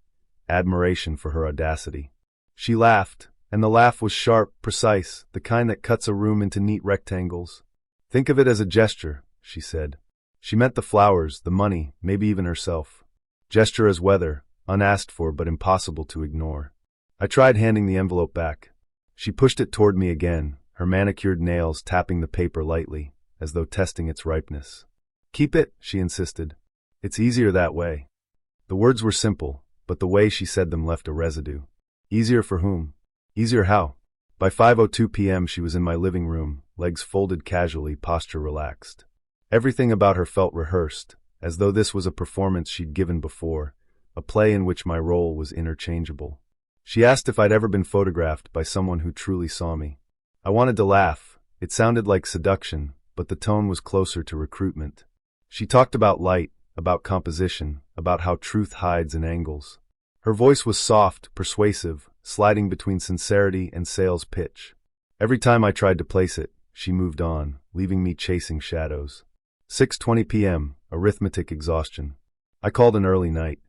admiration for her audacity. She laughed, and the laugh was sharp, precise, the kind that cuts a room into neat rectangles. Think of it as a gesture, she said. She meant the flowers, the money, maybe even herself. Gesture as weather, unasked for but impossible to ignore. I tried handing the envelope back. She pushed it toward me again, her manicured nails tapping the paper lightly, as though testing its ripeness. Keep it, she insisted. It's easier that way. The words were simple, but the way she said them left a residue. Easier for whom? Easier how? By 5:02 p.m. she was in my living room, legs folded casually, posture relaxed. Everything about her felt rehearsed, as though this was a performance she'd given before, a play in which my role was interchangeable. She asked if I'd ever been photographed by someone who truly saw me. I wanted to laugh. It sounded like seduction, but the tone was closer to recruitment. She talked about light, about composition, about how truth hides in angles. Her voice was soft, persuasive, sliding between sincerity and sales pitch. Every time I tried to place it, she moved on, leaving me chasing shadows. 6:20 p.m., arithmetic exhaustion. I called an early night.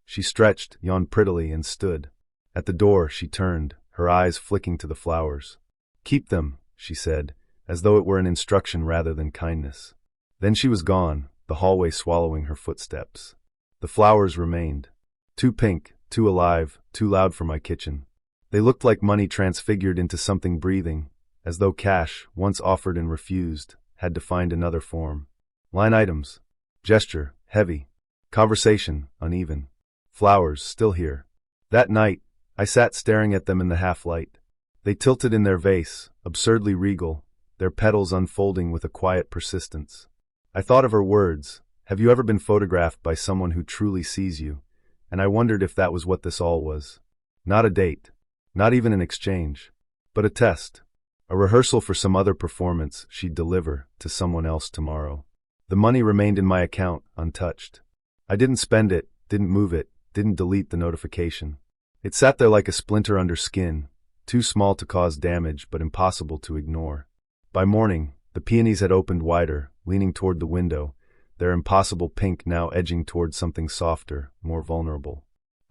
She stretched, yawned prettily, and stood. At the door, she turned, her eyes flicking to the flowers. Keep them, she said, as though it were an instruction rather than kindness. Then she was gone, the hallway swallowing her footsteps. The flowers remained. Too pink, too alive, too loud for my kitchen. They looked like money transfigured into something breathing, as though cash, once offered and refused, had to find another form. Line items. Gesture, heavy. Conversation, uneven. Flowers, still here. That night, I sat staring at them in the half-light. They tilted in their vase, absurdly regal, their petals unfolding with a quiet persistence. I thought of her words, "Have you ever been photographed by someone who truly sees you?" And I wondered if that was what this all was. Not a date, not even an exchange, but a test, a rehearsal for some other performance she'd deliver to someone else tomorrow. The money remained in my account, untouched. I didn't spend it, didn't move it, didn't delete the notification. It sat there like a splinter under skin, too small to cause damage but impossible to ignore. By morning, the peonies had opened wider, leaning toward the window, their impossible pink now edging toward something softer, more vulnerable.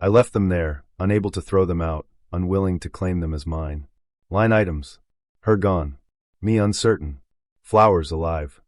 I left them there, unable to throw them out, unwilling to claim them as mine. Line items. Her gone. Me uncertain. Flowers alive.